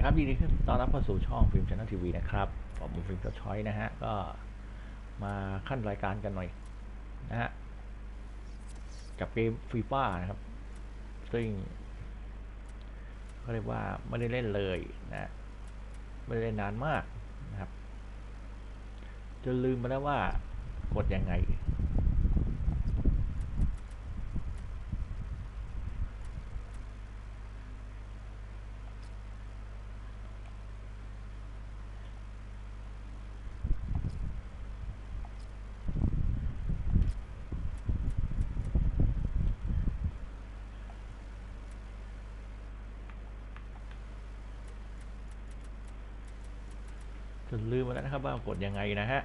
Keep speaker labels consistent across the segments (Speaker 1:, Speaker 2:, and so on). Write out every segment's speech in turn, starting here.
Speaker 1: ครับยินดีต้อนรับเข้าสู่ช่องฟิล์มชาแนลทีวีนะครับผมฟิล์มช้อยนะฮะก็มาขั้นรายการกันหน่อยนะฮะกับเกมฟีฟ่านะครับซึ่งเขาเรียกว่าไม่ได้เล่นเลยนะไม่ได้เล่นนานมากนะครับจนลืมไปแล้วว่ากดยังไงลืมไปแล้วนะครับว่ากดยังไงนะฮะ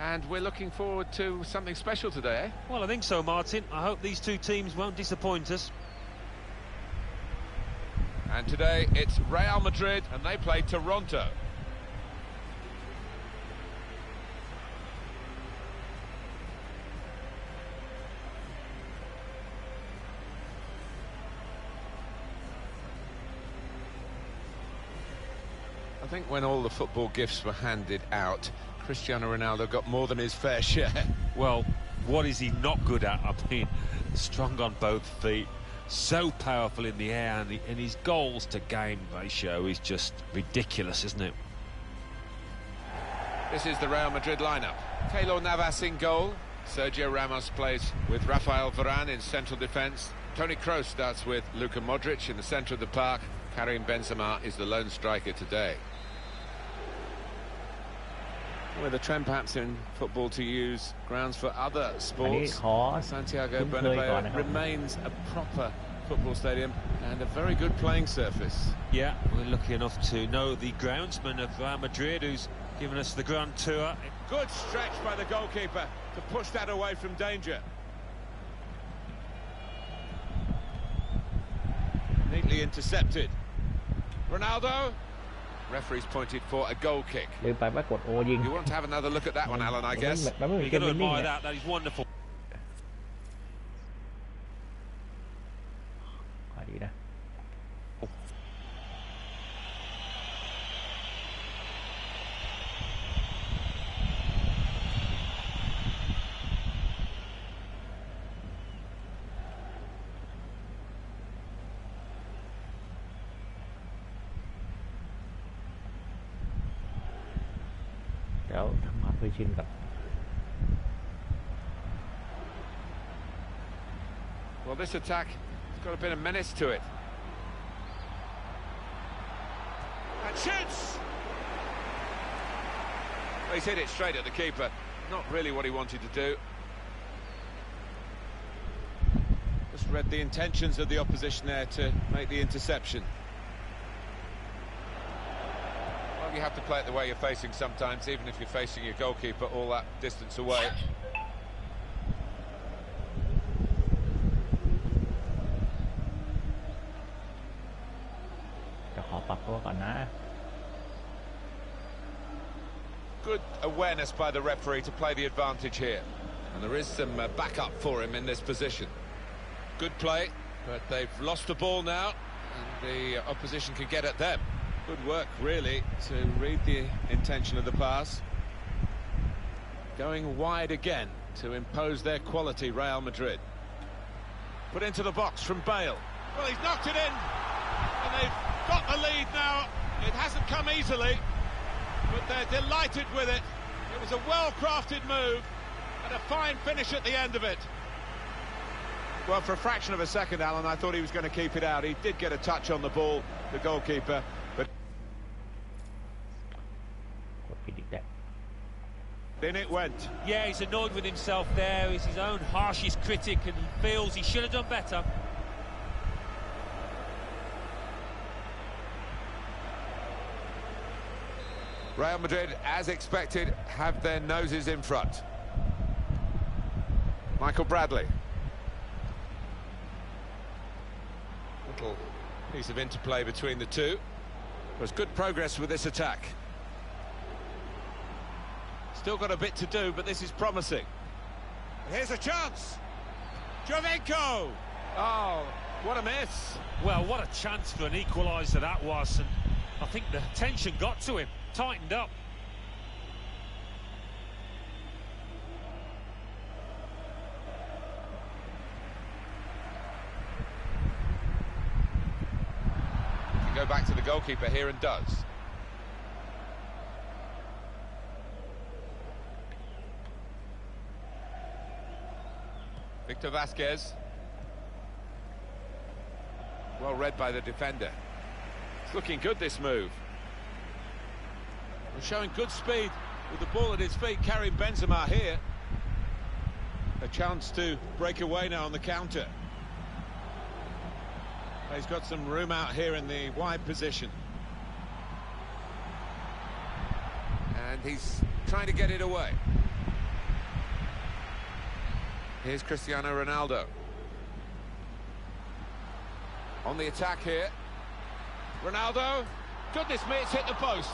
Speaker 2: And we're looking forward to something special today, eh?
Speaker 3: Well, I think so, Martin. I hope these two teams won't disappoint us.
Speaker 2: And today it's Real Madrid and they play Toronto. I think when all the football gifts were handed out, Cristiano Ronaldo got more than his fair share.
Speaker 3: Well, what is he not good at? I mean, strong on both feet, so powerful in the air, and his goals to game ratio is just ridiculous, isn't it?
Speaker 2: This is the Real Madrid lineup. Keylor Navas in goal. Sergio Ramos plays with Rafael Varane in central defence. Toni Kroos starts with Luka Modric in the centre of the park. Karim Benzema is the lone striker today. With a trend perhaps in football to use grounds for other sports, Santiago Bernabeu remains a proper football stadium and a very good playing surface.
Speaker 3: Yeah, we're lucky enough to know the groundsman of Real Madrid who's given us the grand tour.
Speaker 2: Good stretch by the goalkeeper to push that away from danger. Neatly intercepted. Ronaldo. Referee's pointed for a goal kick. You want to have another look at that one, Alan, I guess.
Speaker 3: You're going to admire that. That is wonderful.
Speaker 1: ดีนะเดี๋ยวทำความเคยชินกับ
Speaker 2: Well, this attack has got a bit of menace to it. And shoots! Well, he's hit it straight at the keeper. Not really what he wanted to do. Just read the intentions of the opposition there to make the interception. Well, you have to play it the way you're facing sometimes, even if you're facing your goalkeeper all that distance away. ขอปรับตัวก่อนนะ Good awareness by the referee to play the advantage here, and there is some backup for him in this position. Good play, but they've lost the ball now, and the opposition can get at them. Good work, really, to read the intention of the pass. Going wide again to impose their quality, Real Madrid. Put into the box from Bale. Well, he's knocked it in, and they've got the lead now. It hasn't come easily, but they're delighted with it. It was a well-crafted move and a fine finish at the end of it. Well, for a fraction of a second, Alan, I thought he was going to keep it out. He did get a touch on the ball, the goalkeeper, but in it went.
Speaker 3: Yeah, he's annoyed with himself there. He's his own harshest critic and he feels he should have done better.
Speaker 2: Real Madrid, as expected, have their noses in front. Michael Bradley. Little piece of interplay between the two. There's good progress with this attack. Still got a bit to do, but this is promising. Here's a chance. Jovenko. Oh, what a miss.
Speaker 3: Well, what a chance for an equaliser that was, and I think the tension got to him, tightened up.
Speaker 2: Can go back to the goalkeeper here and does. Victor Vasquez. Well read by the defender. It's looking good, this move. We're showing good speed with the ball at his feet, carrying Benzema here. A chance to break away now on the counter. He's got some room out here in the wide position. And he's trying to get it away. Here's Cristiano Ronaldo. On the attack here. Ronaldo. Goodness me, it's hit the post.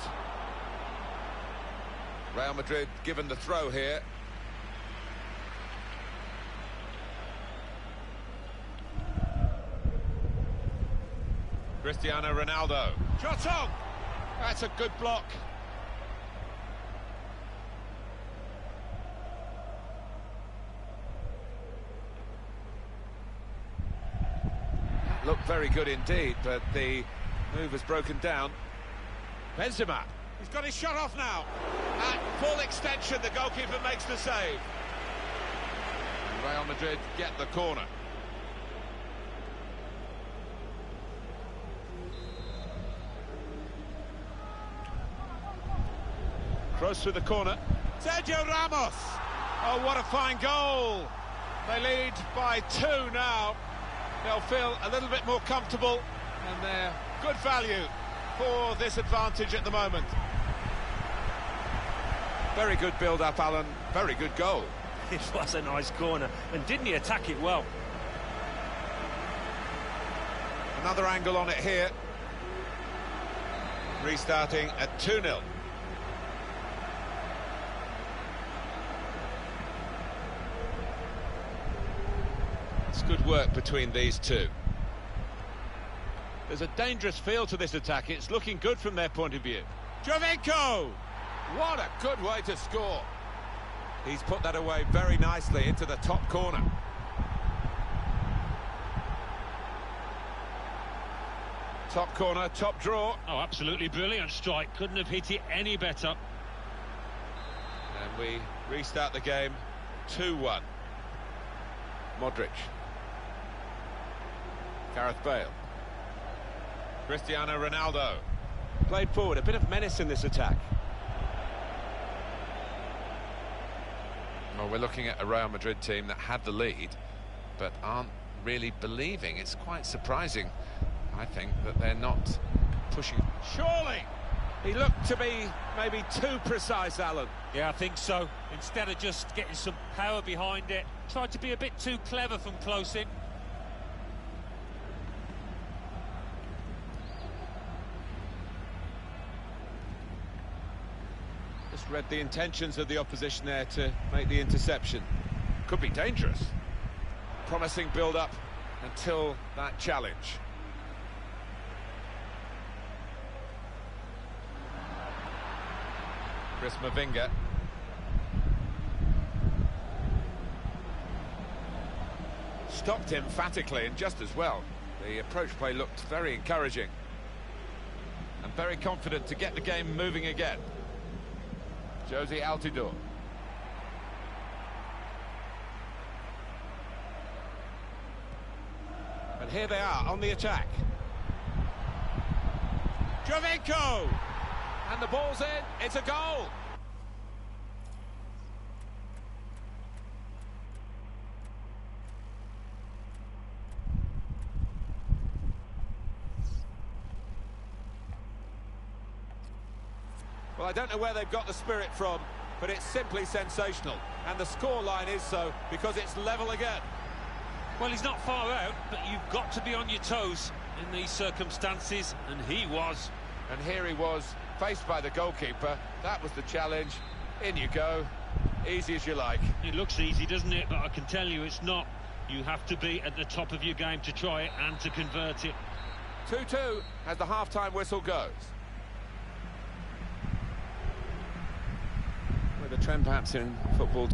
Speaker 2: Real Madrid given the throw here. Cristiano Ronaldo. Shot on! That's a good block. Looked very good indeed, but the move has broken down. Benzema. He's got his shot off now. At full extension, the goalkeeper makes the save. And Real Madrid get the corner. Cross through the corner. Sergio Ramos. Oh, what a fine goal. They lead by 2 now. They'll feel a little bit more comfortable, and they're good value for this advantage at the moment. Very good build-up, Alan. Very good goal.
Speaker 3: It was a nice corner, and didn't he attack it well?
Speaker 2: Another angle on it here. Restarting at 2-0. It's good work between these two. There's a dangerous feel to this attack. It's looking good from their point of view. Jovenko! What a good way to score. He's put that away very nicely into the top corner. Top corner, top draw.
Speaker 3: Oh, absolutely brilliant strike. Couldn't have hit it any better.
Speaker 2: And we restart the game 2-1. Modric. Gareth Bale. Cristiano Ronaldo. Played forward, a bit of menace in this attack. Well, we're looking at a Real Madrid team that had the lead, but aren't really believing. It's quite surprising, I think, that they're not pushing. Surely! He looked to be maybe too precise, Alan.
Speaker 3: Yeah, I think so. Instead of just getting some power behind it, tried to be a bit too clever from close in.
Speaker 2: Just read the intentions of the opposition there to make the interception. Could be dangerous. Promising build-up until that challenge. Chris Mavinga. Stopped emphatically and just as well. The approach play looked very encouraging. And very confident to get the game moving again. Josie Altidore. And here they are on the attack. Jovenko! And the ball's in, it's a goal! Well, I don't know where they've got the spirit from, but it's simply sensational. And the scoreline is so because it's level again.
Speaker 3: Well, he's not far out, but you've got to be on your toes in these circumstances, and he was.
Speaker 2: And here he was, faced by the goalkeeper. That was the challenge. In you go, easy as you like.
Speaker 3: It looks easy, doesn't it? But I can tell you it's not. You have to be at the top of your game to try it and to convert it.
Speaker 2: 2-2 as the half-time whistle goes. With a trend perhaps in football.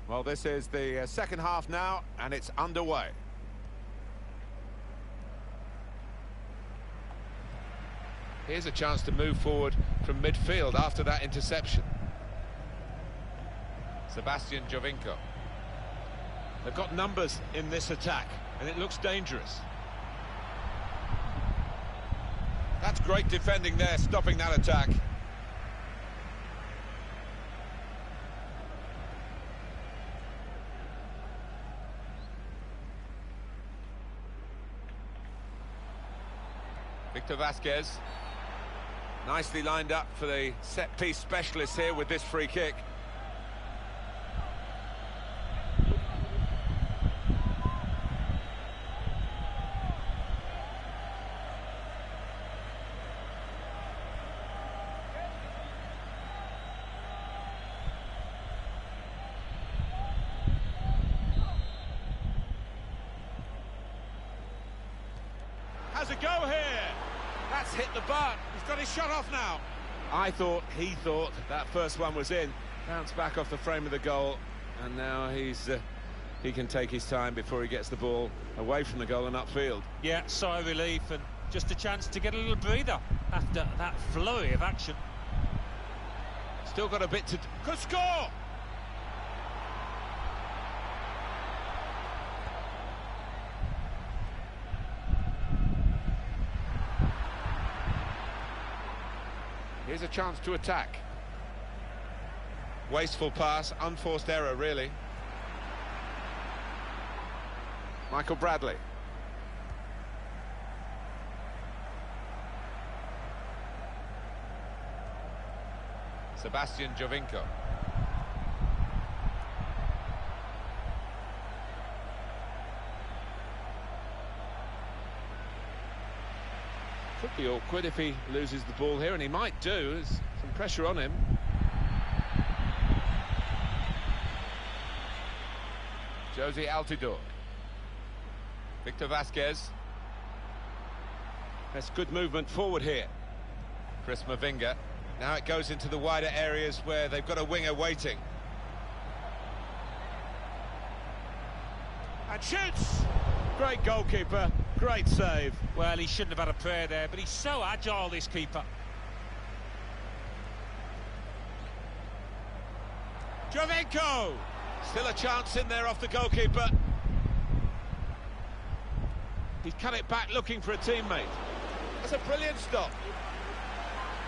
Speaker 2: Well, this is the second half now, and it's underway. Here's a chance to move forward from midfield after that interception. Sebastian Jovinko. They've got numbers in this attack, and it looks dangerous. That's great defending there, stopping that attack. Victor Vasquez. Nicely lined up for the set-piece specialist here with this free kick. Has a go here. That's hit the bar. He's got his shot off now. He thought that first one was in. Bounced back off the frame of the goal, and now he can take his time before he gets the ball away from the goal and upfield.
Speaker 3: Yeah, sigh of relief and just a chance to get a little breather after that flurry of action.
Speaker 2: Still got a bit to... Could score! Here's a chance to attack. Wasteful pass, unforced error, really. Michael Bradley. Sebastian Jovinko. Could be awkward if he loses the ball here, and he might do. There's some pressure on him. Josie Altidore. Victor Vasquez. That's good movement forward here. Chris Mavinga. Now it goes into the wider areas where they've got a winger waiting. And shoots! Great goalkeeper, great save.
Speaker 3: Well, he shouldn't have had a prayer there, but he's so agile, this keeper.
Speaker 2: Jovinko! Still a chance in there off the goalkeeper. He's cut it back looking for a teammate. That's a brilliant stop.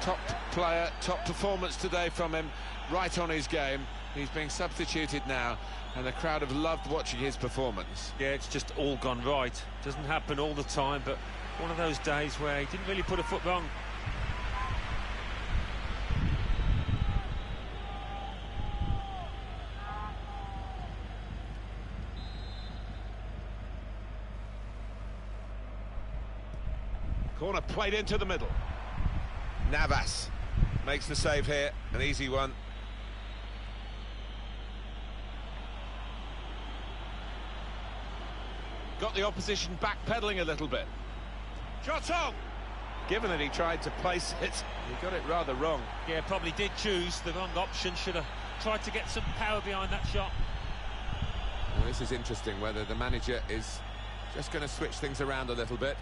Speaker 2: Top player, top performance today from him, right on his game. He's being substituted now, and the crowd have loved watching his performance.
Speaker 3: Yeah, it's just all gone right. Doesn't happen all the time, but one of those days where he didn't really put a foot wrong.
Speaker 2: Corner played into the middle. Navas makes the save here, an easy one. Got the opposition backpedaling a little bit. Shot on! Given that he tried to place it, he got it rather wrong.
Speaker 3: Yeah, probably did choose the wrong option. Should have tried to get some power behind that shot.
Speaker 2: Well, this is interesting, whether the manager is just going to switch things around a little bit.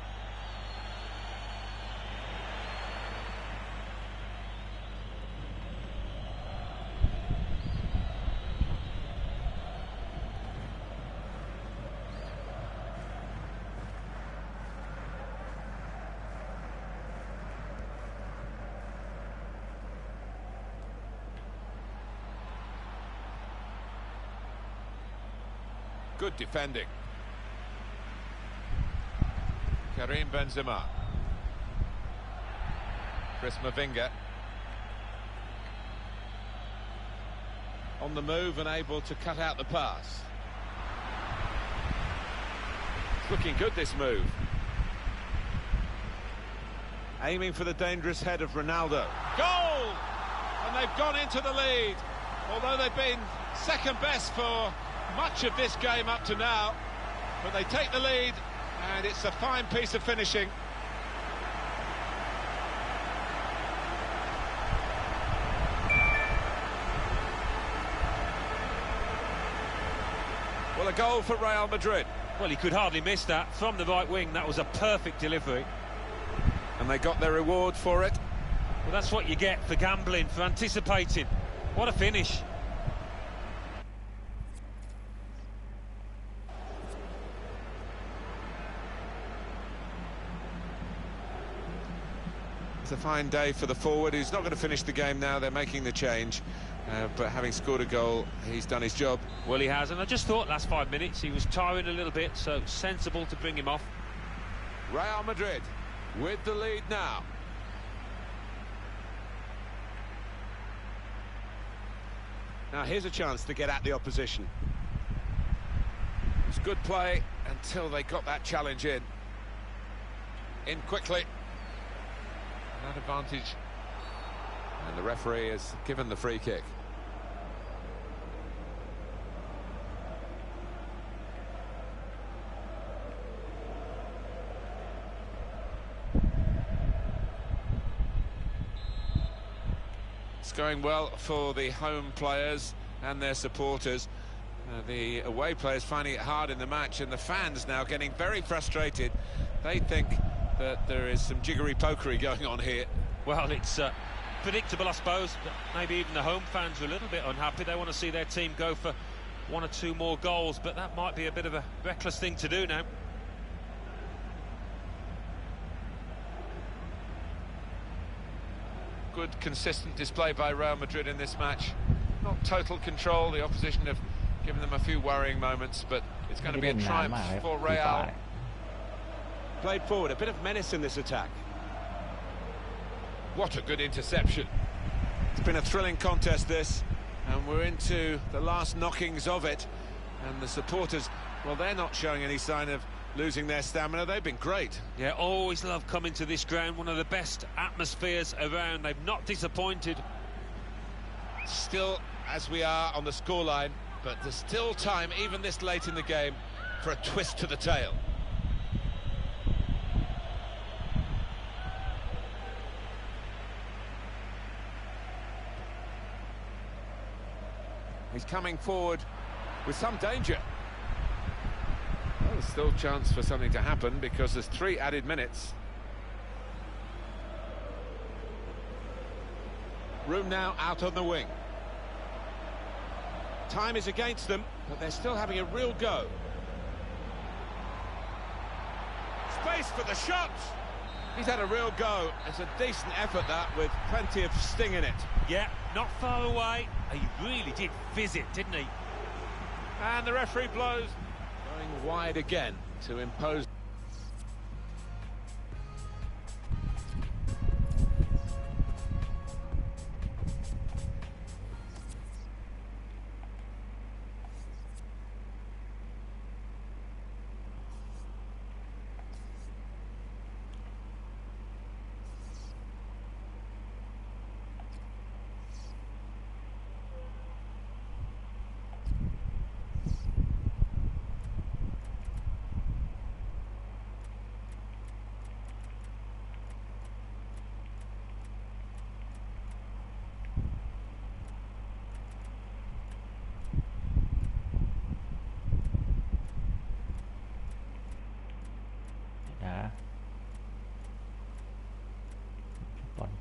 Speaker 2: Good defending. Karim Benzema. Chris Mavinga. On the move and able to cut out the pass. It's looking good, this move. Aiming for the dangerous head of Ronaldo. Goal! And they've gone into the lead. Although they've been second best for much of this game up to now. But they take the lead, and it's a fine piece of finishing. Well, a goal for Real Madrid.
Speaker 3: Well, he could hardly miss that. From the right wing, that was a perfect delivery.
Speaker 2: And they got their reward for it.
Speaker 3: Well, that's what you get for gambling, for anticipating. What a finish.
Speaker 2: It's a fine day for the forward, who's not going to finish the game now. They're making the change. But having scored a goal, he's done his job.
Speaker 3: Well, he has, and I just thought last 5 minutes he was tiring a little bit, so sensible to bring him off.
Speaker 2: Real Madrid with the lead now. Now here's a chance to get at the opposition. It's good play until they got that challenge in. In quickly. That advantage. And the referee has given the free kick. It's going well for the home players and their supporters. The away players finding it hard in the match, and the fans now getting very frustrated. They think that there is some jiggery-pokery going on here.
Speaker 3: Well, it's predictable, I suppose, but maybe even the home fans are a little bit unhappy. They want to see their team go for 1 or 2 more goals, but that might be a bit of a reckless thing to do now.
Speaker 2: Good, consistent display by Real Madrid in this match. Not total control. The opposition have given them a few worrying moments, but it's going to be a triumph for Real. Played forward, a bit of menace in this attack. What a good interception. It's been a thrilling contest, this, and we're into the last knockings of it. And the supporters, well, they're not showing any sign of losing their stamina. They've been great.
Speaker 3: Yeah, always love coming to this ground. One of the best atmospheres around. They've not disappointed.
Speaker 2: Still, as we are on the scoreline, but there's still time, even this late in the game, for a twist to the tail. He's coming forward with some danger. Well, there's still a chance for something to happen because there's 3 added minutes. Room now out on the wing. Time is against them, but they're still having a real go. Space for the shot! He's had a real go. It's a decent effort, that, with plenty of sting in it.
Speaker 3: Yeah, not far away. He really did fizz it, didn't he?
Speaker 2: And the referee blows. Going wide again to impose.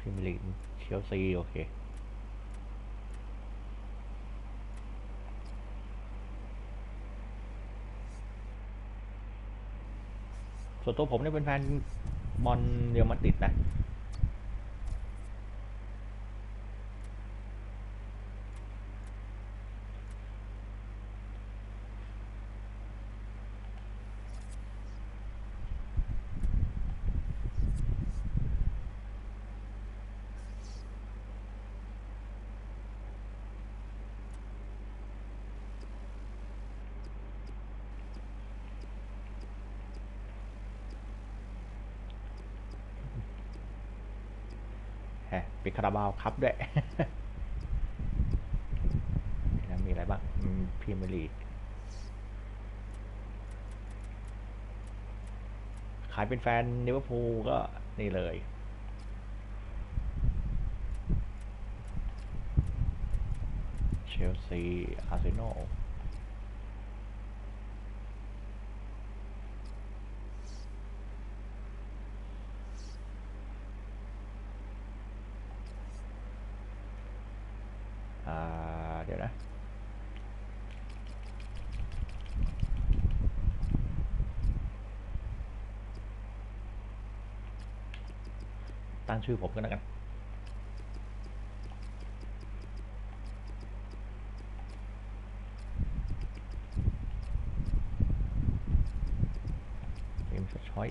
Speaker 1: พรีเมียร์ลีกเชลซีโอเคส่วนตัวผมเนี่ยเป็นแฟนบอลเรอัลมาดริดนะ ปิดคาราบาวครับด้วย มีอะไรบ้างพรีเมียร์ลีกขายเป็นแฟนลิเวอร์พูลก็นี่เลยเชลซีอาร์เซนอลเดี๋ยวนะตั้งชื่อผมกันแล้วกันเกมช้อย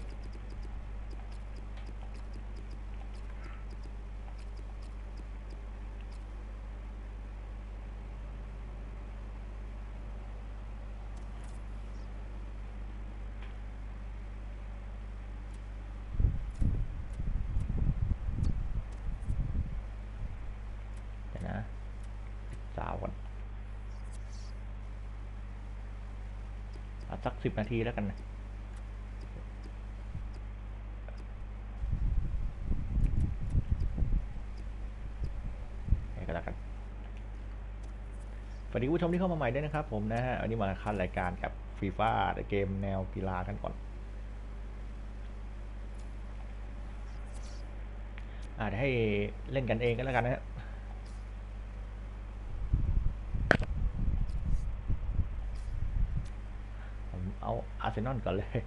Speaker 1: สัก10 นาทีแล้วกันนะก็แล้วกันสวัสดีผู้ชมที่เข้ามาใหม่ด้วยนะครับผมนะฮะวันนี้มาคันรายการกับ FIFA เกมแนวกีฬากันก่อนเดี๋ยวให้เล่นกันเองก็แล้วกันนะฮะเอาอาร์เซนอลก่อนเลย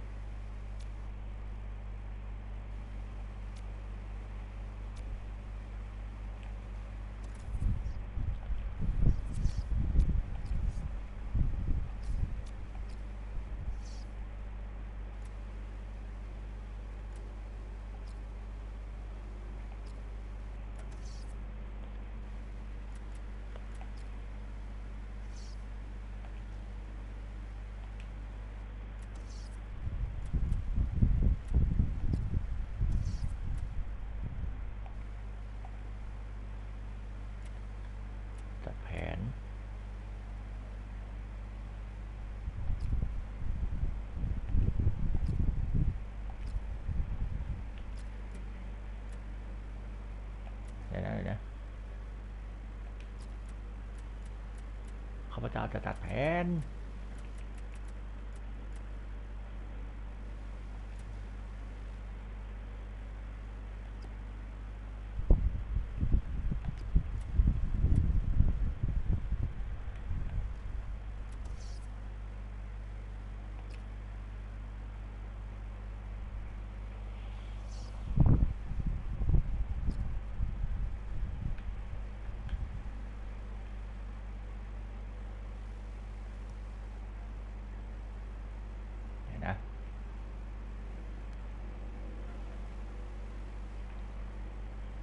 Speaker 1: ข้าพเจ้าจะตัดแผน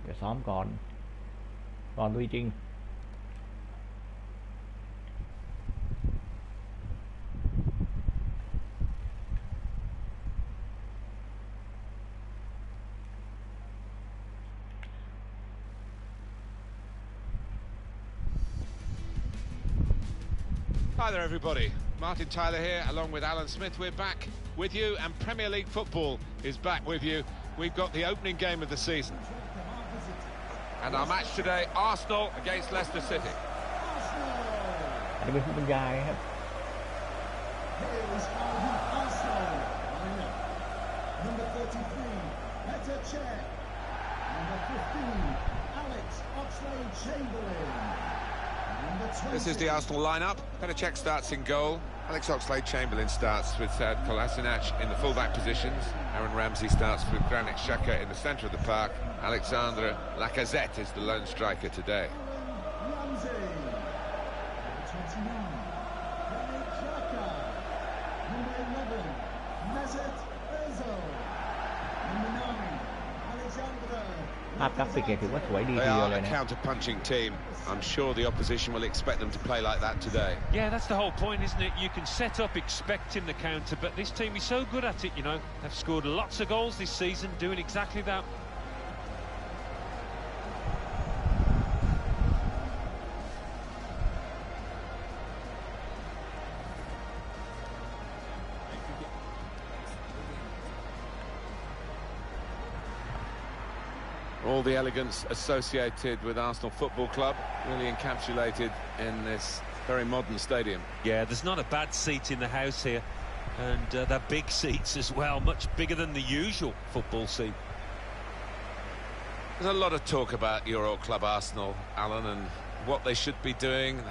Speaker 1: เดี๋ยวซ้อมก่อนดูจริง
Speaker 2: Hi there everybody, Martin Tyler here along with Alan Smith. We're back with you and Premier League football is back with you. We've got the opening game of the season. And our match today, Arsenal against Leicester City.
Speaker 1: อันนี้เป็นผู้บรรยายครับ
Speaker 4: Number 33, Petr Cech. Number 15, Alex Oxlade-Chamberlain.
Speaker 2: This is the Arsenal lineup. Petr Cech starts in goal. Alex Oxlade-Chamberlain starts with Kolasinac in the fullback positions. Aaron Ramsey starts with Granit Xhaka in the centre of the park. Alexandre Lacazette is the lone striker today.
Speaker 4: Ramsey. Number 29, Granit Xhaka. Number 11, Mesut Ozil. Number 9, Alexandre.
Speaker 1: ภาพกราฟิกถือว่าสวยดี
Speaker 2: They
Speaker 1: ทีเดียว
Speaker 2: are
Speaker 1: เลย
Speaker 2: a
Speaker 1: นะ
Speaker 2: counter-punching team. I'm sure the opposition will expect them to play like that today.
Speaker 3: Yeah, that's the whole point, isn't it? You can set up expecting the counter, but this team is so good at it, you know. They've scored lots of goals this season, doing exactly that.
Speaker 2: All the elegance associated with Arsenal Football Club really encapsulated in this very modern stadium.
Speaker 3: Yeah, there's not a bad seat in the house here, and they're big seats as well, much bigger than the usual football seat.
Speaker 2: There's a lot of talk about your old club Arsenal, Alan, and what they should be doing,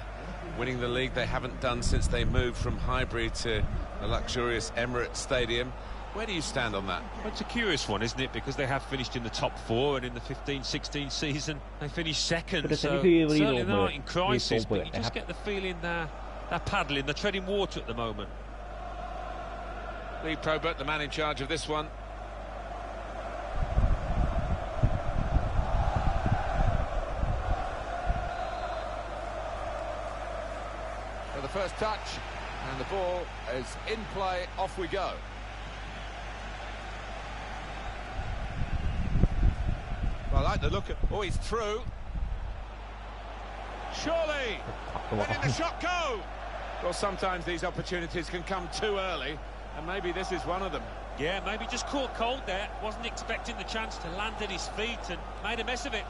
Speaker 2: winning the league they haven't done since they moved from Highbury to the luxurious Emirates Stadium. Where do you stand on that?
Speaker 3: Well, it's a curious one, isn't it? Because they have finished in the top four, and in the 15-16 season they finished second, so certainly they're not in crisis, but you just get the feeling they're paddling, they're treading water at the moment.
Speaker 2: Lee Probert, the man in charge of this one. For the first touch, and the ball is in play, off we go. Well, I like the look at... Oh, he's through. Surely! Letting the shot go! Well, sometimes these opportunities can come too early, and maybe this is one of them.
Speaker 3: Yeah, maybe just caught cold there, wasn't expecting the chance to land at his feet and made a mess of it.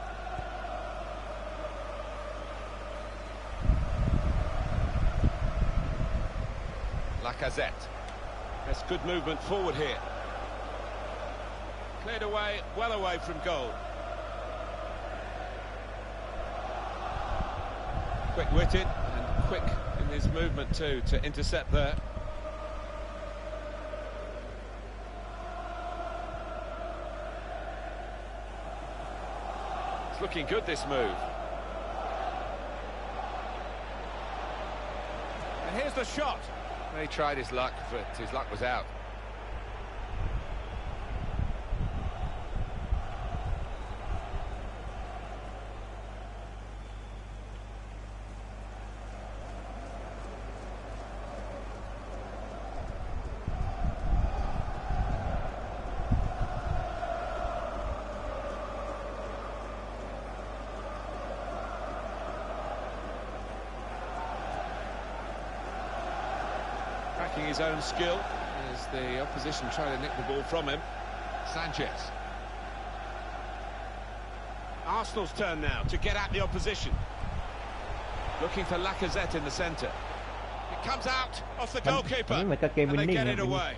Speaker 2: Lacazette. That's good movement forward here. Cleared away, well away from goal. Quick-witted and quick in his movement too to intercept there. It's looking good, this move. And here's the shot. He tried his luck, but his luck was out. Cracking his own skill as the opposition try to nick the ball from him. Sanchez. Arsenal's turn now to get at the opposition. Looking for Lacazette in the centre. It comes out off the goalkeeper,
Speaker 1: เหมือนกับเกม
Speaker 2: and
Speaker 1: วิน
Speaker 2: they
Speaker 1: นิ่ง
Speaker 2: get it away.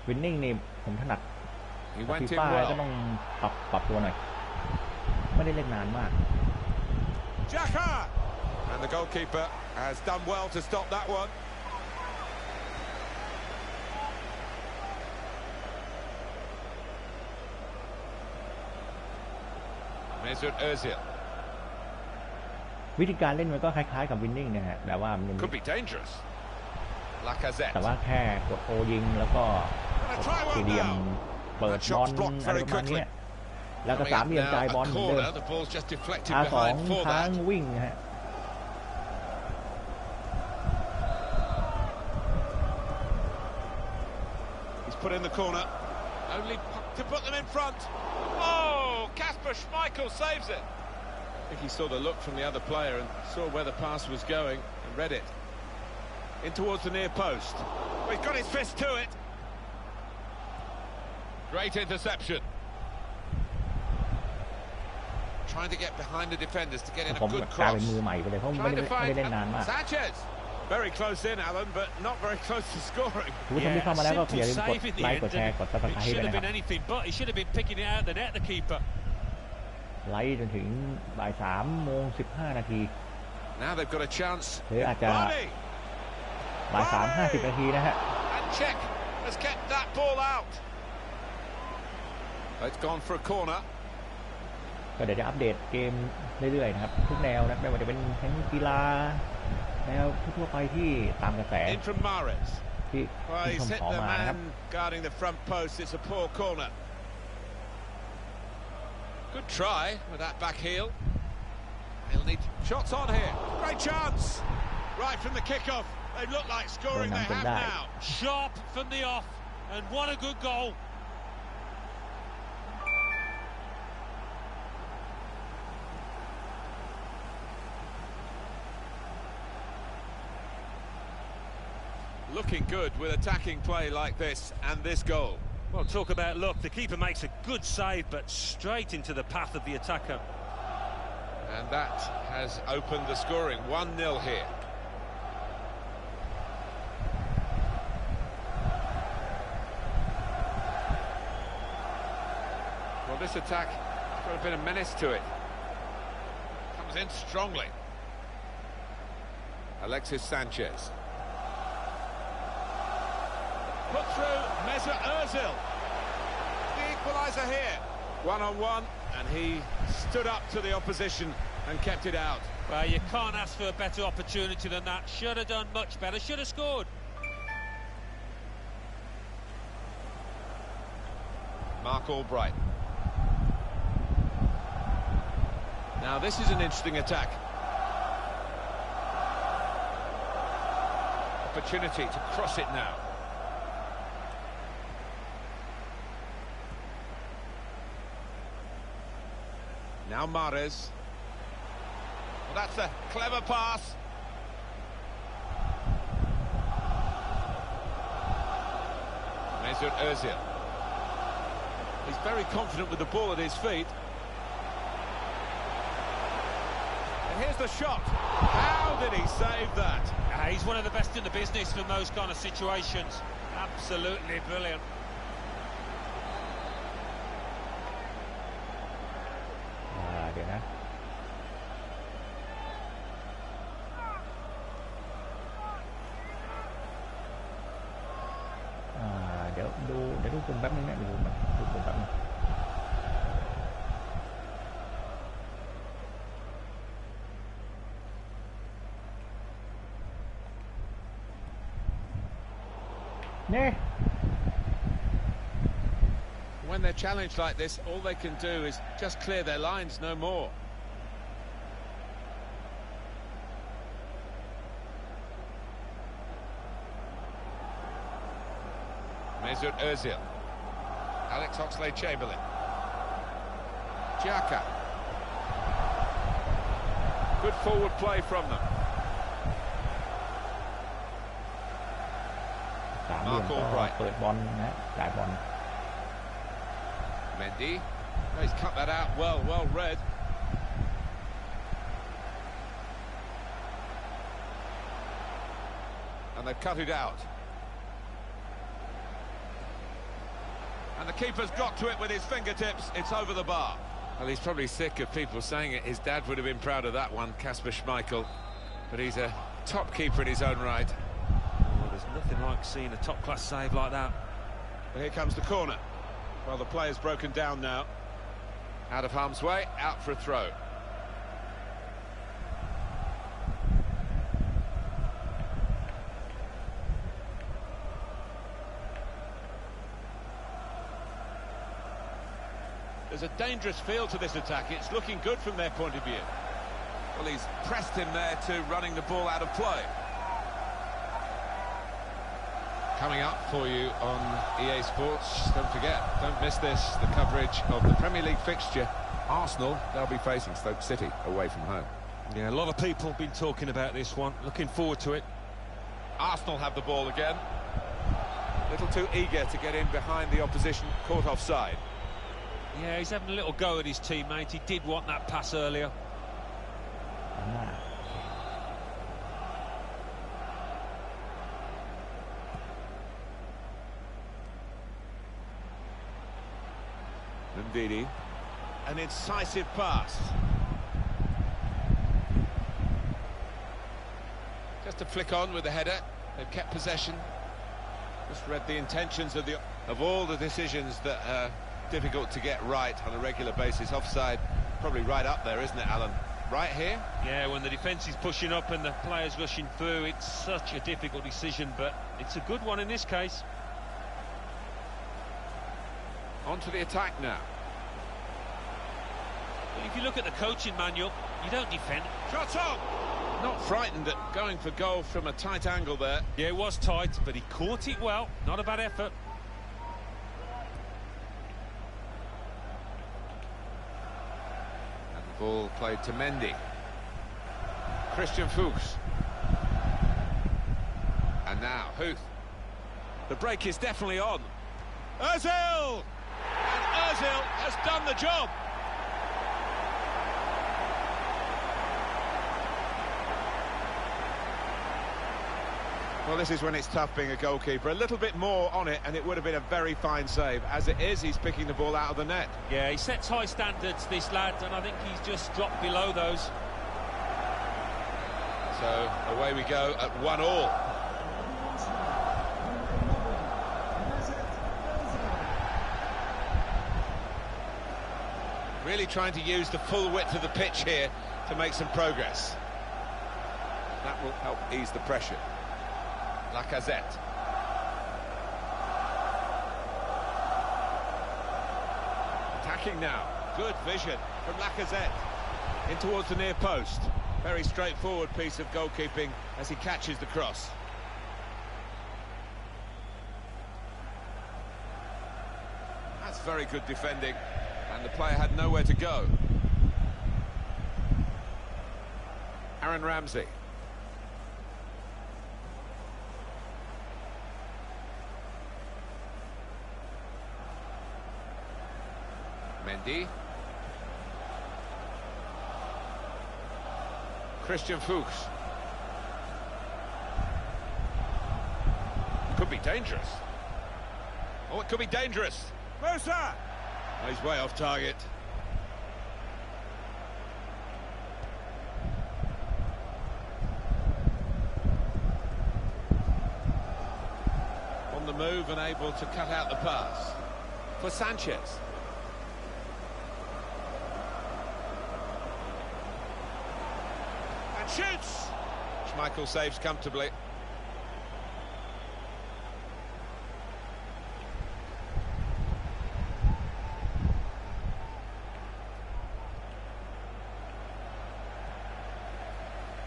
Speaker 1: วินนิ่งนี่ผมถนัด
Speaker 2: He
Speaker 1: ฟี
Speaker 2: went in
Speaker 1: ฟ่าก็
Speaker 2: well.
Speaker 1: ต้องปรับตัวหน่อยไม่ได้เล่นนานมาก
Speaker 2: Xhaka! And the goalkeeper has done well to stop that one. Mesut Ozil.
Speaker 1: วิธีการเล่นมันก็คล้ายๆกับวินนิ่งนะฮะแต่ว่ามัน
Speaker 2: Could be dangerous. Lacazette.
Speaker 1: แต่ว่าแค่กดโอยิงแล้วก็สี่เหลี่ยมเปิดบอลอะไรประมาณนี้แล้วก็สามเหลี่ยมจ่ายบอลเหมือนเดิม R2 ค้างวิ่งนะฮะ
Speaker 2: He's put in the corner. Only to put them in front. Oh, Kasper Schmeichel saves it. I think he saw the look from the other player and saw where the pass was going and read it. In towards the near post. Well, he's got his fist to it. Great interception. Trying to get behind the defenders to get in a
Speaker 1: ผม
Speaker 2: good
Speaker 1: กลาย
Speaker 2: cross.
Speaker 1: เป็นมือใหม่ไปเลยเพราะไม่
Speaker 2: Trying
Speaker 1: ได้
Speaker 2: to
Speaker 1: เล่น
Speaker 2: find
Speaker 1: นานมาก
Speaker 2: Sanchez. Very close in, Alan, but not very close to scoring.
Speaker 1: คุณผู้ชมที่เข้ามาแล้วก็อย่าลืมกด
Speaker 3: Simple save in the
Speaker 1: ไลค์
Speaker 3: end,
Speaker 1: กดแชร์กดซับส
Speaker 3: and
Speaker 1: ไคร
Speaker 3: it
Speaker 1: ต์
Speaker 3: should
Speaker 1: ด้วย
Speaker 3: have
Speaker 1: นะครับ
Speaker 3: been anything but. He should have been picking it out of the net, the keeper.
Speaker 1: ไลค์จนถึงบ่าย3:15 นาที
Speaker 2: Now they've got a chance.
Speaker 1: หรืออาจจะ
Speaker 2: Vardy.
Speaker 1: บ่าย3:50 นาทีนะฮะ
Speaker 2: And Czech has kept that ball out. It's gone for a corner.
Speaker 1: ก็เดี๋ยวจะอัปเดตเกมเรื่อยๆนะครับทุกแนวนะไม่ว่าจะเป็นทั้งกีฬาแนวทั่วไปที่ตามกระแส
Speaker 2: In from Mahrez.
Speaker 1: ที่
Speaker 2: Well,
Speaker 1: ผู้ช
Speaker 2: he's
Speaker 1: ม
Speaker 2: hit
Speaker 1: ขอ
Speaker 2: the
Speaker 1: มานะครับ
Speaker 2: man guarding the front post. It's a poor corner. Good try with that back heel. He'll need shots on here. Great chance. Right from the kickoff. They look like scoring. They have now.
Speaker 3: Sharp from the off, and what a good goal.
Speaker 2: Looking good with attacking play like this and this goal.
Speaker 3: Well, talk about luck. The keeper makes a good save, but straight into the path of the attacker.
Speaker 2: And that has opened the scoring. 1-0 here. Well, this attack has got a bit of menace to it. Comes in strongly. Alexis Sanchez. Put through Mesut Ozil. The equaliser here. One-on-one, and he stood up to the opposition and kept it out.
Speaker 3: Well, you can't ask for a better opportunity than that. Should have done much better. Should have scored.
Speaker 2: Mark Albright. Now, this is an interesting attack. Opportunity to cross it now. Now Mahrez. Well, that's a clever pass. Mesut Ozil. He's very confident with the ball at his feet. And here's the shot. How did he save that?
Speaker 3: He's one of the best in the business from those kind of situations. Absolutely brilliant.
Speaker 1: Để rút cùng bấm nữa, rút cùng bấm. Nè.
Speaker 2: When they're challenged like this, all they can do is just clear their lines, no more. Mesut Ozil. Alex Oxlade-Chamberlain. Xhaka. Good forward play from them. Mark Albright. Mendy. Oh, he's cut that out well read. And they've cut it out. And the keeper's got to it with his fingertips. It's over the bar. Well, he's probably sick of people saying it. His dad would have been proud of that one, Kasper Schmeichel. But he's a top keeper in his own right.
Speaker 3: Oh, there's nothing like seeing a top-class save like that.
Speaker 2: And here comes the corner. Well, the player's broken down now. Out of harm's way, out for a throw. There's a dangerous feel to this attack. It's looking good from their point of view. Well, he's pressed him there to running the ball out of play. Coming up for you on EA Sports, don't forget, don't miss this, the coverage of the Premier League fixture. Arsenal, they'll be facing Stoke City away from home.
Speaker 3: Yeah, a lot of people have been talking about this one. Looking forward to it.
Speaker 2: Arsenal have the ball again. A little too eager to get in behind the opposition, caught offside.
Speaker 3: Yeah, he's having a little go at his teammate. He did want that pass earlier.
Speaker 2: Ndidi. An incisive pass. Just to flick on with the header. They've kept possession. Just read the intentions of all the decisions that are difficult to get right on a regular basis. Offside, probably right up there, isn't it, Alan? Right here?
Speaker 3: Yeah, when the defence is pushing up and the players rushing through, it's such a difficult decision, but it's a good one in this case.
Speaker 2: On to the attack now.
Speaker 3: Well, if you look at the coaching manual, you don't defend.
Speaker 2: Shot on! Not frightened at going for goal from a tight angle there.
Speaker 3: Yeah, it was tight, but he caught it well. Not a bad effort.
Speaker 2: And the ball played to Mendy. Christian Fuchs. And now Huth. The break is definitely on. Ozil! And Ozil has done the job. Well, this is when it's tough being a goalkeeper. A little bit more on it, and it would have been a very fine save. As it is, he's picking the ball out of the net.
Speaker 3: Yeah, he sets high standards, this lad, and I think he's just dropped below those.
Speaker 2: So, away we go at 1-1. Really trying to use the full width of the pitch here to make some progress. That will help ease the pressure. Lacazette. Attacking now. Good vision from Lacazette. In towards the near post. Very straightforward piece of goalkeeping as he catches the cross. That's very good defending. And the player had nowhere to go. Aaron Ramsey. Mendy. Christian Fuchs. Could be dangerous. Oh, it could be dangerous. Musa! Oh, he's way off target. On the move and able to cut out the pass. For Sanchez. And shoots! Schmeichel saves comfortably.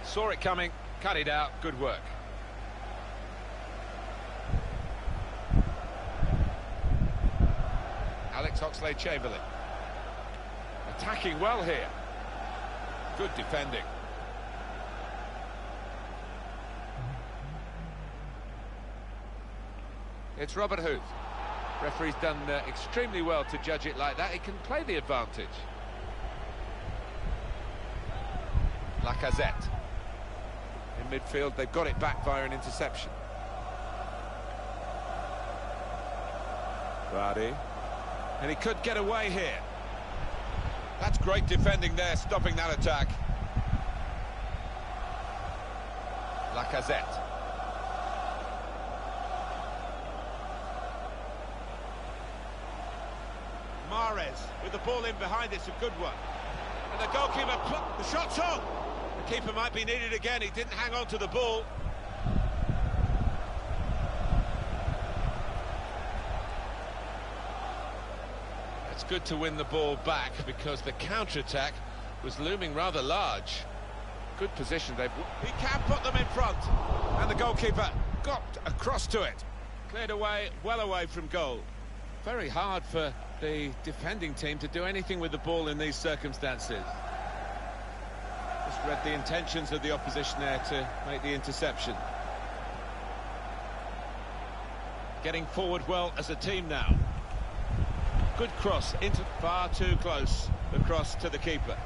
Speaker 2: Saw it coming, cut it out, good work. Alex Oxlade-Chamberlain. Attacking well here. Good defending. It's Robert Huth. Referee's done extremely well to judge it like that. He can play the advantage. Lacazette. In midfield, they've got it back via an interception. Vardy. And he could get away here. That's great defending there, stopping that attack. Lacazette. Mahrez with the ball in behind, it's a good one. And the goalkeeper, the shot's on! The keeper might be needed again, he didn't hang on to the ball. It's good to win the ball back because the counter-attack was looming rather large. Good position, he can put them in front. And the goalkeeper got across to it. Cleared away, well away from goal. Very hard for the defending team to do anything with the ball in these circumstances. Just read the intentions of the opposition there to make the interception. Getting forward well as a team now. Good cross, into far too close, the cross to the keeper.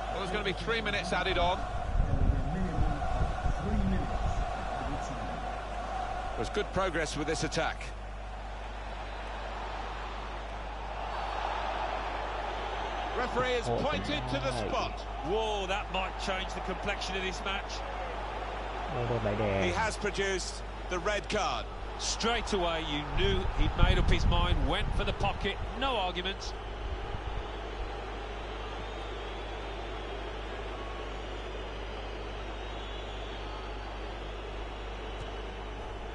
Speaker 2: Well, there's going to be 3 minutes added on. There's good progress with this attack. Referee has pointed to the spot.
Speaker 3: Whoa, that might change the complexion of this match.
Speaker 2: He has produced the red card.
Speaker 3: Straight away, you knew he'd made up his mind, went for the pocket, no arguments.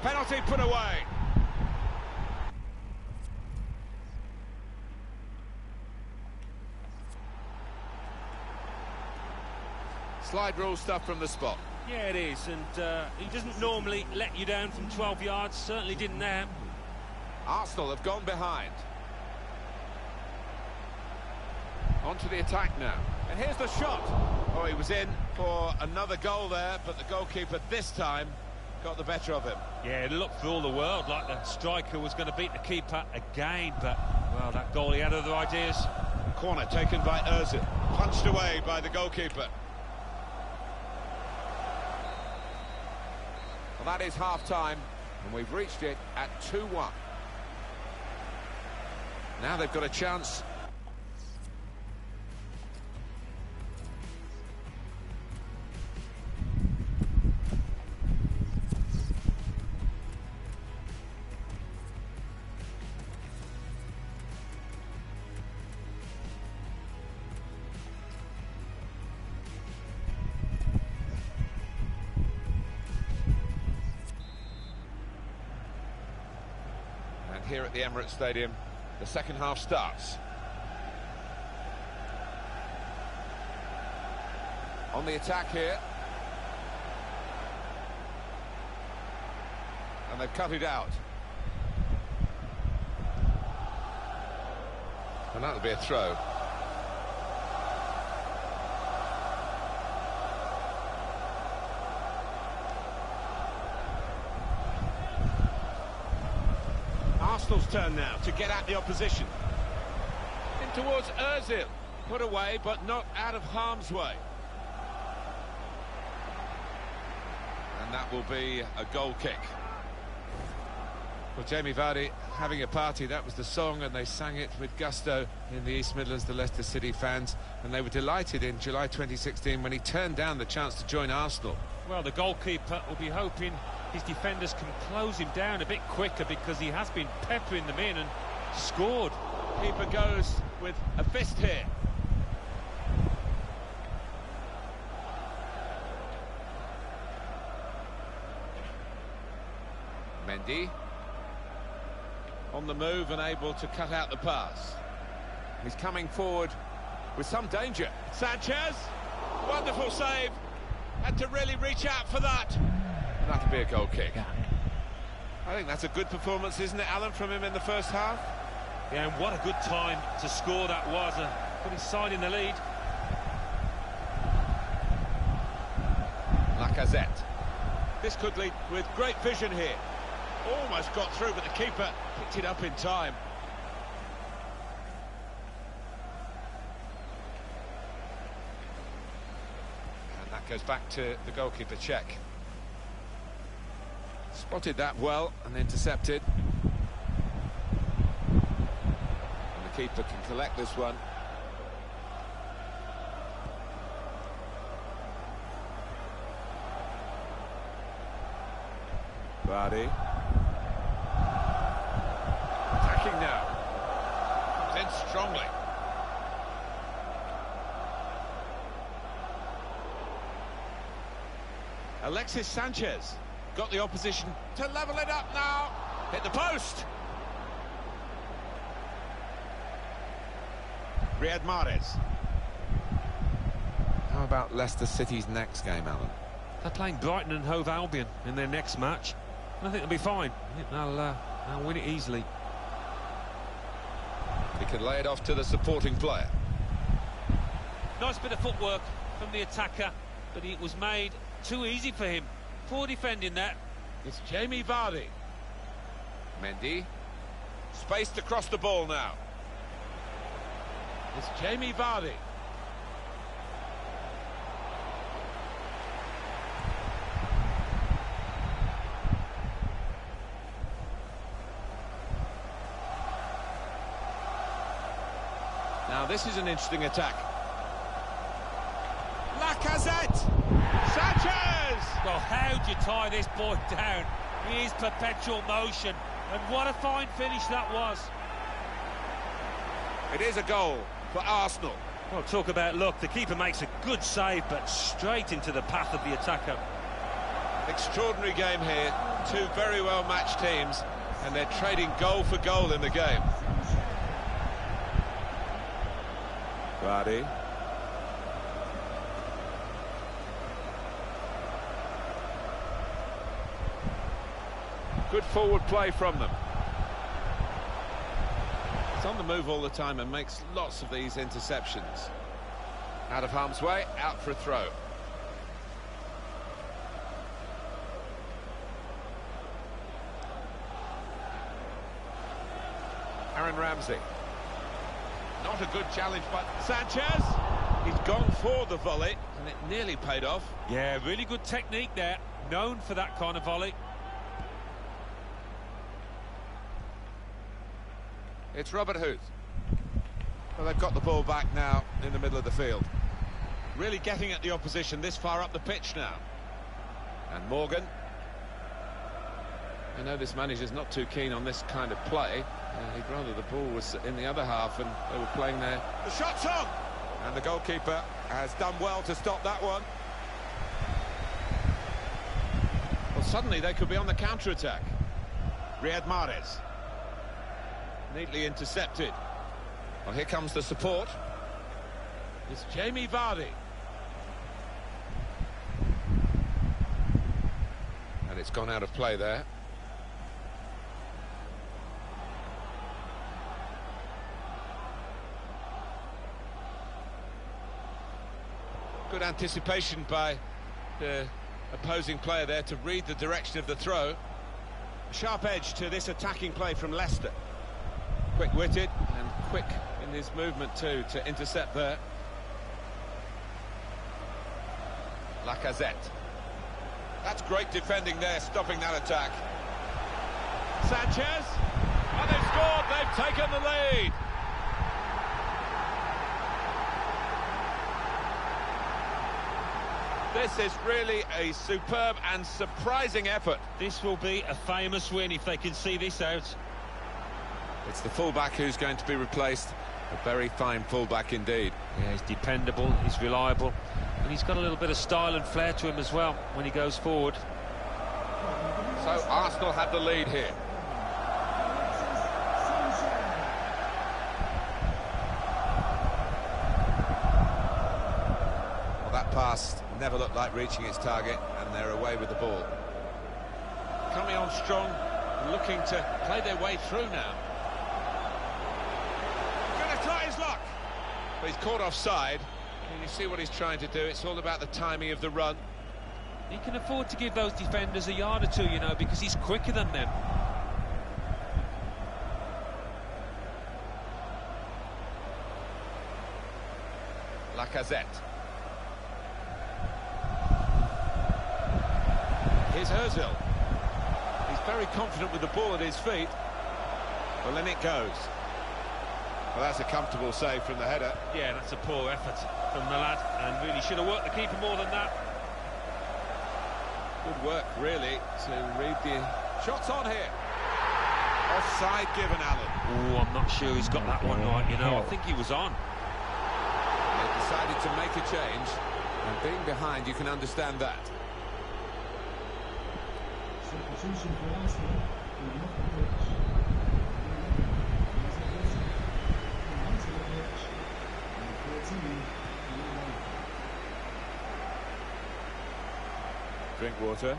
Speaker 2: Penalty put away. Slide rule stuff from the spot.
Speaker 3: Yeah, it is, and he doesn't normally let you down from 12 yards, certainly didn't there.
Speaker 2: Arsenal have gone behind. Onto the attack now. And here's the shot. Oh, he was in for another goal there, but the goalkeeper this time got the better of him.
Speaker 3: Yeah, it looked for all the world like the striker was going to beat the keeper again, but, well, that goalie had other ideas.
Speaker 2: Corner taken by Özil, punched away by the goalkeeper. Well, that is half-time, and we've reached it at 2-1. Now they've got a chance. And here at the Emirates Stadium, the second half starts. On the attack here. And they've cut it out. And that'll be a throw. Arsenal's turn now to get at the opposition. In towards Özil. Put away, but not out of harm's way. And that will be a goal kick. Well, Jamie Vardy having a party, that was the song, and they sang it with gusto in the East Midlands, the Leicester City fans, and they were delighted in July 2016 when he turned down the chance to join Arsenal.
Speaker 3: Well, the goalkeeper will be hoping his defenders can close him down a bit quicker because he has been peppering them in and scored.
Speaker 2: Keeper goes with a fist here. Mendy on the move and able to cut out the pass. He's coming forward with some danger. Sanchez, wonderful save. Had to really reach out for that. And that'll be a goal kick. I think that's a good performance, isn't it, Alan, from him in the first half?
Speaker 3: Yeah, and what a good time to score that was. Put his side in the lead.
Speaker 2: Lacazette. This could lead with great vision here. Almost got through, but the keeper picked it up in time. And that goes back to the goalkeeper check. Spotted that well and intercepted. And the keeper can collect this one. Vardy. Attacking now. Comes in strongly. Alexis Sanchez got the opposition to level it up now. Hit the post. Riyad Mahrez. How about Leicester City's next game, Alan?
Speaker 3: They're playing Brighton and Hove Albion in their next match. I think they'll be fine. I think they'll win it easily.
Speaker 2: He can lay it off to the supporting player.
Speaker 3: Nice bit of footwork from the attacker, but it was made too easy for him. Poor defending that.
Speaker 2: It's Jamie Vardy. Mendy. Spaced across the ball now. It's Jamie Vardy. Now this is an interesting attack. Lacazette! Sanchez!
Speaker 3: Well, how'd you tie this boy down? He is perpetual motion, and what a fine finish that was.
Speaker 2: It is a goal for Arsenal.
Speaker 3: Well, talk about luck. The keeper makes a good save, but straight into the path of the attacker.
Speaker 2: Extraordinary game here. Two very well-matched teams, and they're trading goal for goal in the game. Vardy. Good forward play from them. He's on the move all the time and makes lots of these interceptions. Out of harm's way, out for a throw. Aaron Ramsey. Not a good challenge, but Sanchez. He's gone for the volley, and it nearly paid off.
Speaker 3: Yeah, really good technique there. Known for that kind of volley.
Speaker 2: It's Robert Huth. Well, they've got the ball back now in the middle of the field. Really getting at the opposition this far up the pitch now. And Morgan. I know this manager's not too keen on this kind of play. He'd rather the ball was in the other half and they were playing there. The shot's on! And the goalkeeper has done well to stop that one. Well, suddenly they could be on the counter-attack. Riyad Mahrez. Neatly intercepted. Well, here comes the support. It's Jamie Vardy. And it's gone out of play there. Good anticipation by the opposing player there to read the direction of the throw. Sharp edge to this attacking play from Leicester. Quick-witted and quick in his movement too to intercept there. Lacazette. That's great defending there, stopping that attack. Sanchez. And they've scored, they've taken the lead. This is really a superb and surprising effort.
Speaker 3: This will be a famous win if they can see this out.
Speaker 2: It's the fullback who's going to be replaced. A very fine fullback indeed.
Speaker 3: Yeah, he's dependable, he's reliable, and he's got a little bit of style and flair to him as well when he goes forward.
Speaker 2: So Arsenal have the lead here. Well, that pass never looked like reaching its target, and they're away with the ball. Coming on strong, looking to play their way through now. Going to try his luck. But he's caught offside. And you see what he's trying to do. It's all about the timing of the run.
Speaker 3: He can afford to give those defenders a yard or two, you know, because he's quicker than them.
Speaker 2: Lacazette. Here's Ozil. He's very confident with the ball at his feet. Well, then it goes. Well, that's a comfortable save from the header.
Speaker 3: Yeah, that's a poor effort from the lad, and really should have worked the keeper more than that.
Speaker 2: Good work, really, to read the... Shots on here. Offside given, Alan.
Speaker 3: Oh, I'm not sure he's got that one right, you know. I think he was on.
Speaker 2: They decided to make a change, and being behind, you can understand that.
Speaker 4: Substitution for Arsenal. Off the pitch. Onto the pitch. And 14.
Speaker 2: Drink water.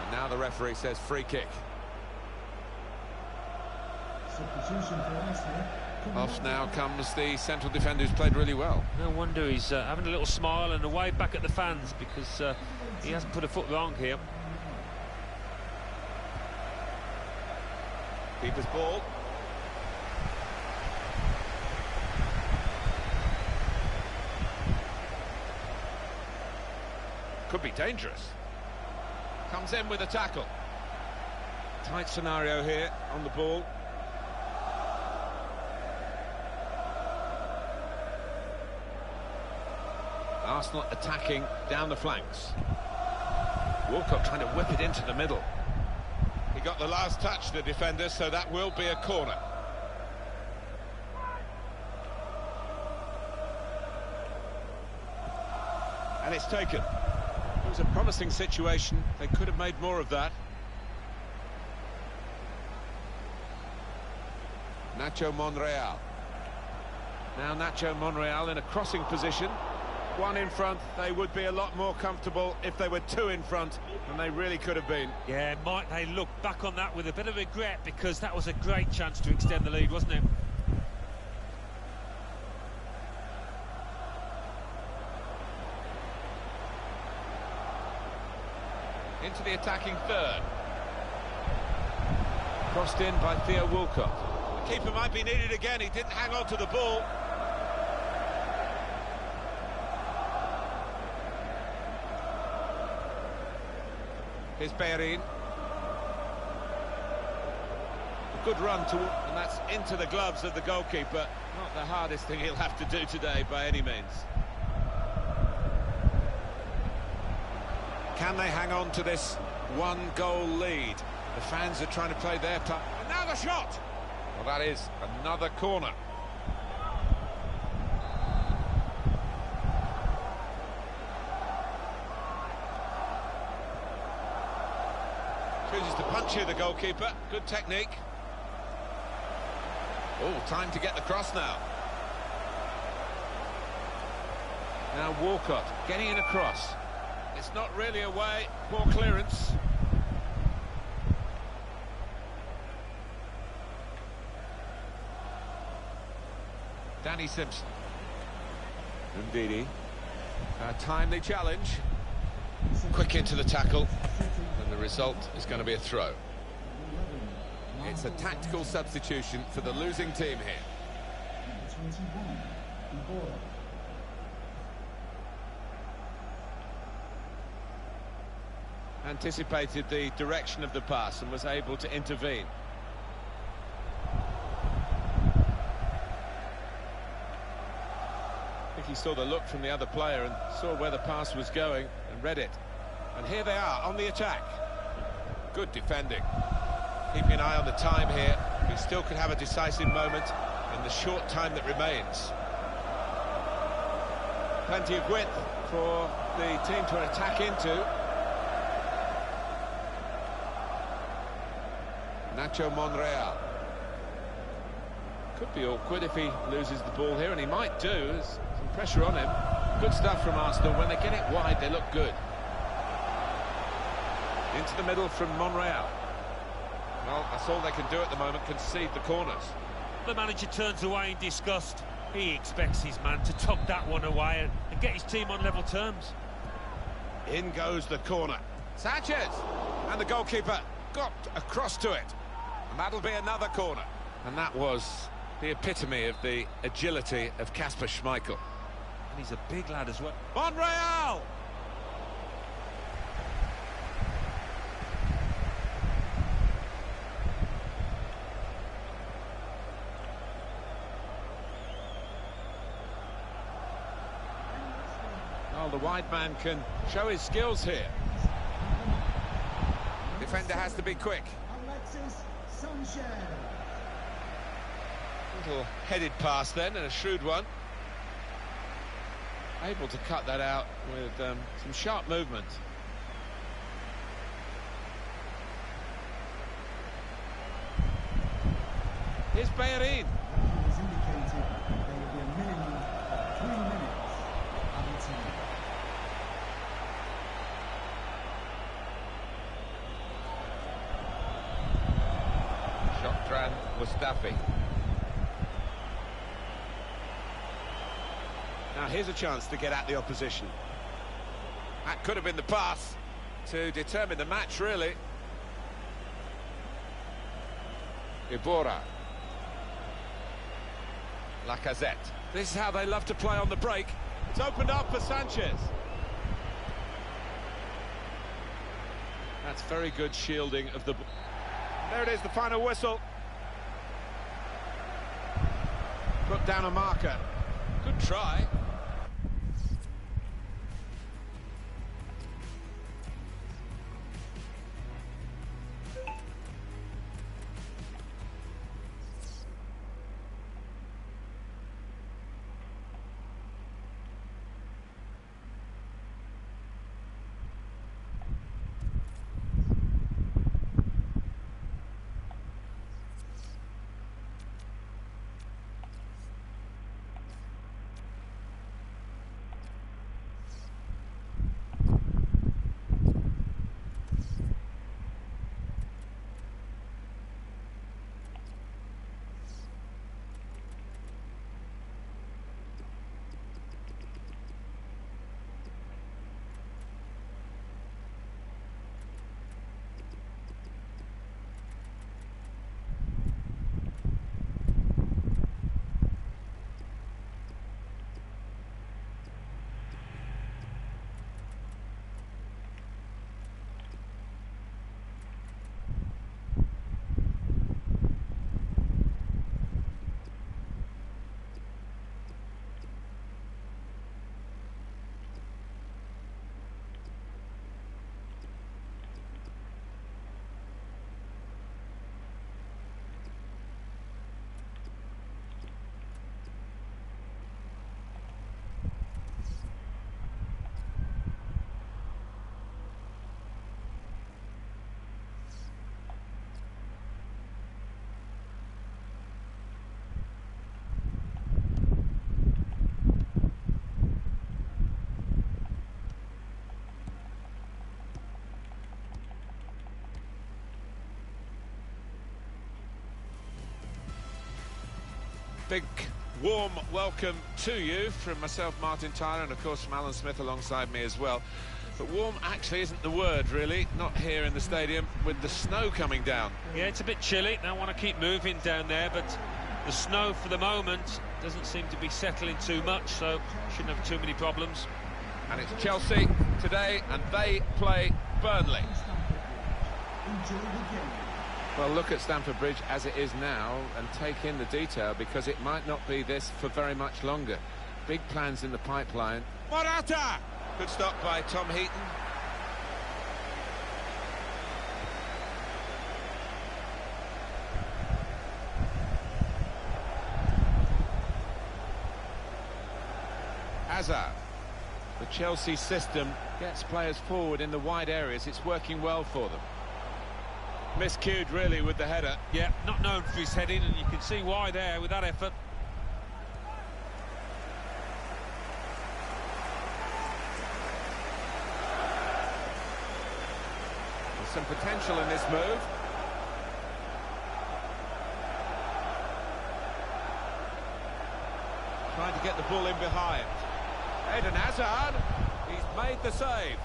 Speaker 2: And now the referee says free kick.
Speaker 4: Substitution for Arsenal.
Speaker 2: Off now comes the central defender who's played really well.
Speaker 3: No wonder he's having a little smile and a wave back at the fans, because he hasn't put a foot wrong here.
Speaker 2: Keeper's ball. Could be dangerous. Comes in with a tackle. Tight scenario here on the ball. Arsenal attacking down the flanks. Walcott trying to whip it into the middle. He got the last touch, the defender, so that will be a corner. And it's taken. It was a promising situation. They could have made more of that. Nacho Monreal. Now Nacho Monreal in a crossing position. one in front, they would be a lot more comfortable if they were two in front, and they really could have been.
Speaker 3: Yeah, might they look back on that with a bit of regret, because that was a great chance to extend the lead, wasn't it?
Speaker 2: Into the attacking third. Crossed in by Theo Walcott. The keeper might be needed again, he didn't hang on to the ball. Here's Bellerin. A good run to, and that's into the gloves of the goalkeeper. Not the hardest thing he'll have to do today by any means. Can they hang on to this one-goal lead? The fans are trying to play their part. And now the shot! Well, that is another corner. Chooses to punch here, the goalkeeper. Good technique. Oh, time to get the cross now. Now Walcott getting in across. It's not really away. Poor clearance. Danny Simpson. Ndidi. A timely challenge. Quick into the tackle. And the result is going to be a throw. It's a tactical substitution for the losing team here. Anticipated the direction of the pass and was able to intervene. I think he saw the look from the other player and saw where the pass was going and read it. And here they are on the attack. Good defending. Keeping an eye on the time here. We still could have a decisive moment in the short time that remains. Plenty of width for the team to attack into. Nacho Monreal. Could be awkward if he loses the ball here, and he might do. There's some pressure on him. Good stuff from Arsenal. When they get it wide, they look good. Into the middle from Monreal. Well, that's all they can do at the moment, concede the corners.
Speaker 3: The manager turns away in disgust. He expects his man to tuck that one away and get his team on level terms.
Speaker 2: In goes the corner. Sanchez! And the goalkeeper got across to it. And that'll be another corner. And that was the epitome of the agility of Kasper Schmeichel.
Speaker 3: And he's a big lad as well.
Speaker 2: Monreal! Well, the wide man can show his skills here. Defender has to be quick. Little headed pass then, and a shrewd one. Able to cut that out with some sharp movement. Here's Bellerin. Shotran Mustafi. Now here's a chance to get at the opposition. That could have been the pass to determine the match, really. Iborra. Lacazette. This is how they love to play on the break. It's opened up for Sanchez. That's very good shielding of the... There it is, the final whistle. Put down a marker. Good try. big warm welcome to you from myself, Martin Tyler, and of course from Alan Smith alongside me as well. But warm actually isn't the word, really, not here in the stadium with the snow coming down.
Speaker 3: Yeah, it's a bit chilly. They want to keep moving down there, but the snow for the moment doesn't seem to be settling too much, so shouldn't have too many problems.
Speaker 2: And it's Chelsea today, and they play Burnley. Well, look at Stamford Bridge as it is now and take in the detail, because it might not be this for very much longer. Big plans in the pipeline. Morata! Good stop by Tom Heaton. Hazard. The Chelsea system gets players forward in the wide areas. It's working well for them. Miscued, really, with the header.
Speaker 3: Yeah, not known for his heading, and you can see why there with that effort.
Speaker 2: There's some potential in this move. Trying to get the ball in behind. Eden Hazard, he's made the save.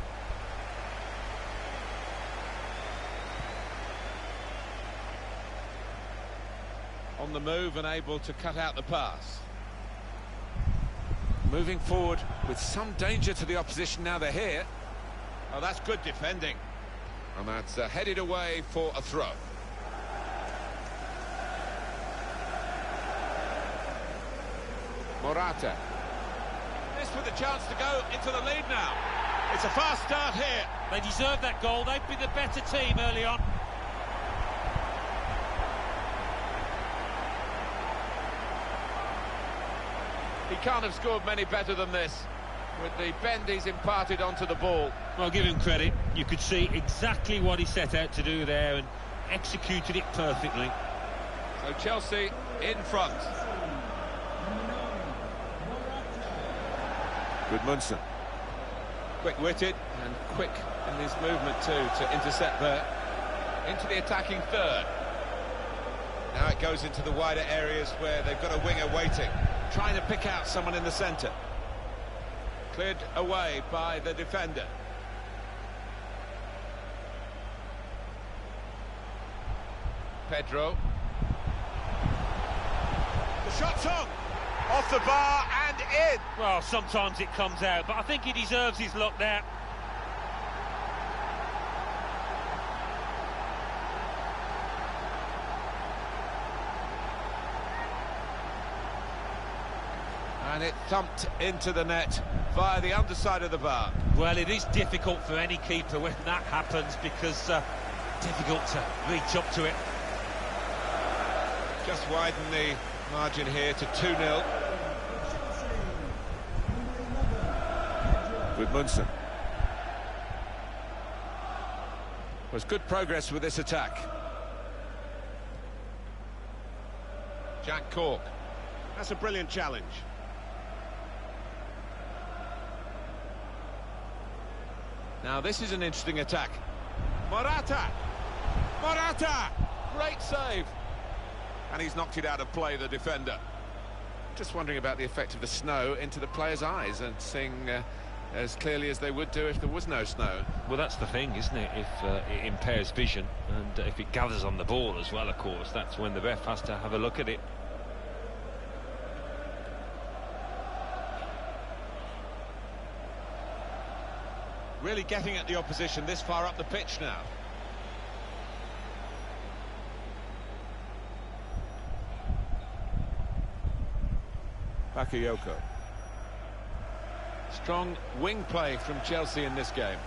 Speaker 2: On the move and able to cut out the pass. Moving forward with some danger to the opposition now they're here. Oh, that's good defending. And that's headed away for a throw. Morata. This with a chance to go into the lead now. It's a fast start here.
Speaker 3: They deserve that goal. They've been the better team early on.
Speaker 2: He can't have scored many better than this, with the bend he's imparted onto the ball.
Speaker 3: Well, give him credit. You could see exactly what he set out to do there and executed it perfectly.
Speaker 2: So Chelsea in front. Gudmundsson. Quick-witted and quick in his movement too to intercept there. Into the attacking third. Now it goes into the wider areas where they've got a winger waiting, trying to pick out someone in the centre. Cleared away by the defender. Pedro. The shot's on! Off the bar and in!
Speaker 3: Well, sometimes it comes out, but I think he deserves his luck there.
Speaker 2: And it thumped into the net via the underside of the bar.
Speaker 3: Well, it is difficult for any keeper when that happens, because difficult to reach up to it.
Speaker 2: Just widen the margin here to 2-0. Gudmundsson. Was good progress with this attack. Jack Cork. That's a brilliant challenge. Now this is an interesting attack. Morata! Morata! Great save! And he's knocked it out of play, the defender. Just wondering about the effect of the snow into the player's eyes and seeing as clearly as they would do if there was no snow.
Speaker 3: Well, that's the thing, isn't it? If it impairs vision, and if it gathers on the ball as well, of course, that's when the ref has to have a look at it.
Speaker 2: Really getting at the opposition this far up the pitch now. Bakayoko. Strong wing play from Chelsea in this game.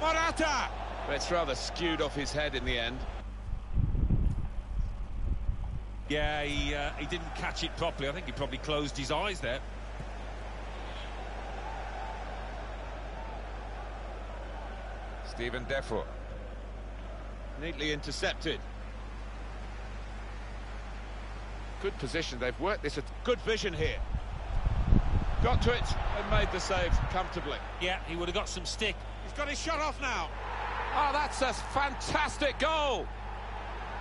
Speaker 2: Morata! But it's rather skewed off his head in the end.
Speaker 3: Yeah, he didn't catch it properly. I think he probably closed his eyes there.
Speaker 2: Stephen Defoe. Neatly intercepted. Good position, they've worked this at good vision here. Got to it and made the save comfortably.
Speaker 3: Yeah, he would have got some stick.
Speaker 2: He's got his shot off now. Oh, that's a fantastic goal.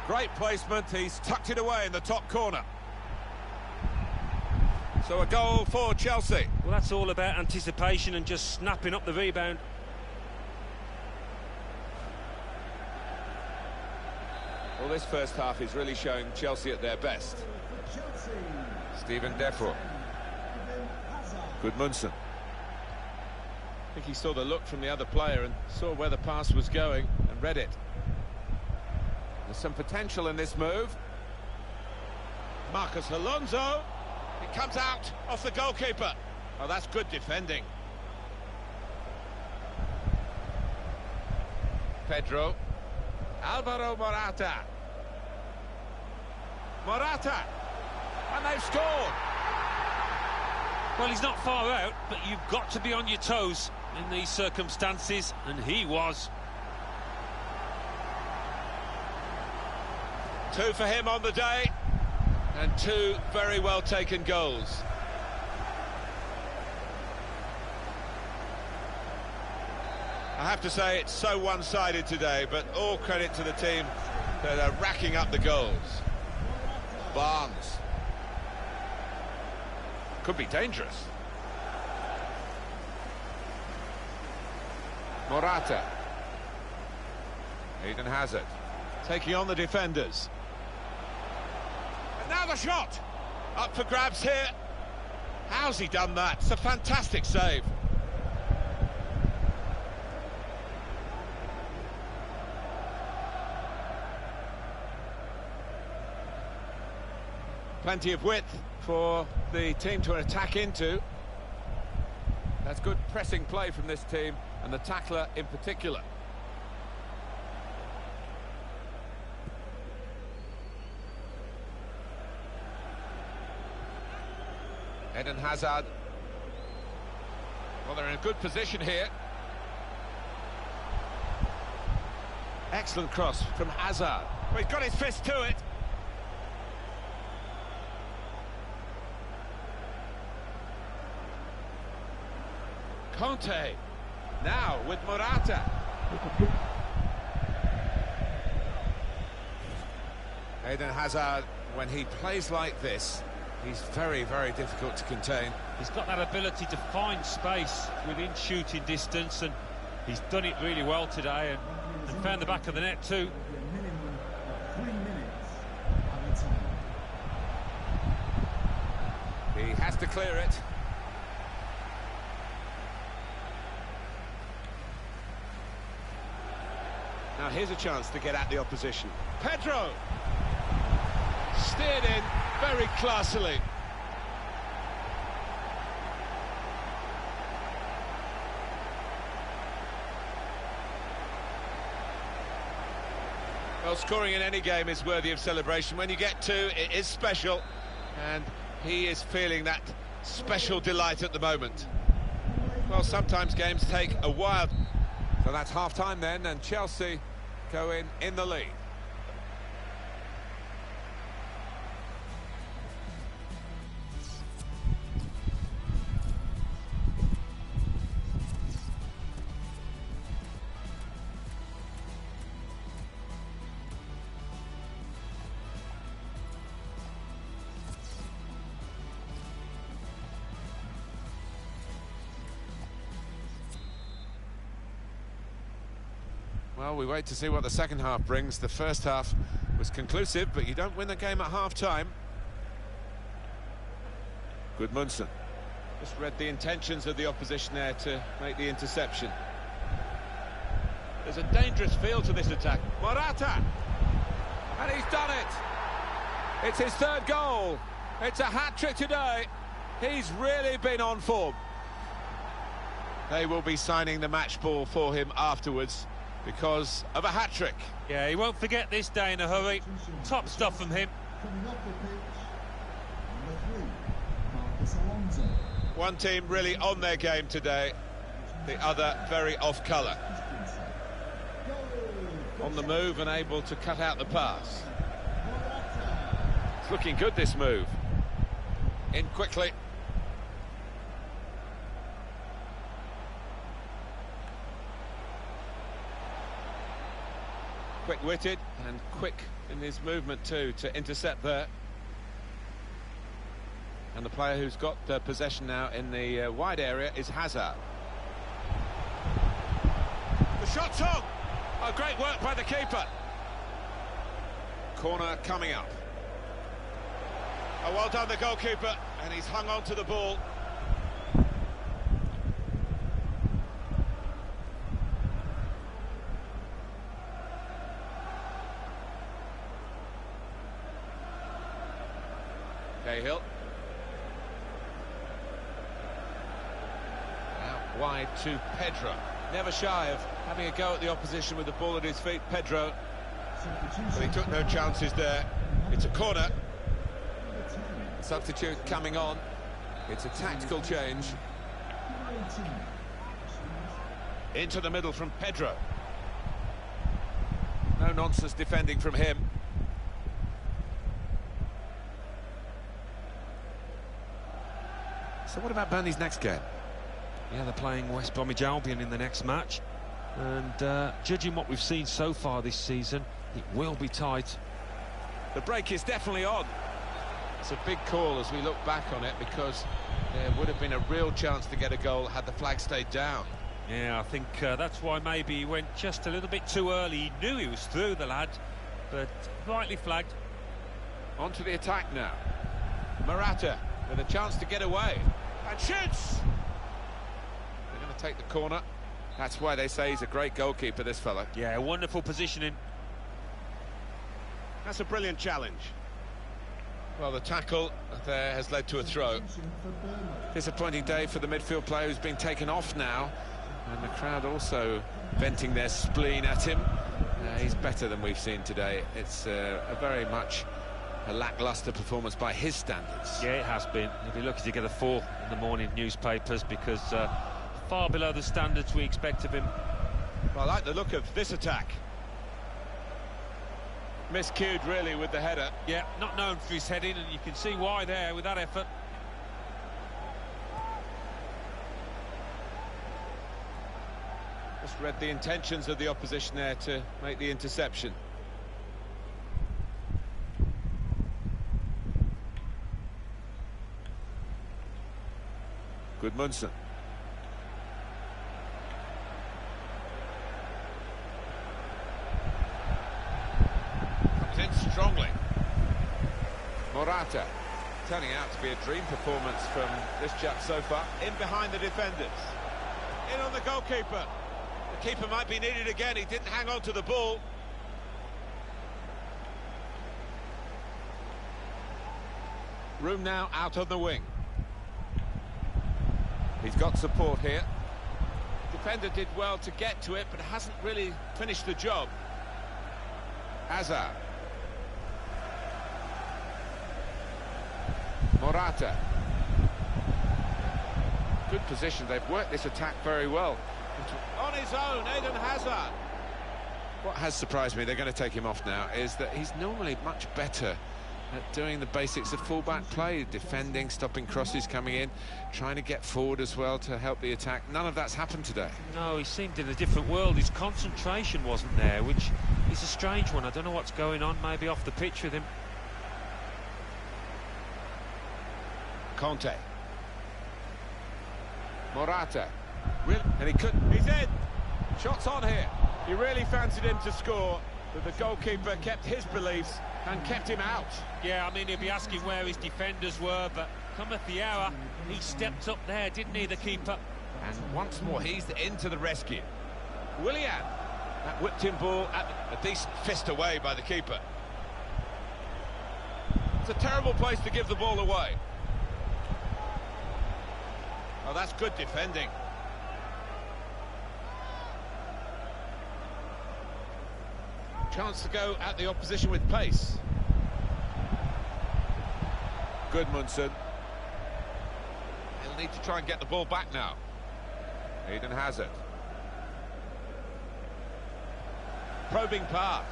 Speaker 2: Great placement, he's tucked it away in the top corner. So a goal for Chelsea.
Speaker 3: Well, that's all about anticipation and just snapping up the rebound.
Speaker 2: Well, this first half is really showing Chelsea at their best. Steven Defoe. Gudmundsson. I think he saw the look from the other player and saw where the pass was going and read it. There's some potential in this move. Marcus Alonso. It comes out off the goalkeeper. Oh, that's good defending. Pedro. Alvaro Morata. Morata. And they've scored.
Speaker 3: Well, he's not far out, but you've got to be on your toes in these circumstances, and he was.
Speaker 2: 2 for him on the day, and 2 very well taken goals. I have to say it's so one-sided today, but all credit to the team that are racking up the goals. Barnes. Could be dangerous. Morata. Eden Hazard. Taking on the defenders. And now the shot! Up for grabs here. How's he done that? It's a fantastic save. Plenty of width for the team to attack into. That's good pressing play from this team, and the tackler in particular. Eden Hazard. Well, they're in a good position here. Excellent cross from Hazard. Well, he's got his fist to it. Conte, now with Morata. Eden Hazard, when he plays like this, he's very, very difficult to contain.
Speaker 3: He's got that ability to find space within shooting distance, and he's done it really well today, and found the back of the net too.
Speaker 2: He has to clear it. Now here's a chance to get at the opposition. Pedro! Steered in very classily. Well, scoring in any game is worthy of celebration. When you get 2, it is special, and he is feeling that special delight at the moment. Well, sometimes games take a while. So that's half-time then, and Chelsea go in the lead. Well, we wait to see what the second half brings. The first half was conclusive, but you don't win the game at half-time. Gudmundsson. Just read the intentions of the opposition there to make the interception. There's a dangerous feel to this attack. Morata! And he's done it! It's his 3rd goal. It's a hat-trick today. He's really been on form. They will be signing the match ball for him afterwards, because of a hat-trick.
Speaker 3: Yeah, he won't forget this day in a hurry. Top stuff from him.
Speaker 2: One team really on their game today, the other very off-colour. On the move and able to cut out the pass. It's looking good, this move. In quickly. Quick-witted and quick in his movement too to intercept there. And the player who's got possession now in the wide area is Hazard. The shot's on! Oh, great work by the keeper. Corner coming up. Oh, well done the goalkeeper, and he's hung on to the ball. Cahill. Out wide to Pedro. Never shy of having a go at the opposition with the ball at his feet, Pedro. But he took no chances there. It's a corner. Substitute coming on. It's a tactical change. Into the middle from Pedro. No nonsense defending from him. So what about Burnley's next game?
Speaker 3: Yeah, they're playing West Bromwich Albion in the next match. And judging what we've seen so far this season, it will be tight.
Speaker 2: The break is definitely on. It's a big call as we look back on it, because there would have been a real chance to get a goal had the flag stayed down.
Speaker 3: Yeah, I think that's why maybe he went just a little bit too early. He knew he was through, the lad, but rightly flagged.
Speaker 2: On to the attack now. Morata with a chance to get away. And shoots! They're going to take the corner. That's why they say he's a great goalkeeper, this fella.
Speaker 3: Yeah, wonderful positioning.
Speaker 2: That's a brilliant challenge. Well, the tackle there has led to a throw. Disappointing day for the midfield player who's been taken off now. And the crowd also venting their spleen at him. He's better than we've seen today. It's a very much a lacklustre performance by his standards.
Speaker 3: Yeah, it has been. He'll be lucky to get a 4 in the morning newspapers, because far below the standards we expect of him.
Speaker 2: Well, I like the look of this attack. Miscued really with the header.
Speaker 3: Yeah, not known for his heading, and you can see why there with that effort.
Speaker 2: Just read the intentions of the opposition there to make the interception. Gudmundsson. Comes in strongly. Morata, turning out to be a dream performance from this chap so far. In behind the defenders. In on the goalkeeper. The keeper might be needed again. He didn't hang on to the ball. Room now out on the wing. He's got support here. Defender did well to get to it, but hasn't really finished the job. Hazard. Morata. Good position. They've worked this attack very well. On his own, Eden Hazard. What has surprised me, they're going to take him off now, is that he's normally much better at doing the basics of full-back play, defending, stopping crosses coming in, trying to get forward as well to help the attack. None of that's happened today.
Speaker 3: No, he seemed in a different world. His concentration wasn't there, which is a strange one. I don't know what's going on, maybe off the pitch with him.
Speaker 2: Conte. Morata. Really? And he couldn't. He's in. Shots on here. He really fancied him to score, but the goalkeeper kept his beliefs and kept him out.
Speaker 3: Yeah, I mean, he'll be asking where his defenders were, but cometh the hour, he stepped up there, didn't he, the keeper?
Speaker 2: And once more, he's into the rescue. Willian. That whipped-in ball, a decent fist away by the keeper. It's a terrible place to give the ball away. Oh, that's good defending. Chance to go at the opposition with pace. Gudmundsson. He'll need to try and get the ball back now. Eden Hazard. Probing pass.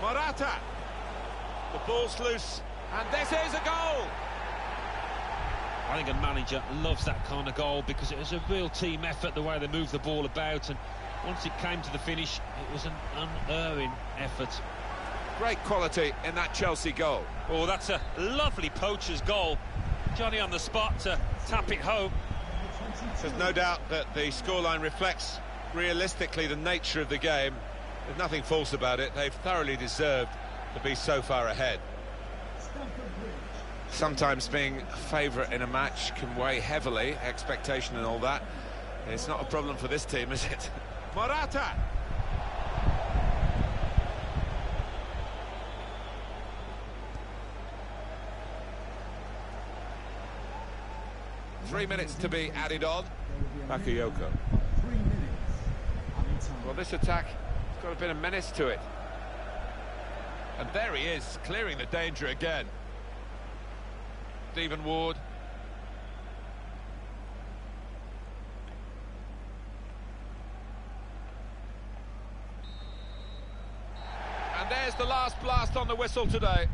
Speaker 2: Morata. The ball's loose, and this is a goal!
Speaker 3: I think a manager loves that kind of goal, because it was a real team effort, the way they moved the ball about, and Once it came to the finish, it was an unerring effort.
Speaker 2: Great quality in that Chelsea goal.
Speaker 3: Oh, that's a lovely poacher's goal. Johnny on the spot to tap it home.
Speaker 2: There's no doubt that the scoreline reflects realistically the nature of the game. There's nothing false about it. They've thoroughly deserved to be so far ahead. Sometimes being a favourite in a match can weigh heavily, expectation and all that. It's not a problem for this team, is it? Morata! Three minutes to be added on. Bakayoko. Well, this attack has got a bit of menace to it. And there he is, clearing the danger again. Stephen Ward. And there's the last blast on the whistle today.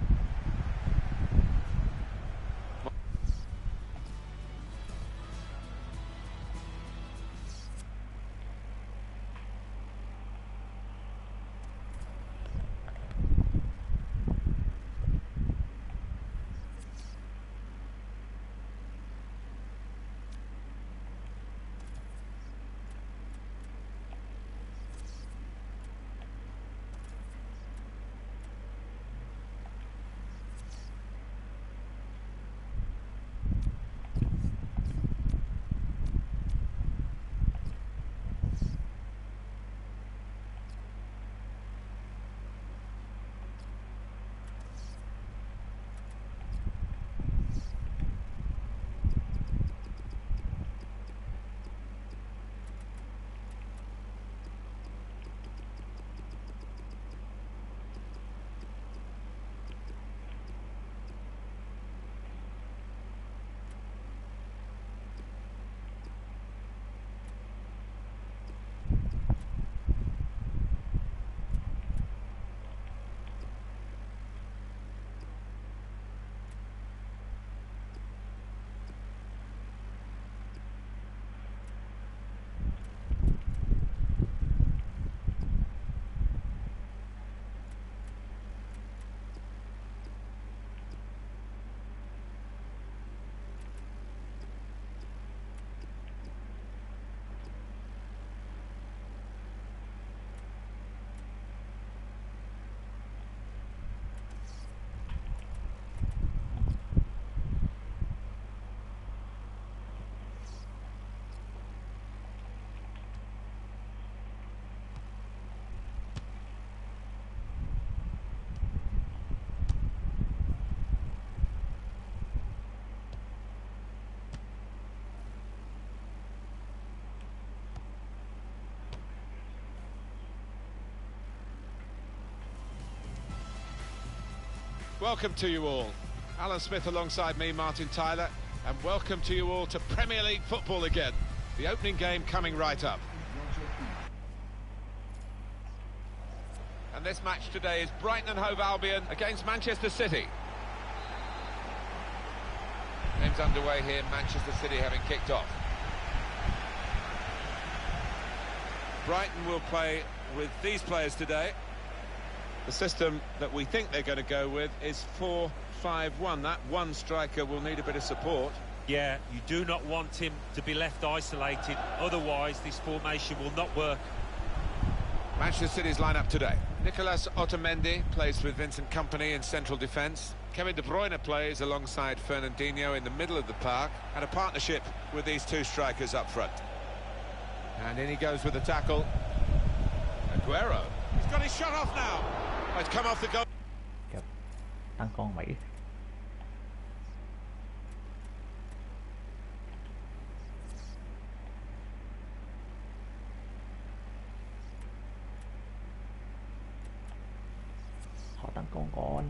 Speaker 2: Welcome to you all. Alan Smith alongside me, Martin Tyler, and welcome to you all to Premier League football again. The opening game coming right up. And this match today is Brighton and Hove Albion against Manchester City. Game's underway here, Manchester City having kicked off. Brighton will play with these players today. The system that we think they're going to go with is 4-5-1. That one striker will need a bit of support.
Speaker 3: Yeah, you do not want him to be left isolated. Otherwise, this formation will not work.
Speaker 2: Manchester City's lineup today. Nicolas Otamendi plays with Vincent Kompany in central defence. Kevin De Bruyne plays alongside Fernandinho in the middle of the park. And a partnership with these two strikers up front. And in he goes with the tackle. Aguero. He's got his shot off now. It's come off the goal.
Speaker 1: ตั้งกล้องไหมขอตั้งกล้องก่อน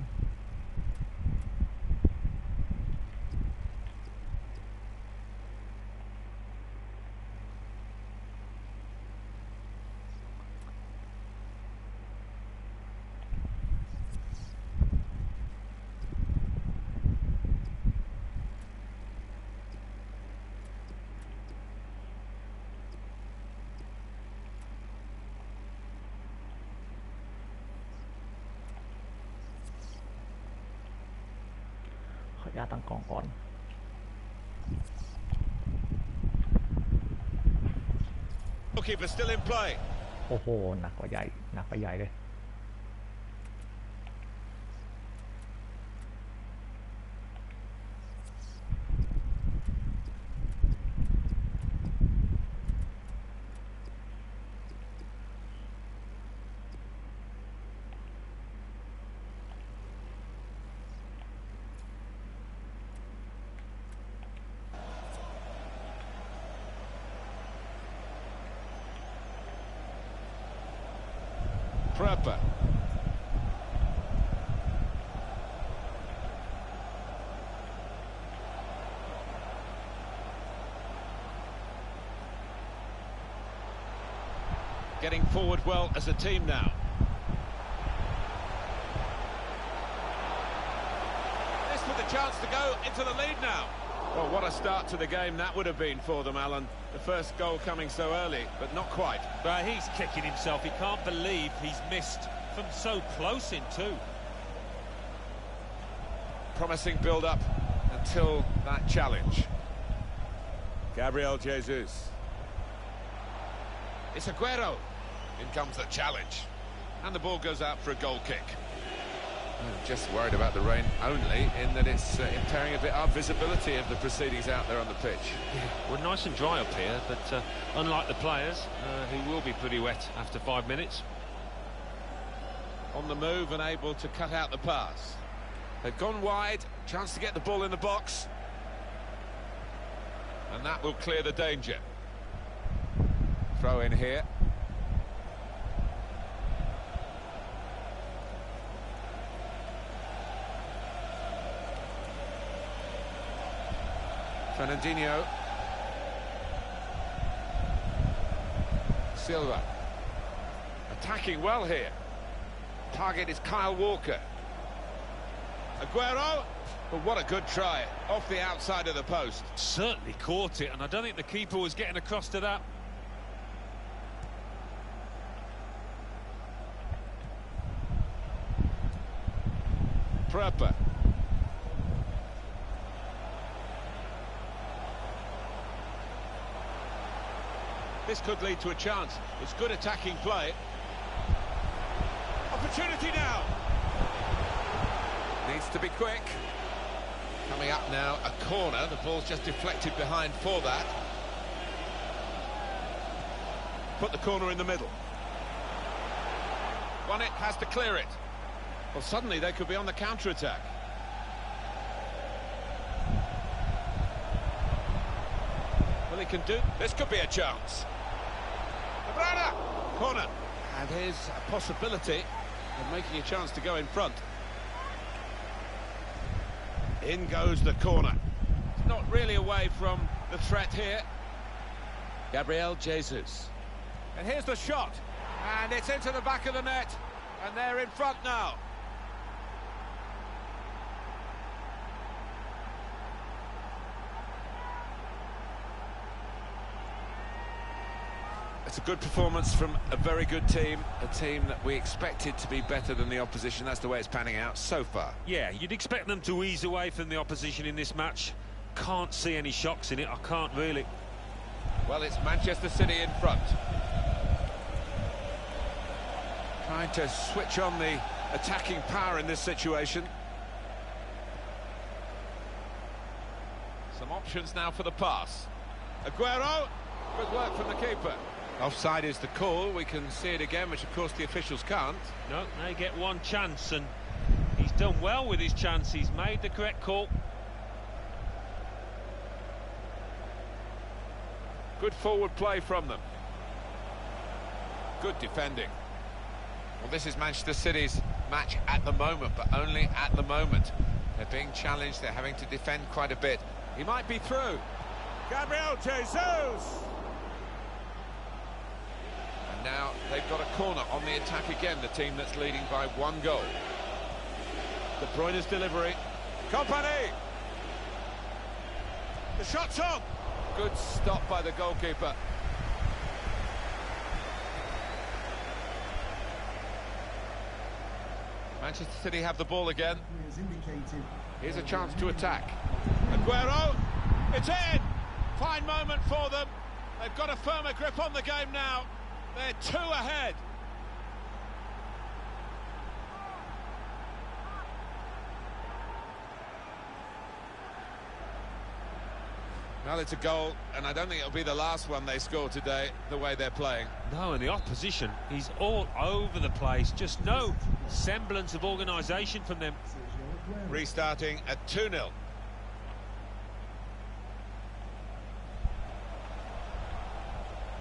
Speaker 1: ออนุญาตตั้งกล้องก่อน
Speaker 2: Goalkeeper still in play.
Speaker 1: โอ้โหหนักกว่าใหญ่หนักไปใหญ่เลย
Speaker 2: Prepper. Getting forward well as a team now. This with a chance to go into the lead now. Well, what a start to the game that would have been for them, Alan. The first goal coming so early, but not quite.
Speaker 3: But he's kicking himself. He can't believe he's missed from so close in too.
Speaker 2: Promising build-up until that challenge. Gabriel Jesus. It's Aguero. In comes the challenge. And the ball goes out for a goal kick. I'm just worried about the rain only in that it's impairing a bit our visibility of the proceedings out there on the pitch.
Speaker 3: Yeah, we're nice and dry up here, but unlike the players, who will be pretty wet after 5 minutes.
Speaker 2: On the move and able to cut out the pass. They've gone wide, chance to get the ball in the box. And that will clear the danger. Throw in here. Fernandinho. Silva. Attacking well here. Target is Kyle Walker. Aguero. But what a good try. Off the outside of the post.
Speaker 3: Certainly caught it, and I don't think the keeper was getting across to that.
Speaker 2: Prepper. This could lead to a chance. It's good attacking play. Opportunity now. Needs to be quick. Coming up now, a corner. The ball's just deflected behind for that. Put the corner in the middle. Won it, has to clear it. Well, suddenly they could be on the counter-attack. Well, he can do... This could be a chance. Corner. And here's a possibility of making a chance to go in front. In goes the corner. It's not really away from the threat here. Gabriel Jesus. And here's the shot. And it's into the back of the net. And they're in front now. It's a good performance from a very good team, a team that we expected to be better than the opposition. That's the way it's panning out so far.
Speaker 3: Yeah, you'd expect them to ease away from the opposition in this match. Can't see any shocks in it, I can't really.
Speaker 2: Well, it's Manchester City in front. Trying to switch on the attacking power in this situation. Some options now for the pass. Aguero, good work from the keeper. Offside is the call. We can see it again, which of course the officials can't.
Speaker 3: No, they get one chance, and he's done well with his chance. He's made the correct call.
Speaker 2: Good forward play from them. Good defending. Well, this is Manchester City's match at the moment, but only at the moment. They're being challenged, they're having to defend quite a bit. He might be through. Gabriel Jesus! And now they've got a corner on the attack again, the team that's leading by 1 goal. De Bruyne's delivery. Company! The shot's on! Good stop by the goalkeeper. Manchester City have the ball again.
Speaker 4: As indicated.
Speaker 2: Here's a chance to attack. Aguero, it's in! Fine moment for them. They've got a firmer grip on the game now. They're 2 ahead. Well, it's a goal, and I don't think it'll be the last one they score today, the way they're playing.
Speaker 3: No, and the opposition, he's all over the place. Just no semblance of organisation from them.
Speaker 2: Restarting at 2-0.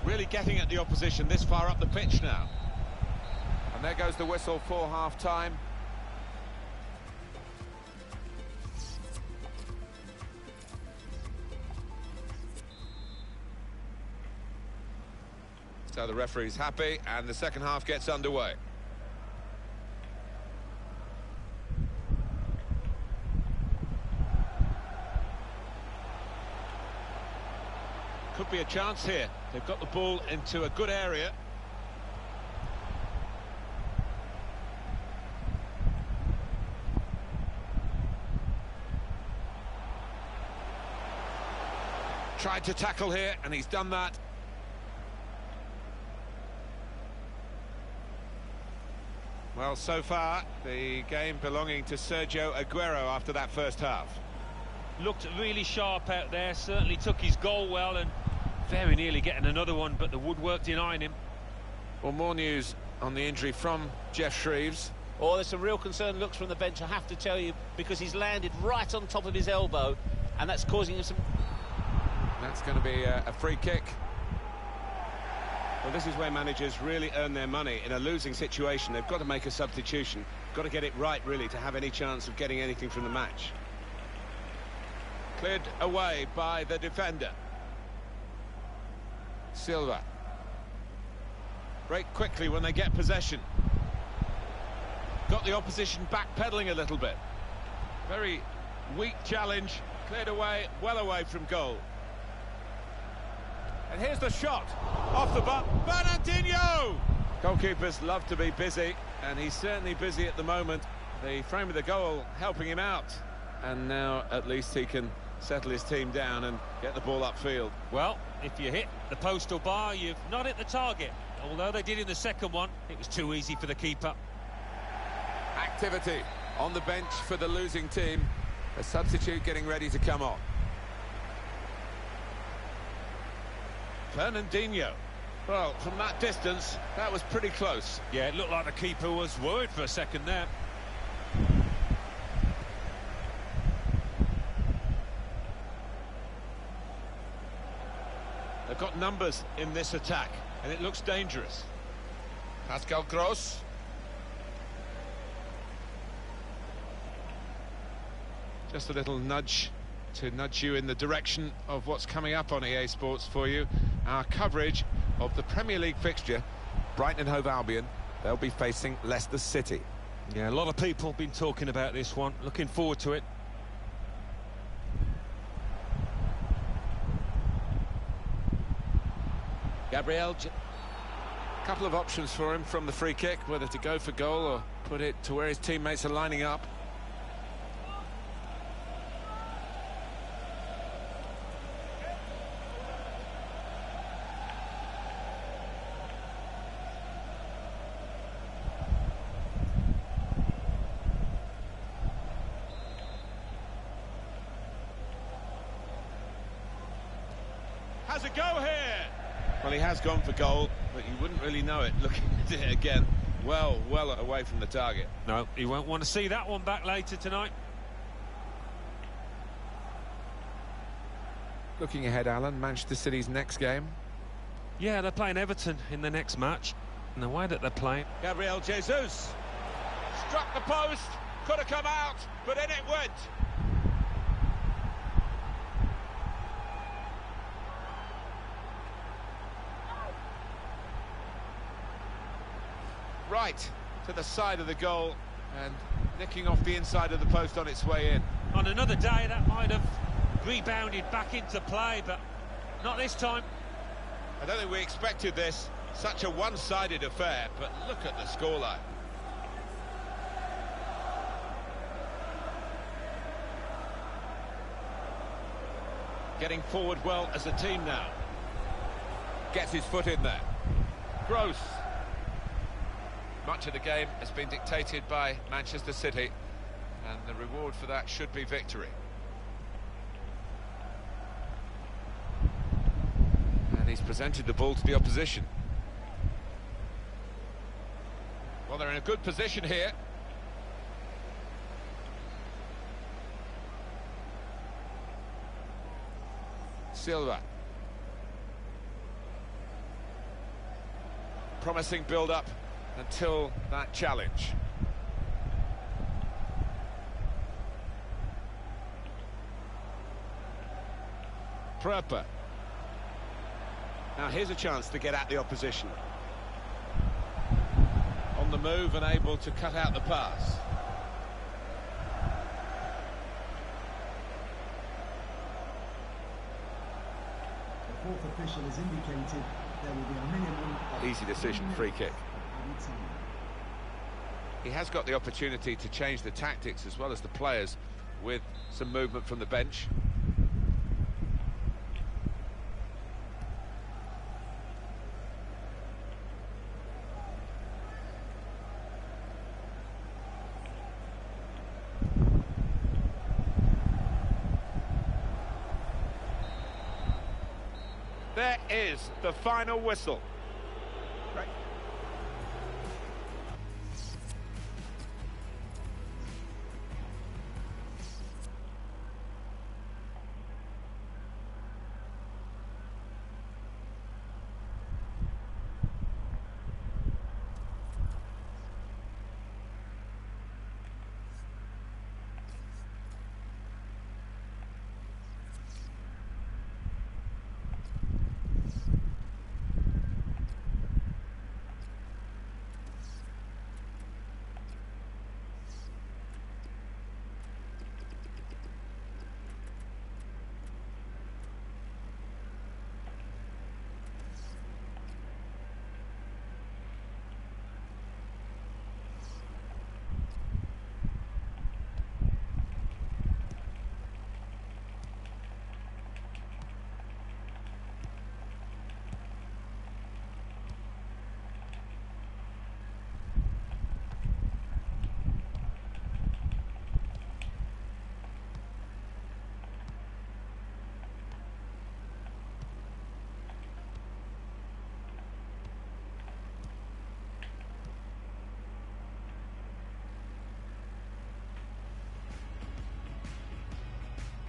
Speaker 2: Really getting at the opposition this far up the pitch now. And there goes the whistle for half-time. So the referee's happy, and the second half gets underway. Could be a chance here. They've got the ball into a good area. Tried to tackle here, and he's done that. Well, so far, the game belonging to Sergio Aguero after that first half.
Speaker 3: Looked really sharp out there, certainly took his goal well and very nearly getting another one, but the woodwork denying him.
Speaker 2: Well, more news on the injury from Jeff Shreves.
Speaker 5: Oh, there's some real concern looks from the bench, I have to tell you, because he's landed right on top of his elbow, and that's causing him some...
Speaker 2: That's going to be a free kick. Well, this is where managers really earn their money. In a losing situation, they've got to make a substitution. Got to get it right, really, to have any chance of getting anything from the match. Cleared away by the defender. Silva. Break quickly when they get possession. Got the opposition backpedaling a little bit. Very weak challenge. Cleared away, well away from goal. And here's the shot. Off the bar. Bernardinho! Goalkeepers love to be busy, and he's certainly busy at the moment. The frame of the goal helping him out. And now at least he can settle his team down and get the ball upfield.
Speaker 3: Well, if you hit the postal bar, you've not hit the target. Although they did in the second one, it was too easy for the keeper.
Speaker 2: Activity on the bench for the losing team. A substitute getting ready to come on. Fernandinho. Well, from that distance, that was pretty close.
Speaker 3: Yeah, it looked like the keeper was worried for a second there.
Speaker 2: They've got numbers in this attack, and it looks dangerous. Pascal Gross. Just a little nudge to nudge you in the direction of what's coming up on EA Sports for you. Our coverage of the Premier League fixture, Brighton and Hove Albion. They'll be facing Leicester City.
Speaker 3: Yeah, a lot of people have been talking about this one. Looking forward to it.
Speaker 2: Gabriel. Couple of options for him from the free kick, whether to go for goal or put it to where his teammates are lining up. Has a go here. Well, he has gone for goal, but you wouldn't really know it looking at it again. Well away from the target.
Speaker 3: No, he won't want to see that one back later tonight.
Speaker 2: Looking ahead, Alan, Manchester City's next game.
Speaker 3: Yeah, they're playing Everton in the next match. And the way that they're playing...
Speaker 2: Gabriel Jesus. Struck the post. Could have come out, but in it went. Right to the side of the goal and nicking off the inside of the post on its way in.
Speaker 3: On another day, that might have rebounded back into play, but not this time.
Speaker 2: I don't think we expected this. Such a one-sided affair, but look at the scoreline. getting forward well as a team now. Gets his foot in there. Gross. Much of the game has been dictated by Manchester City, and the reward for that should be victory. And he's presented the ball to the opposition. Well, they're in a good position here. Silva. Promising build-up until that challenge. Prepper. Now here's a chance to get at the opposition. On the move and able to cut out the pass.
Speaker 4: The fourth official has indicated there will be a minimum of
Speaker 2: Easy decision, free kick. He has got the opportunity to change the tactics as well as the players with some movement from the bench. There is the final whistle. Right.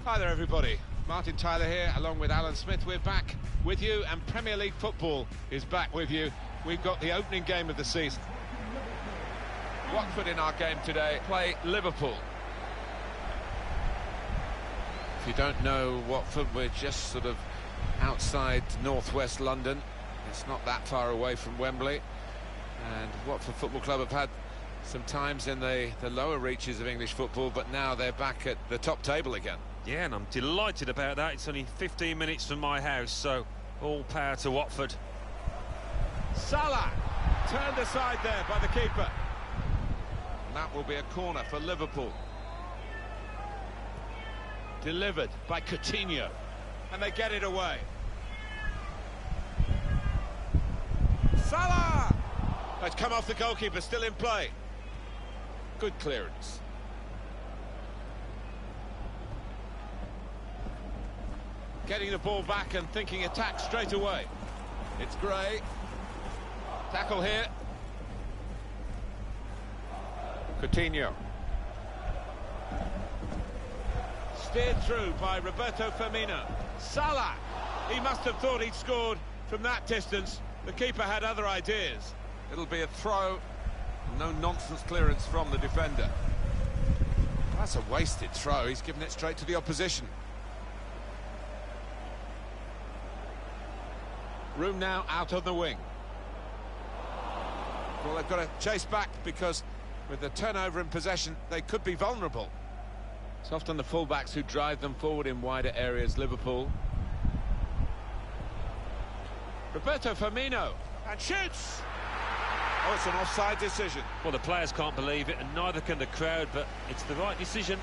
Speaker 2: Hi there everybody, Martin Tyler here along with Alan Smith. We're back with you and Premier League football is back with you. We've got the opening game of the season. Watford in our game today play Liverpool. If you don't know Watford, we're just sort of outside northwest London. It's not that far away from Wembley, and Watford Football Club have had some times in the lower reaches of English football, but now they're back at the top table again.
Speaker 3: Yeah, and I'm delighted about that. It's only 15 minutes from my house, so all power to Watford.
Speaker 2: Salah turned aside there by the keeper. And that will be a corner for Liverpool. Delivered by Coutinho. And they get it away. Salah! It's come off the goalkeeper, still in play. Good clearance. Getting the ball back and thinking attack straight away. It's Gray. Tackle here. Coutinho. Steered through by Roberto Firmino. Salah! He must have thought he'd scored from that distance. The keeper had other ideas. It'll be a throw. No nonsense clearance from the defender. That's a wasted throw. He's given it straight to the opposition. Room now out on the wing. Well, they've got to chase back because with the turnover in possession, they could be vulnerable. It's often the fullbacks who drive them forward in wider areas, Liverpool. Roberto Firmino, and shoots! Oh, it's an offside decision.
Speaker 3: Well, the players can't believe it, and neither can the crowd, but it's the right decision.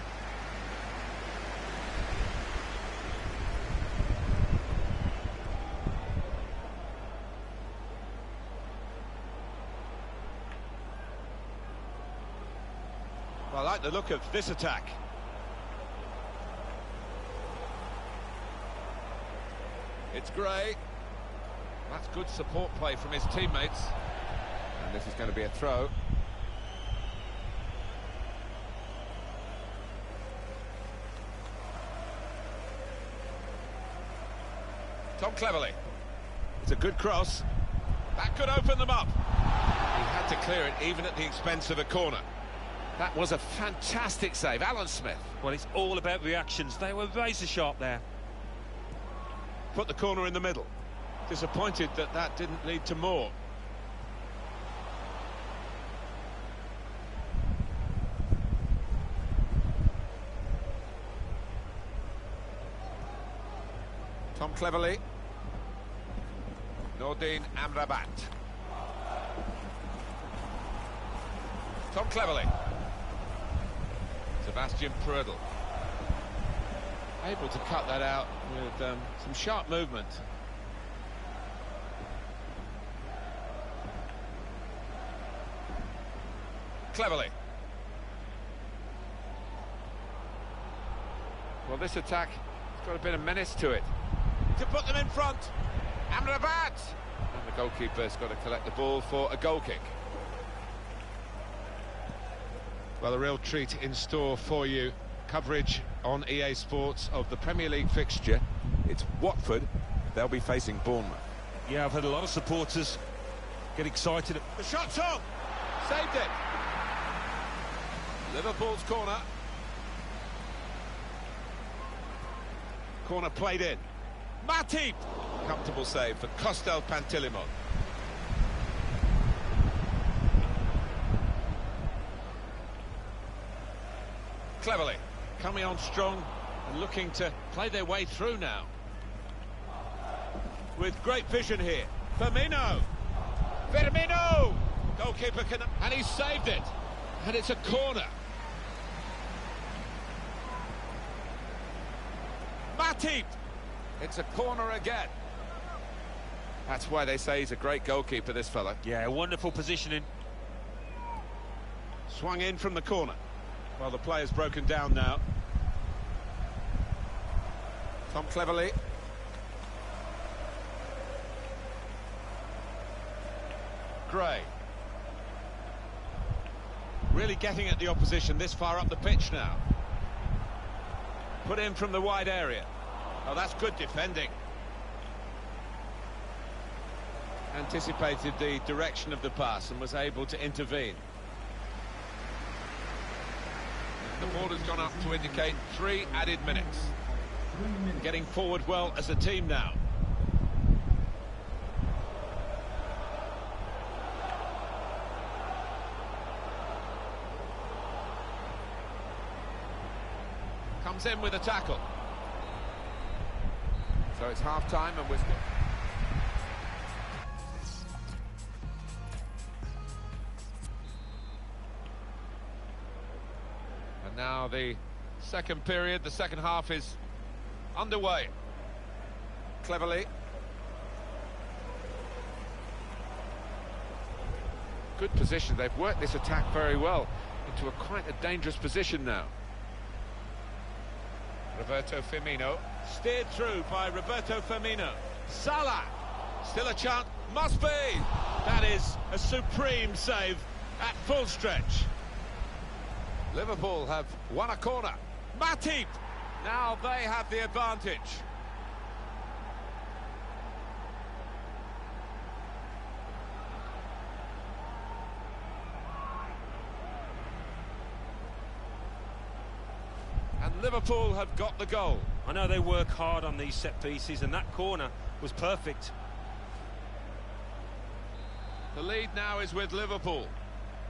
Speaker 2: Well, I like the look of this attack. It's Gray. That's good support play from his teammates. And this is going to be a throw. Tom Cleverley. It's a good cross. That could open them up. He had to clear it even at the expense of a corner. That was a fantastic save. Alan Smith.
Speaker 3: Well, it's all about reactions. They were razor sharp there.
Speaker 2: Put the corner in the middle. Disappointed that that didn't lead to more. Tom Cleverley. Nordin Amrabat. Tom Cleverley. Sebastian Prudel. Able to cut that out with some sharp movement. Cleverley. Well, this attack has got a bit of menace to it. To put them in front. Amrabat! And the goalkeeper's got to collect the ball for a goal kick. Well, a real treat in store for you. Coverage on EA Sports of the Premier League fixture. It's Watford. They'll be facing Bournemouth.
Speaker 3: Yeah, I've had a lot of supporters get excited.
Speaker 2: The shot's on! Saved it! Liverpool's corner. Corner played in. Matip! Comfortable save for Costel Pantilimon. Cleverley coming on strong and looking to play their way through now. With great vision here. Firmino! Goalkeeper can... and he saved it. And it's a corner. Matip! It's a corner again. That's why they say he's a great goalkeeper, this fella.
Speaker 3: Yeah, wonderful positioning.
Speaker 2: Swung in from the corner. Well, the player's broken down now. Tom Cleverley. Gray. Really getting at the opposition this far up the pitch now. Put in from the wide area. Oh, that's good defending. Anticipated the direction of the pass and was able to intervene. The ball has gone up to indicate 3 added minutes. Getting forward well as a team now. Comes in with a tackle. So it's half-time and we're still... And now the second period, the second half is underway. Cleverley. Good position. They've worked this attack very well into quite a dangerous position now. Roberto Firmino. Steered through by Roberto Firmino. Salah. Still a chance. Must be. That is a supreme save at full stretch. Liverpool have won a corner. Matip. Now they have the advantage. And Liverpool have got the goal.
Speaker 3: I know they work hard on these set pieces, and that corner was perfect.
Speaker 2: The lead now is with Liverpool.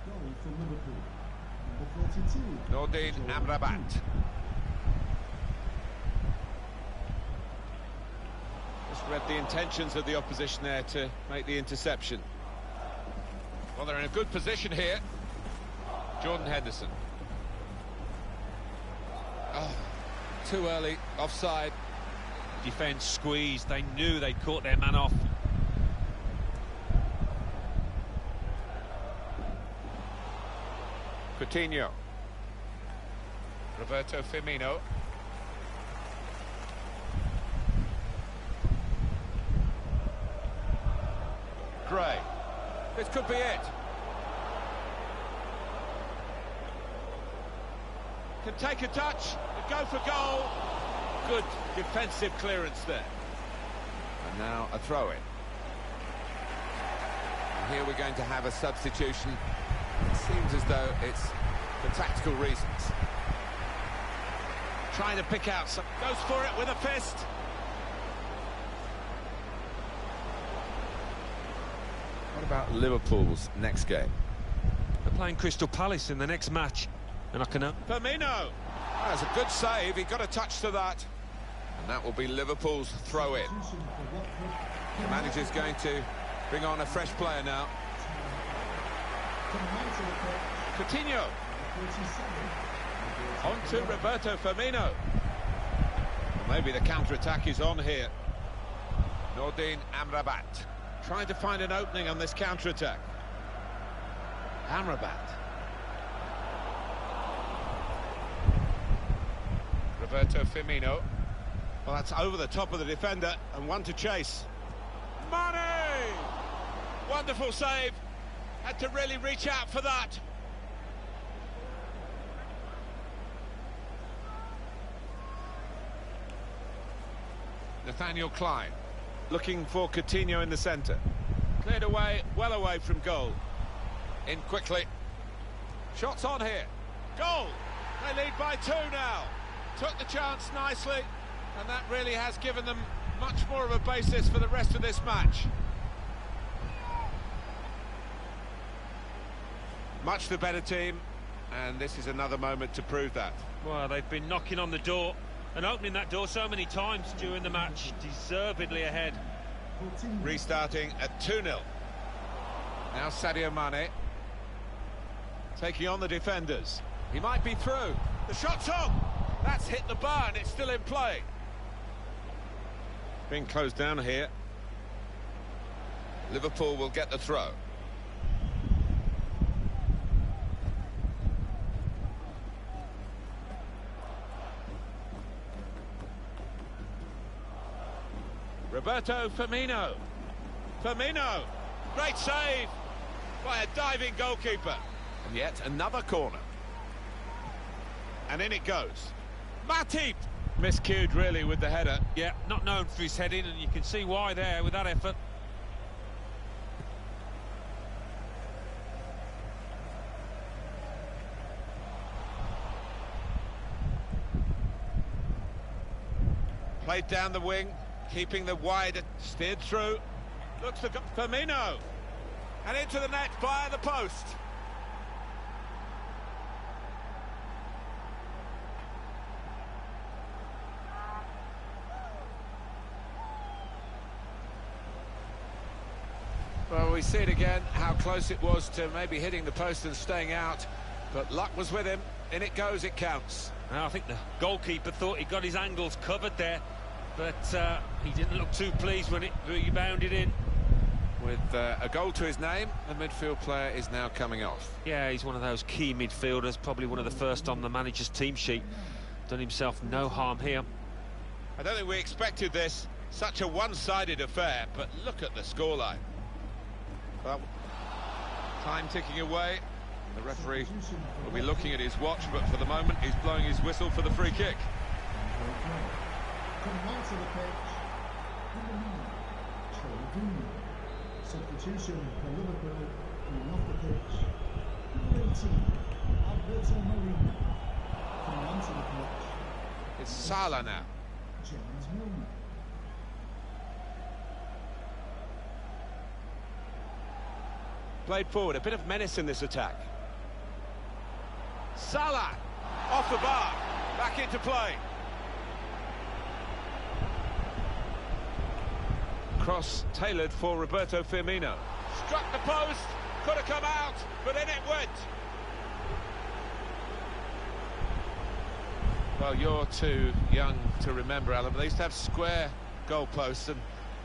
Speaker 4: Goal for Liverpool. Number 42.
Speaker 2: Nordin Amrabat. Just read the intentions of the opposition there to make the interception. Well, they're in a good position here. Jordan Henderson. Oh, too early, offside.
Speaker 3: Defence squeezed, they knew they'd caught their man off.
Speaker 2: Coutinho. Roberto Firmino. Gray. This could be it. Can take a touch and go for goal. Good defensive clearance there. And now a throw-in. And here we're going to have a substitution. It seems as though it's for tactical reasons. Trying to pick out some... Goes for it with a fist. What about Liverpool's next game?
Speaker 3: They're playing Crystal Palace in the next match. And I can...
Speaker 2: Firmino! That's a good save. He got a touch to that. And that will be Liverpool's throw-in. The manager's going to bring on a fresh player now. Coutinho. On to Roberto Firmino. Well, maybe the counter-attack is on here. Nordin Amrabat trying to find an opening on this counter-attack. Amrabat. Roberto Firmino. Well, that's over the top of the defender and one to chase. Mane! Wonderful save. Had to really reach out for that. Nathaniel Klein looking for Coutinho in the centre. Cleared away, well away from goal. In quickly. Shots on here. Goal! They lead by 2 now. Took the chance nicely, and that really has given them much more of a basis for the rest of this match. Much the better team, and this is another moment to prove that.
Speaker 3: Well, they've been knocking on the door and opening that door so many times during the match. Deservedly ahead.
Speaker 2: Restarting at 2-0. Now Sadio Mane taking on the defenders. He might be through. The shot's on. That's hit the bar and it's still in play. Being closed down here. Liverpool will get the throw. Roberto Firmino. Firmino. Great save by a diving goalkeeper. And yet another corner. And in it goes. Matip! Miscued really with the header.
Speaker 3: Yeah, not known for his heading, and you can see why there with that effort.
Speaker 2: Played down the wing, keeping the wide, steered through. Looks to Firmino. And into the net via the post. Well, we see it again, how close it was to maybe hitting the post and staying out. But luck was with him. In it goes, it counts.
Speaker 3: Now, I think the goalkeeper thought he got his angles covered there, but he didn't look too pleased when it rebounded in.
Speaker 2: With a goal to his name, the midfield player is now coming off.
Speaker 3: Yeah, he's one of those key midfielders, probably one of the first on the manager's team sheet. Done himself no harm here.
Speaker 2: I don't think we expected this, such a one-sided affair, but look at the scoreline. Well, time ticking away. The referee will be looking at his watch, but for the moment he's blowing his whistle for the free kick.
Speaker 4: Substitution for Liverpool, coming off the pitch. Number 18, Alberto Moreno. Coming onto the pitch.
Speaker 2: It's Salah now.
Speaker 4: James Milner.
Speaker 2: Played forward, a bit of menace in this attack. Salah, off the bar, back into play. Cross tailored for Roberto Firmino. Struck the post, could have come out, but in it went. Well, you're too young to remember, Alan, but they used to have square goalposts, and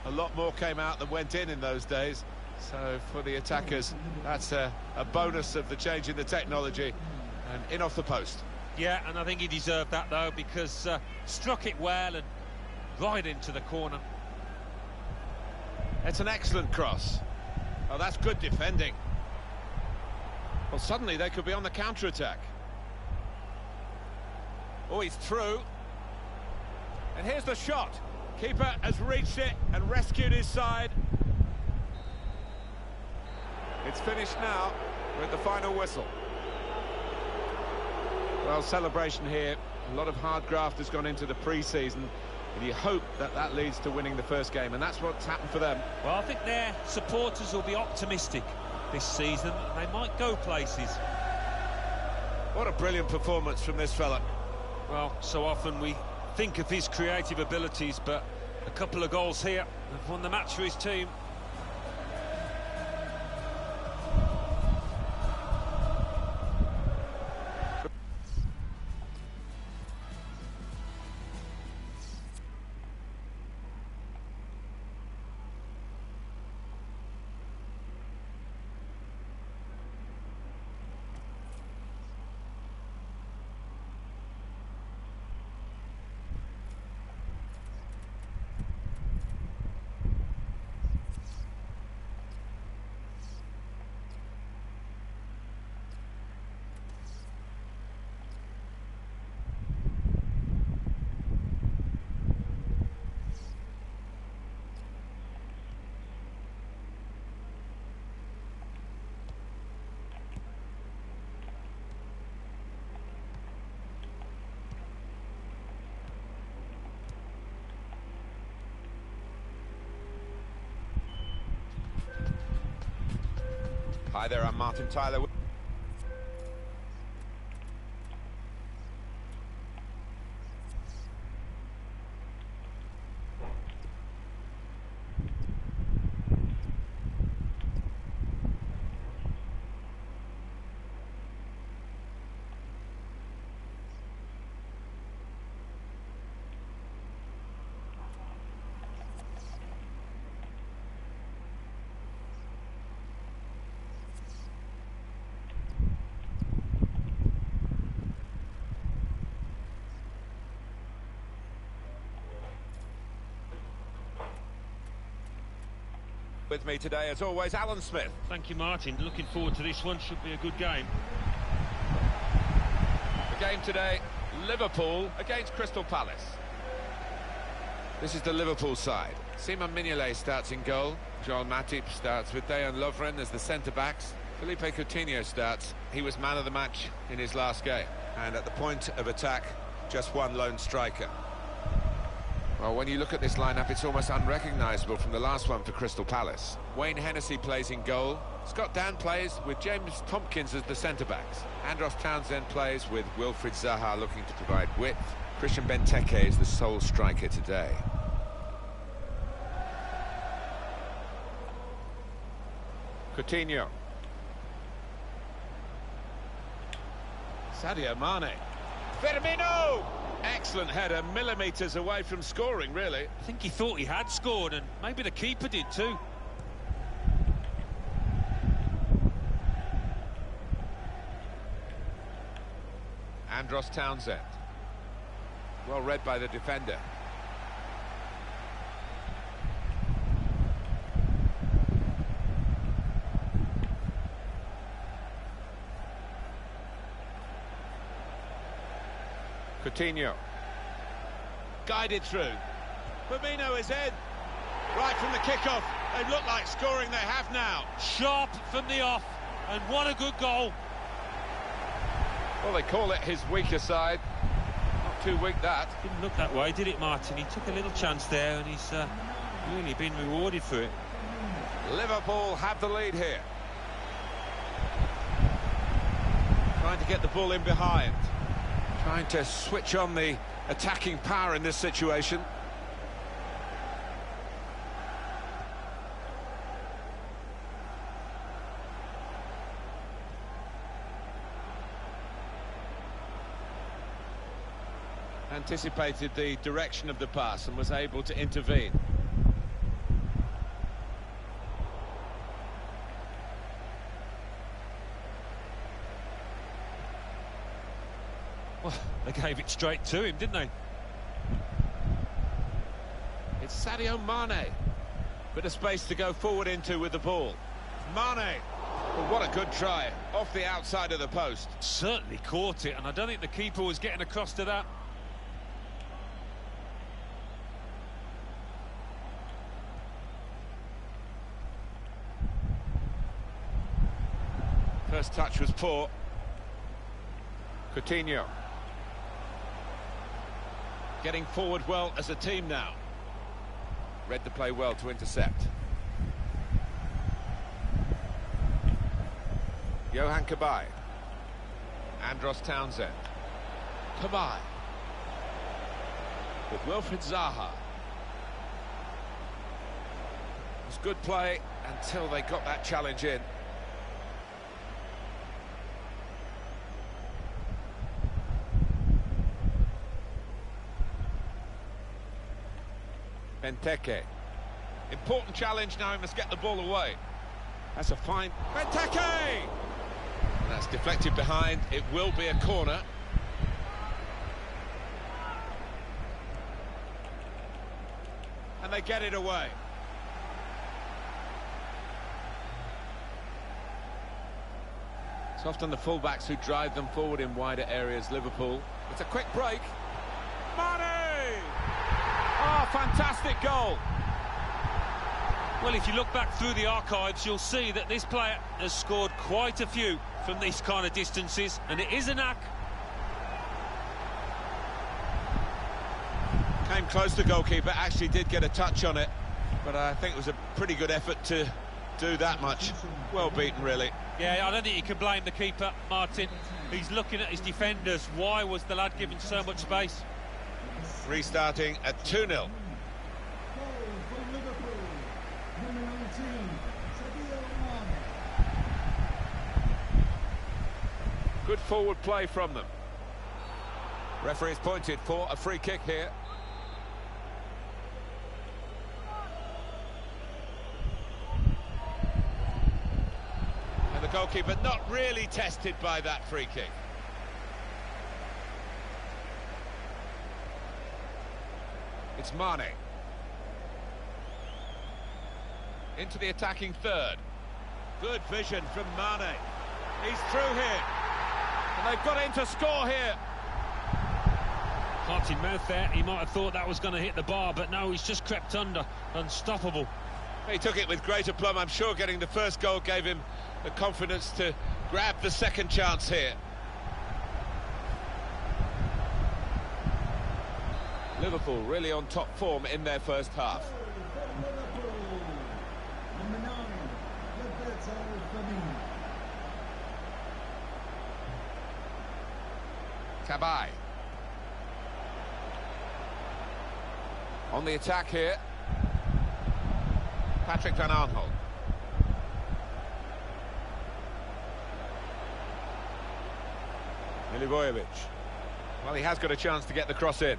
Speaker 2: a lot more came out than went in those days. So for the attackers, that's a bonus of the change in the technology. And in off the post.
Speaker 3: Yeah, and I think he deserved that, though, because struck it well and right into the corner.
Speaker 2: It's an excellent cross. Oh, that's good defending. Well, suddenly they could be on the counter-attack. Oh, he's through. And here's the shot. Keeper has reached it and rescued his side. It's finished now with the final whistle. Well, celebration here. A lot of hard graft has gone into the pre-season, and you hope that that leads to winning the first game, and that's what's happened for them.
Speaker 3: Well, I think their supporters will be optimistic this season. They might go places.
Speaker 2: What a brilliant performance from this fella.
Speaker 3: Well, so often we think of his creative abilities, but a couple of goals here have won the match for his team.
Speaker 2: Hi there, I'm Martin Tyler. With me today, as always, Alan Smith.
Speaker 3: Thank you, Martin. Looking forward to this one. Should be a good game.
Speaker 2: The game today, Liverpool against Crystal Palace. This is the Liverpool side. Simon Mignolet starts in goal. Joel Matip starts with Dejan Lovren as the centre-backs. Felipe Coutinho starts. He was man of the match in his last game. And at the point of attack, just one lone striker. Well, when you look at this lineup, it's almost unrecognisable from the last one for Crystal Palace. Wayne Hennessy plays in goal. Scott Dan plays with James Tompkins as the centre-backs. Andros Townsend plays with Wilfried Zaha looking to provide width. Christian Benteke is the sole striker today. Coutinho. Sadio Mane. Firmino! Excellent header, millimetres away from scoring, really.
Speaker 3: I think he thought he had scored, and maybe the keeper did too.
Speaker 2: Andros Townsend. Well read by the defender. Coutinho. Guided through. Firmino is in. Right from the kickoff. They look like scoring, they have now.
Speaker 3: Sharp from the off, and what a good goal.
Speaker 2: Well, they call it his weaker side. Not too weak, that.
Speaker 3: Didn't look that way, did it, Martin? He took a little chance there, and he's really been rewarded for it.
Speaker 2: Liverpool have the lead here. Trying to get the ball in behind. Trying to switch on the attacking power in this situation. Anticipated the direction of the pass and was able to intervene.
Speaker 3: Well, They gave it straight to him, didn't they?
Speaker 2: It's Sadio Mane. Bit of space to go forward into with the ball. Mane. Well, what a good try. Off the outside of the post.
Speaker 3: Certainly caught it, and I don't think the keeper was getting across to that.
Speaker 2: First touch was poor. Coutinho. Getting forward well as a team now. Read the play well to intercept. Johan Cabaye. Andros Townsend. Cabaye. With Wilfried Zaha. It was good play until they got that challenge in. Benteke. Important challenge now, he must get the ball away. That's a fine... Benteke! That's deflected behind, it will be a corner. And they get it away. It's often the fullbacks who drive them forward in wider areas, Liverpool. It's a quick break. Mane! Oh, fantastic goal.
Speaker 3: Well, if you look back through the archives, you'll see that this player has scored quite a few from these kind of distances, and it is a knack.
Speaker 2: Came close to goalkeeper, actually did get a touch on it, but I think it was a pretty good effort to do that much. Well beaten, really.
Speaker 3: Yeah, I don't think you can blame the keeper, Martin. He's looking at his defenders. Why was the lad given so much space?
Speaker 2: Restarting at 2-0. Good forward play from them. Referee's pointed for a free kick here. And the goalkeeper not really tested by that free kick. It's Mane. Into the attacking third. Good vision from Mane. He's through here. And they've got in to score here.
Speaker 3: Heart in mouth there. He might have thought that was going to hit the bar, but no, he's just crept under. Unstoppable.
Speaker 2: He took it with great aplomb. I'm sure getting the first goal gave him the confidence to grab the second chance here. Liverpool really on top form in their first half. Cabaye. On the attack here. Patrick Van Aanholt. Milivojevic. Well, he has got a chance to get the cross in.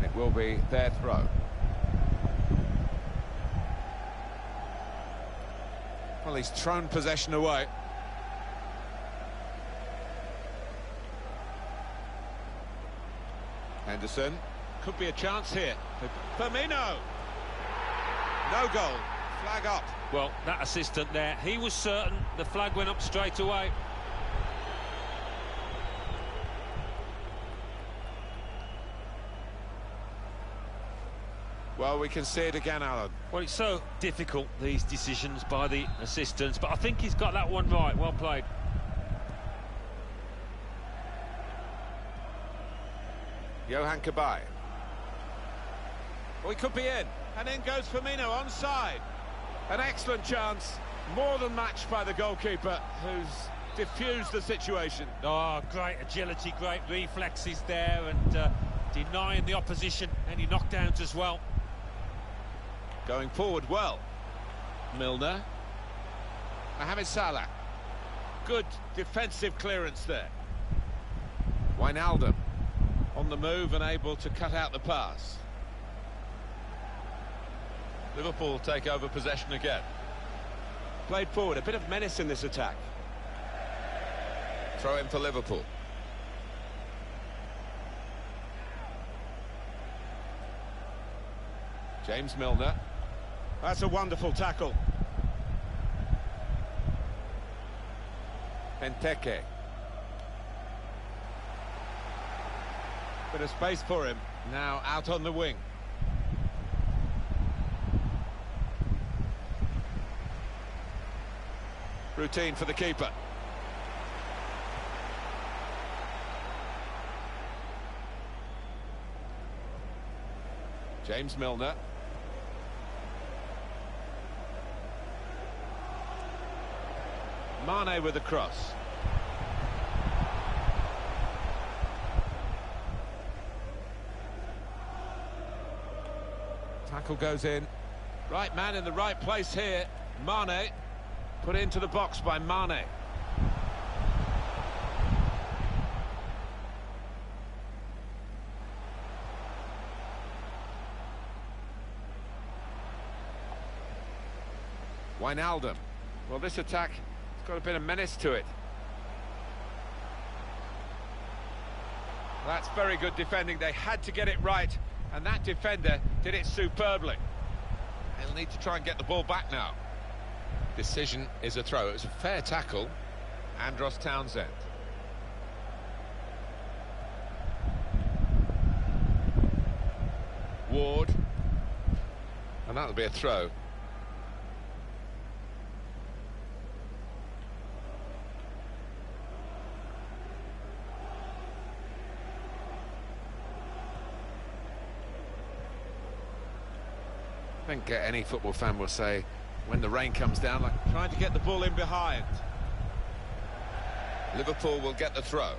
Speaker 2: It will be their throw. Well, he's thrown possession away. Henderson. Could be a chance here. Firmino. No goal. Flag up.
Speaker 3: Well, that assistant there, he was certain the flag went up straight away.
Speaker 2: Well, we can see it again, Alan.
Speaker 3: Well, it's so difficult, these decisions by the assistants, but I think he's got that one right. Well played.
Speaker 2: Johan Cabaye. Well, he could be in. And in goes Firmino, onside. An excellent chance, more than matched by the goalkeeper, who's diffused the situation.
Speaker 3: Oh, great agility, great reflexes there, and denying the opposition any knockdowns as well.
Speaker 2: Going forward well. Milner. Mohamed Salah. Good defensive clearance there. Wijnaldum on the move and able to cut out the pass. Liverpool take over possession again. Played forward, a bit of menace in this attack. Throw in for Liverpool. James Milner. That's a wonderful tackle. Benteke. Bit of space for him. Now out on the wing. Routine for the keeper. James Milner. Mane with the cross. Tackle goes in. Right man in the right place here. Mane. Put into the box by Mane. Wijnaldum. Well, this attack has got a bit of menace to it. That's very good defending. They had to get it right, and that defender did it superbly. They'll need to try and get the ball back now. Decision is a throw. It was a fair tackle. Andros Townsend. Ward. And that'll be a throw. I think any football fan will say, when the rain comes down, like trying to get the ball in behind. Liverpool will get the throw.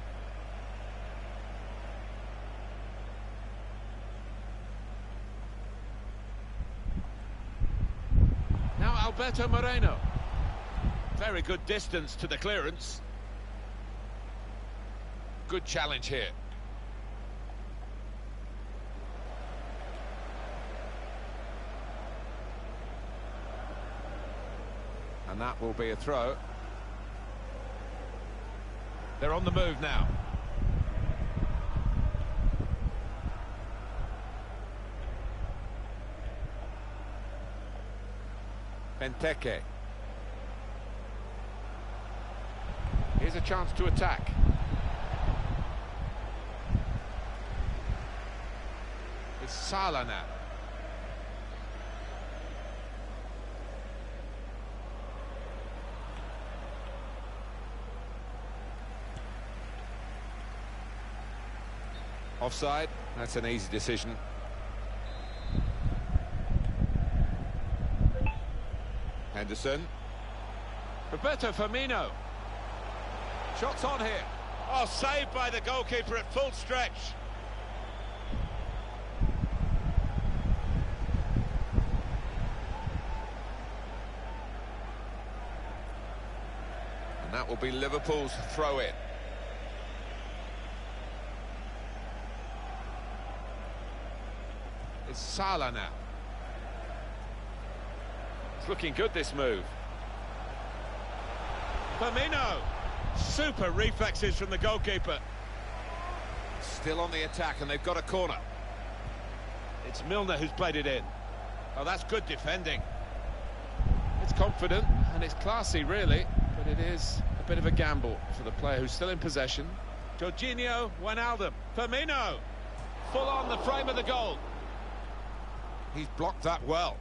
Speaker 2: Now Alberto Moreno. Very good distance to the clearance. Good challenge here. And that will be a throw. They're on the move now. Benteke. Here's a chance to attack. It's Salah now. Offside, that's an easy decision. Henderson. Roberto Firmino. Shots on here. Oh, saved by the goalkeeper at full stretch. And that will be Liverpool's throw-in. It's Salah now. It's looking good, this move. Firmino. Super reflexes from the goalkeeper. Still on the attack, and they've got a corner. It's Milner who's played it in. Oh, that's good defending. It's confident, and it's classy, really, but it is a bit of a gamble for the player who's still in possession. Jorginho Wijnaldum. Firmino. Full on the frame of the goal. He's blocked that well.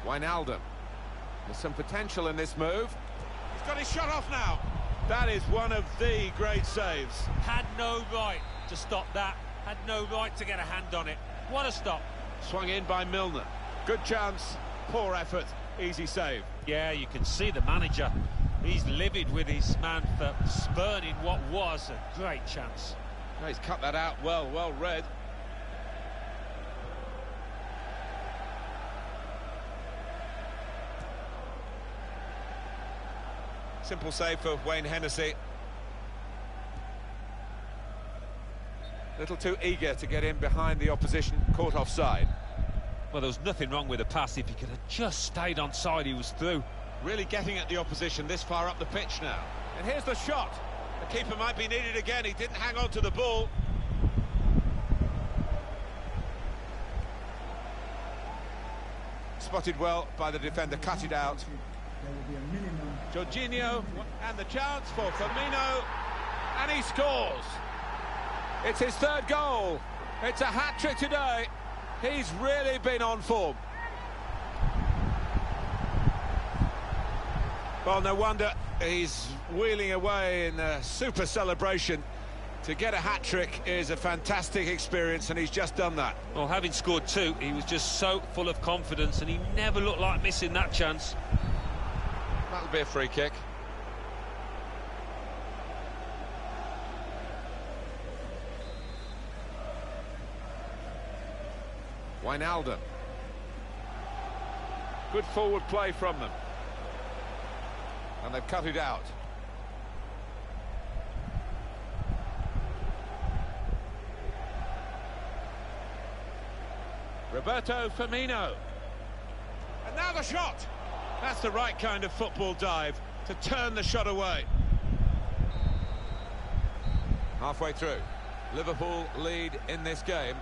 Speaker 2: Wijnaldum. There's some potential in this move. He's got his shot off now. That is one of the great saves.
Speaker 3: Had no right to stop that. Had no right to get a hand on it. What a stop.
Speaker 2: Swung in by Milner. Good chance, poor effort, easy save.
Speaker 3: Yeah, you can see the manager. He's livid with his man for spurning what was a great chance.
Speaker 2: No, he's cut that out well read. Simple save for Wayne Hennessy. A little too eager to get in behind the opposition, caught offside.
Speaker 3: Well, there was nothing wrong with the pass. If he could have just stayed on side, he was through.
Speaker 2: Really getting at the opposition this far up the pitch now. And here's the shot. The keeper might be needed again. He didn't hang on to the ball. spotted well by the defender, cut it out.
Speaker 4: There will be a minimum.
Speaker 2: Jorginho, and the chance for Firmino, and he scores. It's his third goal. It's a hat-trick today. He's really been on form. Well, no wonder he's wheeling away in a super celebration. To get a hat-trick is a fantastic experience, and he's just done that.
Speaker 3: Well, having scored two, he was just so full of confidence, and he never looked like missing that chance.
Speaker 2: That'll be a free kick. Wijnaldum. Good forward play from them. And they've cut it out. Roberto Firmino. And now the shot! That's the right kind of football dive to turn the shot away. Halfway through. Liverpool lead in this game.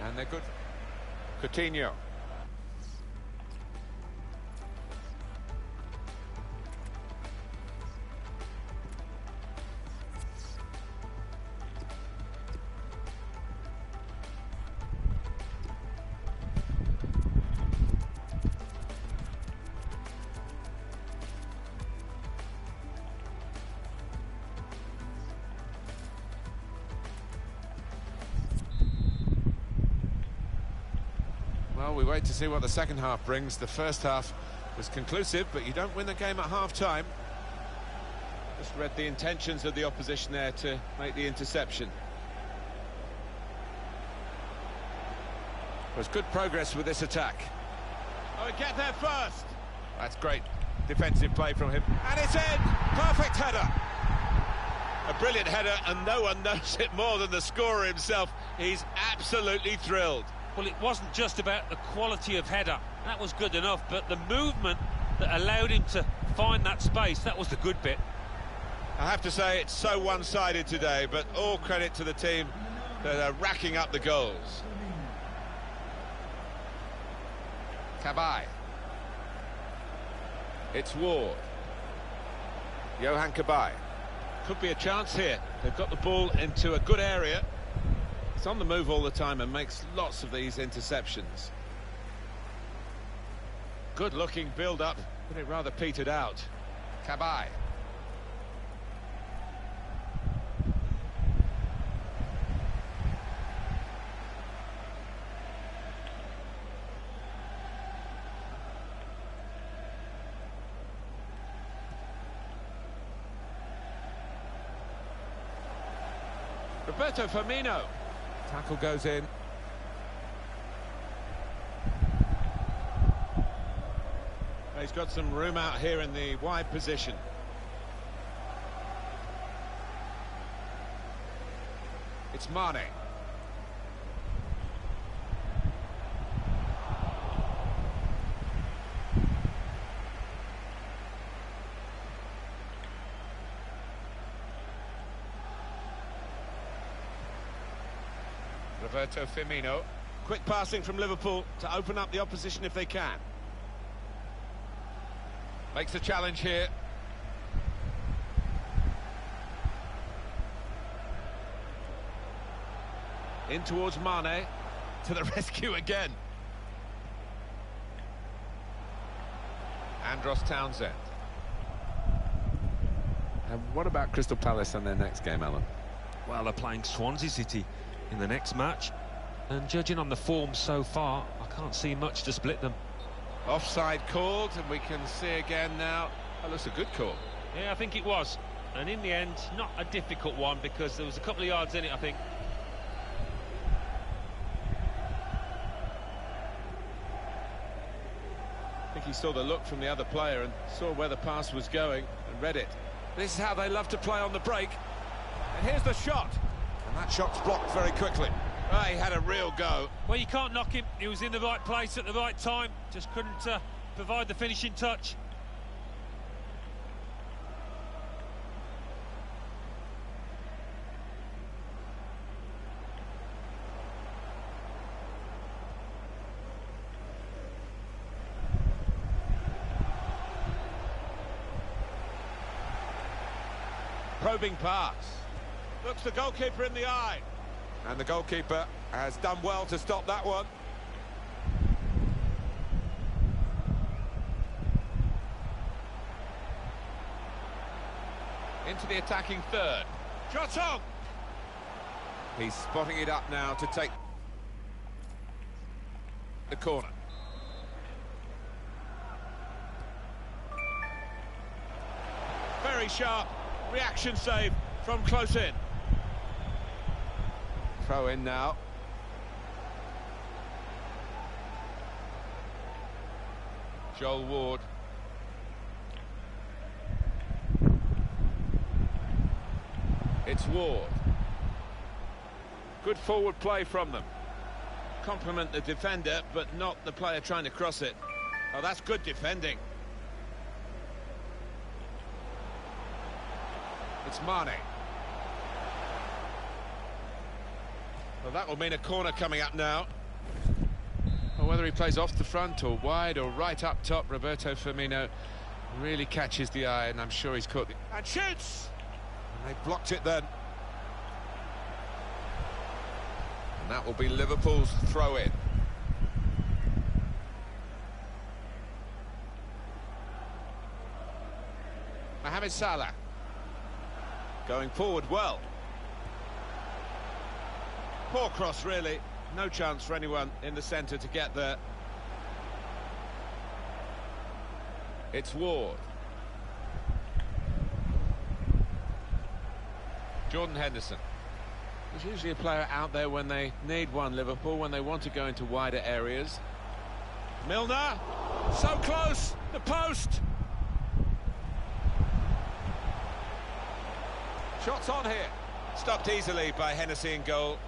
Speaker 2: And they're good. Coutinho. Well, we wait to see what the second half brings. The first half was conclusive, but you don't win the game at half-time. Just read the intentions of the opposition there to make the interception. There's good progress with this attack. Oh, he get there first. That's great defensive play from him. And it's in! Perfect header! A brilliant header, and no one knows it more than the scorer himself. He's absolutely thrilled.
Speaker 3: Well, it wasn't just about the quality of header. That was good enough, but the movement that allowed him to find that space, that was the good bit.
Speaker 2: I have to say, it's so one-sided today, but all credit to the team that are racking up the goals. Cabaye. It's Ward. Johan Cabaye. Could be a chance here. They've got the ball into a good area. It's on the move all the time and makes lots of these interceptions. Good-looking build-up, but it rather petered out. Cabaye. Roberto Firmino. Tackle goes in. He's got some room out here in the wide position. It's Mane. Roberto Firmino. Quick passing from Liverpool to open up the opposition if they can. Makes a challenge here. In towards Mane. To the rescue again. Andros Townsend. And what about Crystal Palace and their next game, Alan?
Speaker 3: Well, they're playing Swansea City in the next match, and judging on the form so far, I can't see much to split them.
Speaker 2: Offside called, and we can see again now. That looks a good call.
Speaker 3: Yeah, I think it was, and in the end, not a difficult one, because there was a couple of yards in it, I think.
Speaker 2: I think he saw the look from the other player and saw where the pass was going and read it. This is how they love to play on the break. And here's the shot. And that shot's blocked very quickly. Oh, he had a real go.
Speaker 3: Well, you can't knock him. He was in the right place at the right time. Just couldn't provide the finishing touch.
Speaker 2: probing pass. Looks the goalkeeper in the eye. And the goalkeeper has done well to stop that one. Into the attacking third. Shot on! He's spotting it up now to take the corner. Very sharp reaction save from close in. Throw in now. Joel Ward. It's Ward. Good forward play from them. Compliment the defender, but not the player trying to cross it. Oh, that's good defending. It's Mane. Well, that will mean a corner coming up now. Well, whether he plays off the front or wide or right up top, Roberto Firmino really catches the eye, and I'm sure he's caught the... And shoots! And they blocked it then. And that will be Liverpool's throw-in. Mohamed Salah. Going forward well. Poor cross, really. No chance for anyone in the centre to get there. It's Ward. Jordan Henderson. There's usually a player out there when they need one, Liverpool, when they want to go into wider areas. Milner. So close. The post. Shots on here. Stopped easily by Hennessy in goal.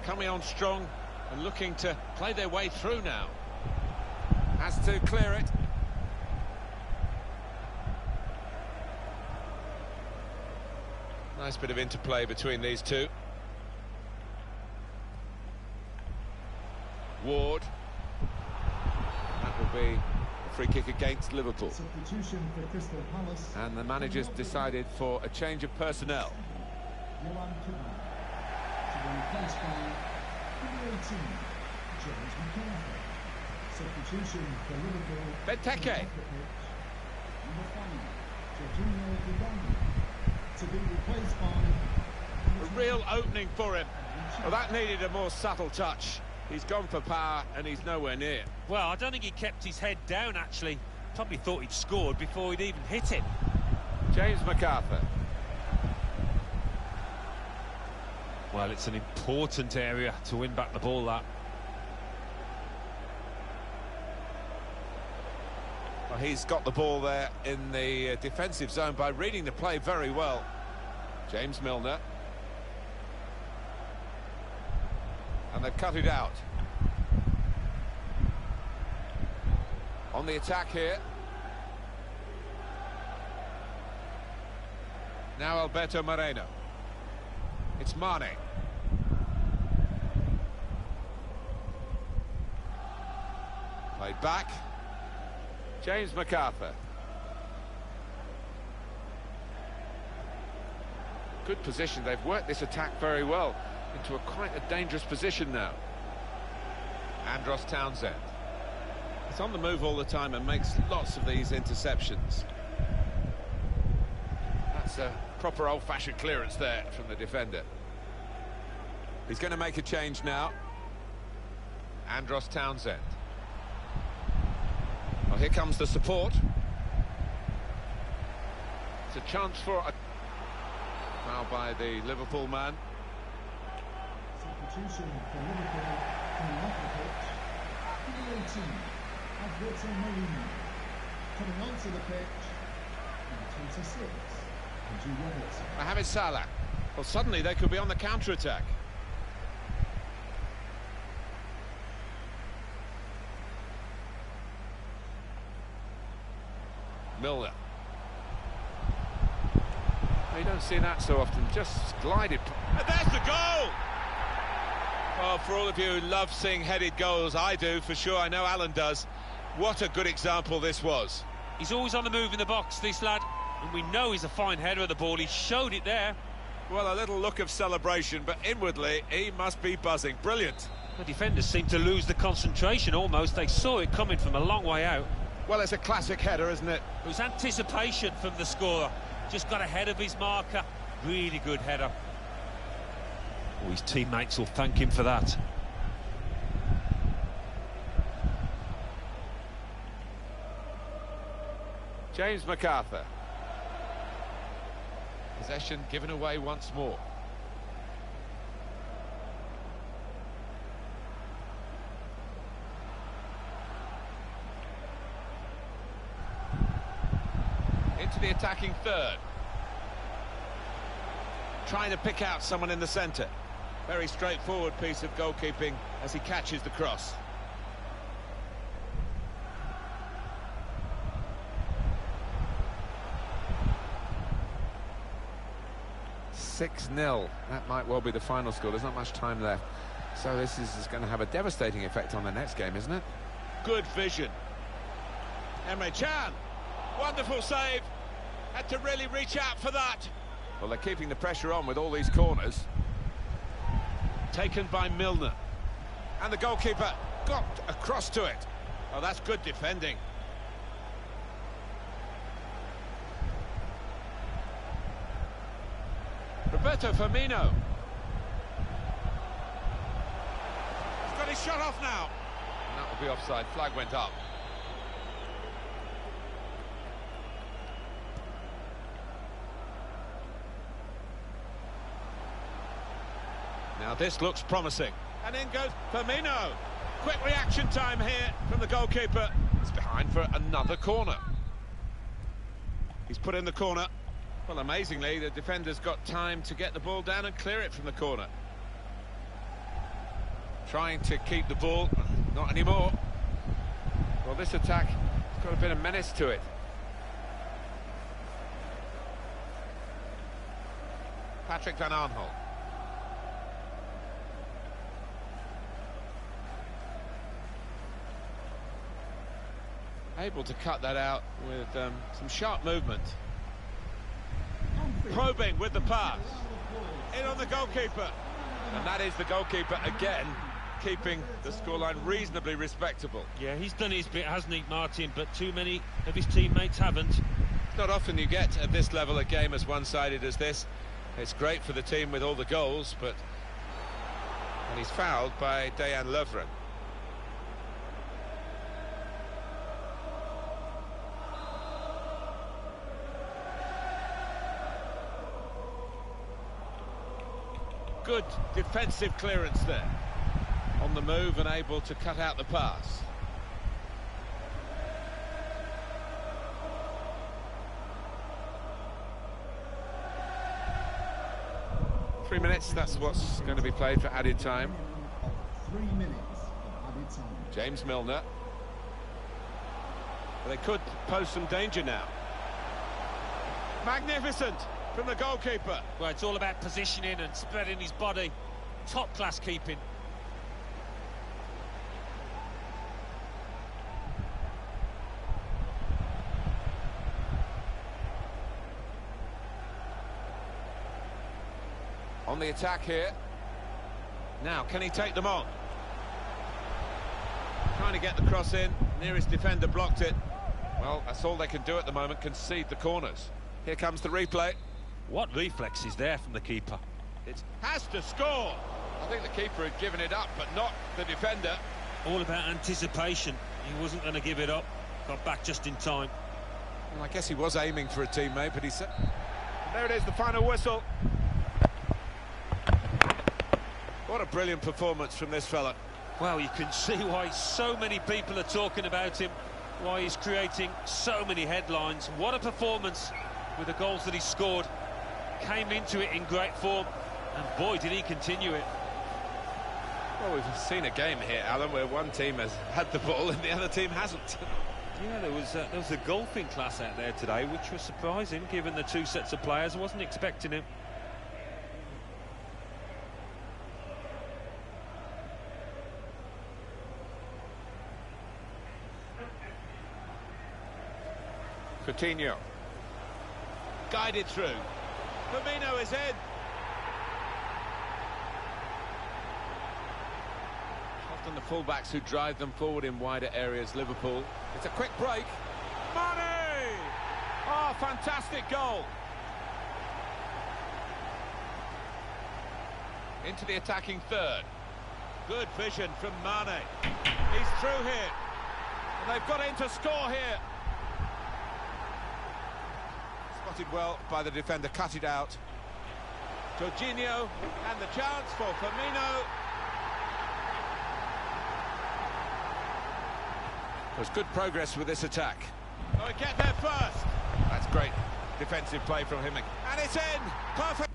Speaker 2: Coming on strong and looking to play their way through now. Has to clear it. Nice bit of interplay between these two. Ward. That will be a free kick against Liverpool.
Speaker 4: Substitution for Crystal Palace.
Speaker 2: And the manager's decided for a change of personnel.
Speaker 4: Johan Kudman. To be replaced by number 18, James McCarthy. Substitution for Liverpool.
Speaker 2: Benteke.
Speaker 4: Number 5, Jorginho Dibongi. To be replaced by...
Speaker 2: A real opening for him. Well, that needed a more subtle touch. He's gone for power and he's nowhere near.
Speaker 3: Well, I don't think he kept his head down, actually. Probably thought he'd scored before he'd even hit it.
Speaker 2: James McArthur.
Speaker 3: Well, it's an important area to win back the ball, that.
Speaker 2: Well, he's got the ball there in the defensive zone by reading the play very well. James Milner. And they've cut it out. On the attack here. Now Alberto Moreno. It's Mane. Played back. James McArthur. Good position. They've worked this attack very well into quite a dangerous position now. Andros Townsend. He's on the move all the time and makes lots of these interceptions. That's a proper old-fashioned clearance there from the defender. He's going to make a change now. Andros Townsend. Well, here comes the support. It's a chance for a foul by the Liverpool man.
Speaker 4: Substitution for Liverpool coming off the pitch. Number 18, Alberto Moreno. Coming onto the pitch, number 26, Andrew Robertson.
Speaker 2: Mohamed Salah. Well, suddenly they could be on the counter-attack. Milner. Well, you don't see that so often, just glided. And there's the goal! Well, for all of you who love seeing headed goals, I do, for sure. I know Alan does. What a good example this was.
Speaker 3: He's always on the move in the box, this lad. And we know he's a fine header of the ball. He showed it there.
Speaker 2: Well, a little look of celebration, but inwardly, he must be buzzing. Brilliant.
Speaker 3: The defenders seemed to lose the concentration almost. They saw it coming from a long way out.
Speaker 2: Well, it's a classic header, isn't it?
Speaker 3: It was anticipation from the scorer. Just got ahead of his marker. Really good header. Oh, his teammates will thank him for that.
Speaker 2: James MacArthur. Possession given away once more. Into the attacking third. Trying to pick out someone in the centre. Very straightforward piece of goalkeeping as he catches the cross. (6-0). That might well be the final score. There's not much time left. So this is going to have a devastating effect on the next game, isn't it? Good vision. Emre Can. Wonderful save. Had to really reach out for that. Well, they're keeping the pressure on with all these corners. Taken by Milner. And the goalkeeper got across to it. Oh, that's good defending. Roberto Firmino. He's got his shot off now. And that will be offside. Flag went up. Now this looks promising. And in goes Firmino. Quick reaction time here from the goalkeeper. He's behind for another corner. He's put in the corner. Well, amazingly, the defender's got time to get the ball down and clear it from the corner. Trying to keep the ball. Not anymore. Well, this attack has got a bit of menace to it. Patrick van Aanholt. Able to cut that out with some sharp movement. Probing with the pass. In on the goalkeeper. And that is the goalkeeper again, keeping the scoreline reasonably respectable.
Speaker 3: Yeah, he's done his bit, hasn't he, Martin? But too many of his teammates haven't.
Speaker 2: It's not often you get at this level a game as one-sided as this. It's great for the team with all the goals, but... And he's fouled by Dejan Lovren. Good defensive clearance there. On the move and able to cut out the pass. Three minutes, that's what's going to be played for added time.
Speaker 4: 3 minutes of added time.
Speaker 2: James Milner. They could pose some danger now. Magnificent from the goalkeeper.
Speaker 3: Well, it's all about positioning and spreading his body. Top-class keeping.
Speaker 2: On the attack here. Now, can he take them on? Trying to get the cross in. Nearest defender blocked it. Well, that's all they can do at the moment, concede the corners. Here comes the replay.
Speaker 3: What reflex is there from the keeper?
Speaker 2: It has to score. I think the keeper had given it up, but not the defender.
Speaker 3: All about anticipation. He wasn't going to give it up. Got back just in time.
Speaker 2: Well, I guess he was aiming for a teammate, but he said... There it is, the final whistle. What a brilliant performance from this fella.
Speaker 3: Well, you can see why so many people are talking about him, why he's creating so many headlines. What a performance with the goals that he scored. Came into it in great form, and boy, did he continue it.
Speaker 2: Well, we've seen a game here, Alan, where one team has had the ball and the other team hasn't.
Speaker 3: Yeah, there was a golfing class out there today, which was surprising, given the two sets of players. I wasn't expecting it.
Speaker 2: Coutinho. Guided through. Firmino is in. Often the fullbacks who drive them forward in wider areas, Liverpool. It's a quick break. Mane! Oh, fantastic goal. Into the attacking third. Good vision from Mane. He's through here. And they've got in to score here. Spotted well by the defender, cut it out. Jorginho, and the chance for Firmino. There's good progress with this attack. Oh, he get there first. That's great defensive play from him. And it's in. Perfect.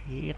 Speaker 1: Hit.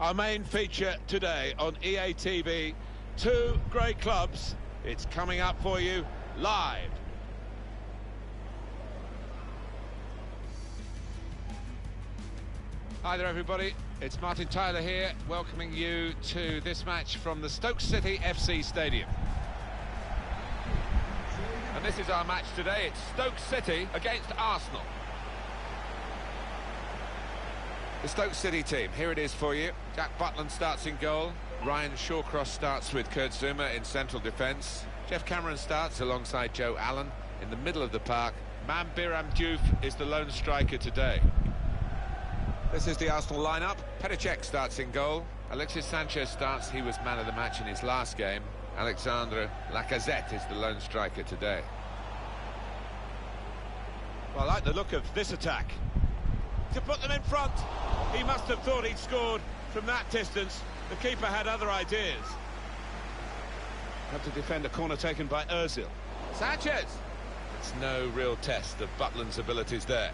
Speaker 2: Our main feature today on EA TV, two great clubs. It's coming up for you live. Hi there everybody, it's Martin Tyler here, welcoming you to this match from the Stoke City FC Stadium. And this is our match today, it's Stoke City against Arsenal. The Stoke City team, here it is for you. Jack Butland starts in goal. Ryan Shawcross starts with Kurt Zuma in central defence. Jeff Cameron starts alongside Joe Allen in the middle of the park. Biram Diouf is the lone striker today. This is the Arsenal lineup. Petr Cech starts in goal. Alexis Sanchez starts, he was man of the match in his last game. Alexandre Lacazette is the lone striker today. Well, I like the look of this attack. To put them in front, he must have thought he'd scored from that distance. The keeper had other ideas. Have to defend a corner taken by Ozil. Sanchez! It's no real test of Butland's abilities there.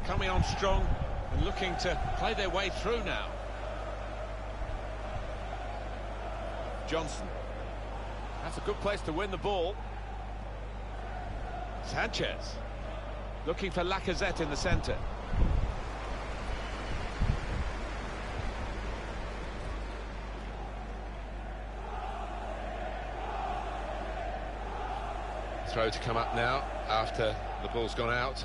Speaker 2: Coming on strong and looking to play their way through now. Johnson. That's a good place to win the ball. Sanchez. Looking for Lacazette in the centre. Throw to come up now after the ball's gone out.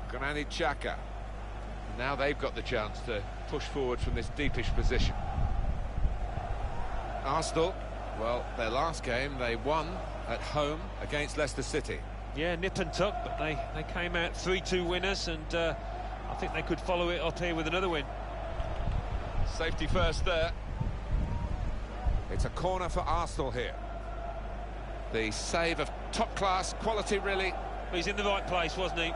Speaker 2: Granit Xhaka. Now they've got the chance to push forward from this deepish position. Arsenal, well, their last game they won at home against Leicester City.
Speaker 3: Yeah, nip and tuck, but they came out 3-2 winners, and I think they could follow it up here with another win.
Speaker 2: Safety first there. It's a corner for Arsenal here. The save of top-class quality, really.
Speaker 3: He's in the right place, wasn't he?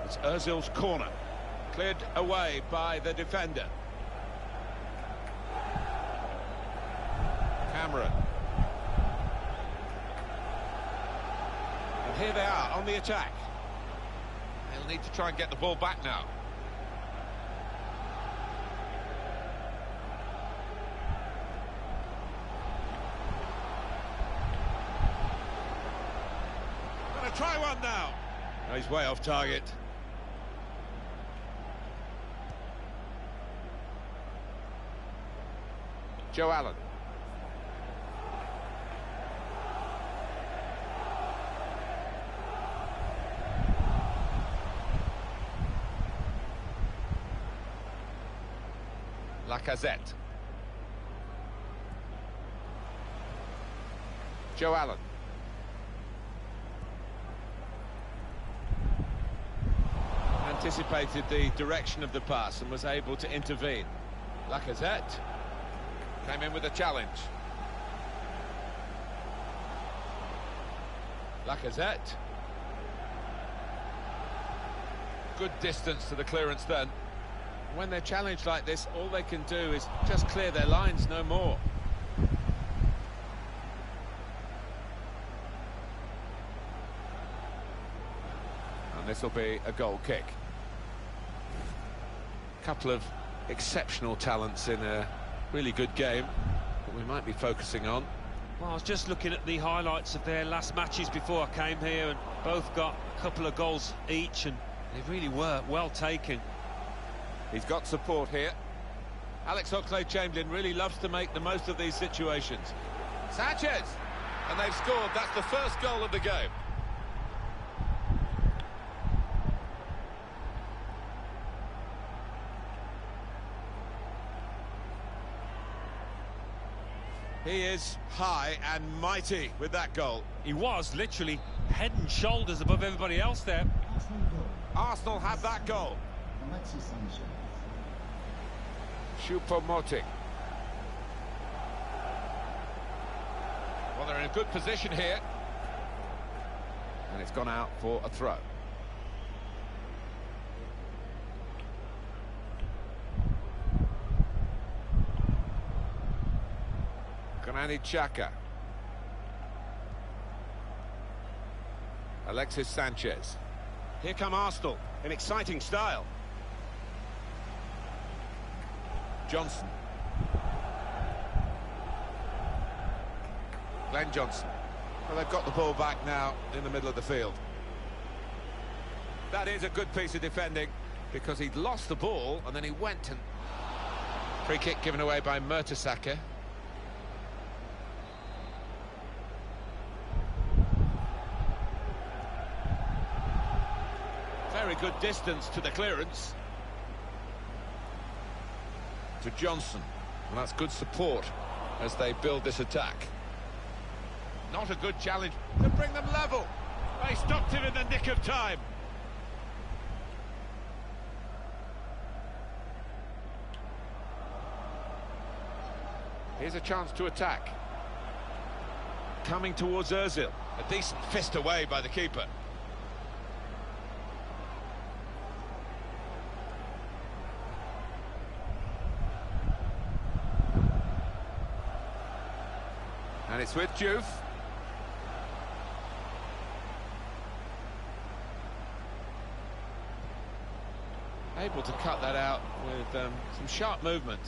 Speaker 2: It's Ozil's corner. Cleared away by the defender. Cameron. And here they are on the attack. They'll need to try and get the ball back now. try one now. Oh, he's way off target. Joe Allen. Lacazette. Joe Allen. Anticipated the direction of the pass and was able to intervene. Lacazette came in with a challenge. Lacazette. Good distance to the clearance then. When they're challenged like this, all they can do is just clear their lines, no more. And this will be a goal kick. Couple of exceptional talents in a really good game that we might be focusing on.
Speaker 3: Well, I was just looking at the highlights of their last matches before I came here, and both got a couple of goals each, and they really were well taken.
Speaker 2: He's got support here. Alex Oxlade-Chamberlain really loves to make the most of these situations. Sanchez! And they've scored. That's the first goal of the game. He is high and mighty with that goal.
Speaker 3: He was literally head and shoulders above everybody else there.
Speaker 2: Arsenal have that goal. Choupo-Moting. Well, they're in a good position here. And it's gone out for a throw. Granit Xhaka. Alexis Sanchez. Here come Arsenal in exciting style. Johnson. Glenn Johnson. Well, they've got the ball back now in the middle of the field. That is a good piece of defending, because he'd lost the ball and then he went and... Free kick given away by Mertesacker. Very good distance to the clearance. To Johnson, and that's good support as they build this attack. Not a good challenge to bring them level. They stopped him in the nick of time. Here's a chance to attack. Coming towards Ozil. A decent fist away by the keeper. And it's with Juve. Able to cut that out with some sharp movement.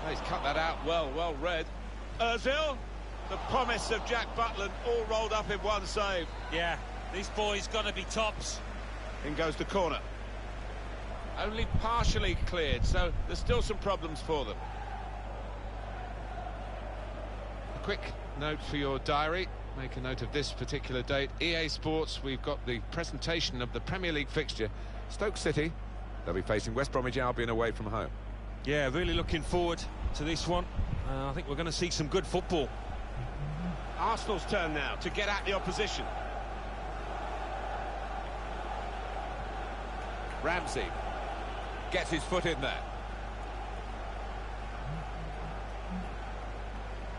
Speaker 2: He's cut that out well read. Ozil, the promise of Jack Butland, all rolled up in one save.
Speaker 3: Yeah, these boys gonna be tops.
Speaker 2: In goes the corner. Only partially cleared, so there's still some problems for them. A quick note for your diary. Make a note of this particular date. EA Sports, we've got the presentation of the Premier League fixture. Stoke City, they'll be facing West Bromwich Albion away from home.
Speaker 3: Yeah, really looking forward to this one. I think we're going to see some good football.
Speaker 2: Arsenal's turn now to get at the opposition. Ramsey gets his foot in there.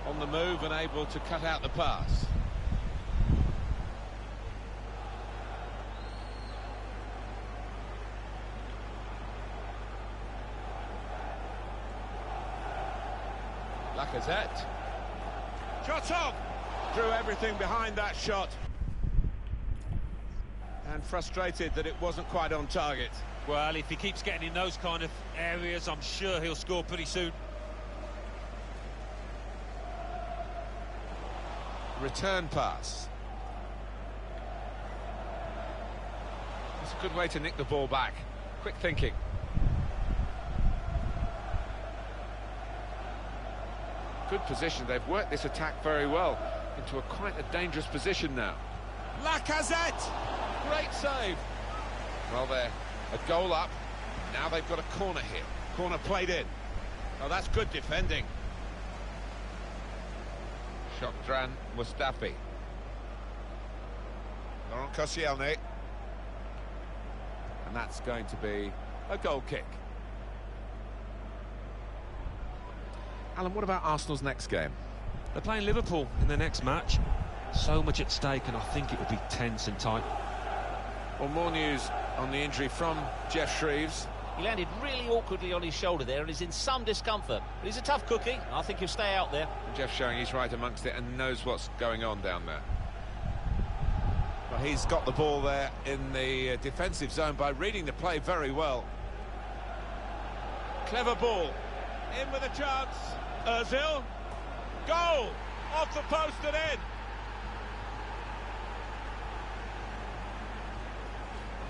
Speaker 2: On the move and able to cut out the pass. Lacazette. Shot on! Threw everything behind that shot. And frustrated that it wasn't quite on target.
Speaker 3: Well, if he keeps getting in those kind of areas, I'm sure he'll score pretty soon.
Speaker 2: return pass. It's a good way to nick the ball back. Quick thinking. Good position. They've worked this attack very well into quite a dangerous position now. Lacazette! Great save. Well, they're a goal up. Now they've got a corner here. Corner played in. Oh, that's good defending. Shokdran Mustafi. Laurent Koscielny. And that's going to be a goal kick. Alan, what about Arsenal's next game?
Speaker 3: They're playing Liverpool in their next match. So much at stake, and I think it will be tense and tight.
Speaker 2: Well, more news on the injury from Jeff Shreves.
Speaker 5: He landed really awkwardly on his shoulder there and is in some discomfort. But he's a tough cookie. I think he'll stay out there.
Speaker 2: And Jeff showing he's right amongst it and knows what's going on down there. Well, he's got the ball there in the defensive zone by reading the play very well. Clever ball. In with a chance. Ozil. Goal! Off the post and in.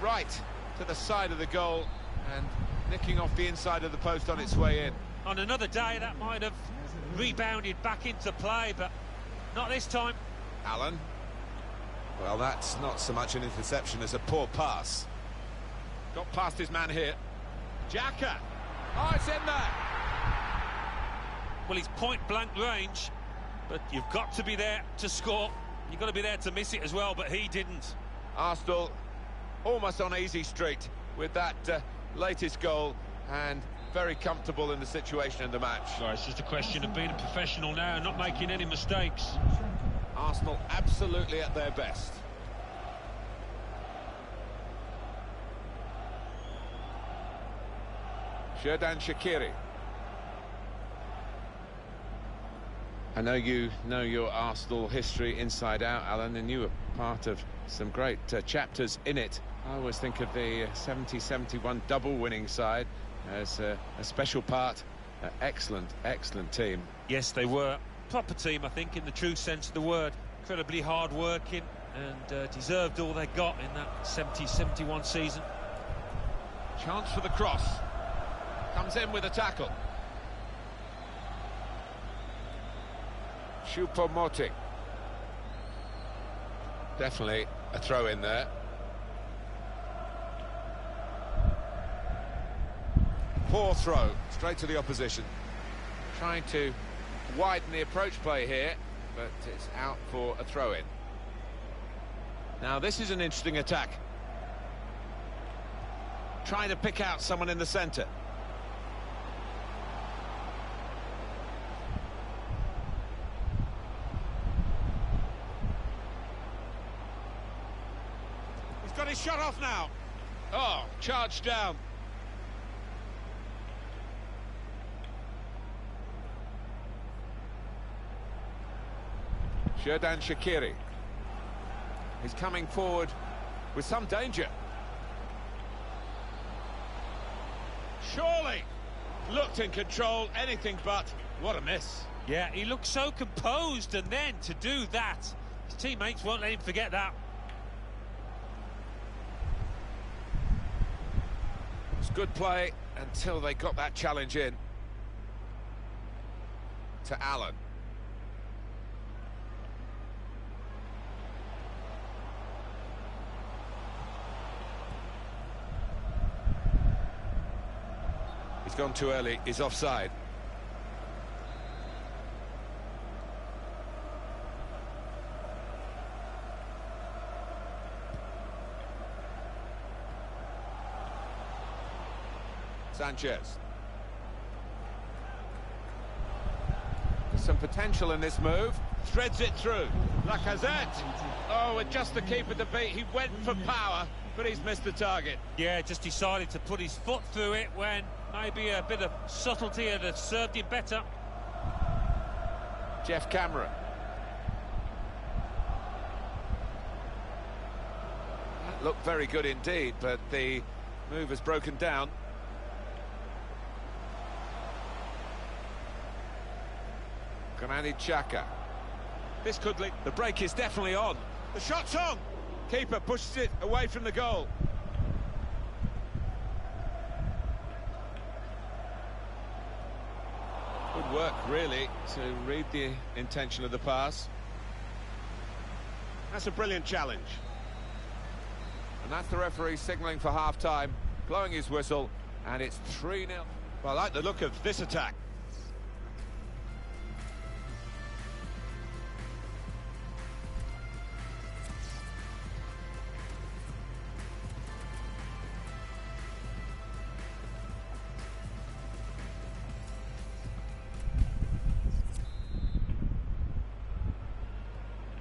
Speaker 2: Right to the side of the goal and nicking off the inside of the post on its way in.
Speaker 3: On another day, that might have rebounded back into play, but not this time.
Speaker 2: Alan. Well, that's not so much an interception as a poor pass. Got past his man here. Xhaka. Oh, it's in there.
Speaker 3: Well, he's point-blank range, but you've got to be there to score. You've got to be there to miss it as well, but he didn't.
Speaker 2: Arsenal almost on easy street with that latest goal and very comfortable in the situation in the match.
Speaker 3: Well, it's just a question of being a professional now and not making any mistakes.
Speaker 2: Arsenal absolutely at their best. Xherdan Shaqiri. I know you know your Arsenal history inside out, Alan, and you were part of some great chapters in it. I always think of the 70-71 double-winning side as a special part. Excellent, excellent team.
Speaker 3: Yes, they were. Proper team, I think, in the true sense of the word. Incredibly hard-working and deserved all they got in that 70-71 season.
Speaker 2: Chance for the cross. Comes in with a tackle. Choupo-Moting. Definitely a throw in there. Poor throw, straight to the opposition. Trying to widen the approach play here, but it's out for a throw-in. Now this is an interesting attack. Trying to pick out someone in the centre. He's got his shot off now. Oh, charged down. Xherdan Shaqiri. He's coming forward with some danger. Surely looked in control, anything but. What a miss.
Speaker 3: Yeah, he looked so composed, and then to do that, his teammates won't let him forget that.
Speaker 2: It was good play until they got that challenge in. To Allen. He's gone too early, he's offside. Sanchez. There's some potential in this move. Threads it through. Lacazette. Oh, with just the keeper to beat. He went for power, but he's missed the target.
Speaker 3: Yeah, just decided to put his foot through it when maybe a bit of subtlety had served him better.
Speaker 2: Jeff Cameron. That looked very good indeed, but the move has broken down. Granit Xhaka. This could lead. The break is definitely on. The shot's on. Keeper pushes it away from the goal. Good work, really, to read the intention of the pass. That's a brilliant challenge.
Speaker 6: And that's the referee signalling for half-time, blowing his whistle, and it's 3-0.
Speaker 2: Well, I like the look of this attack.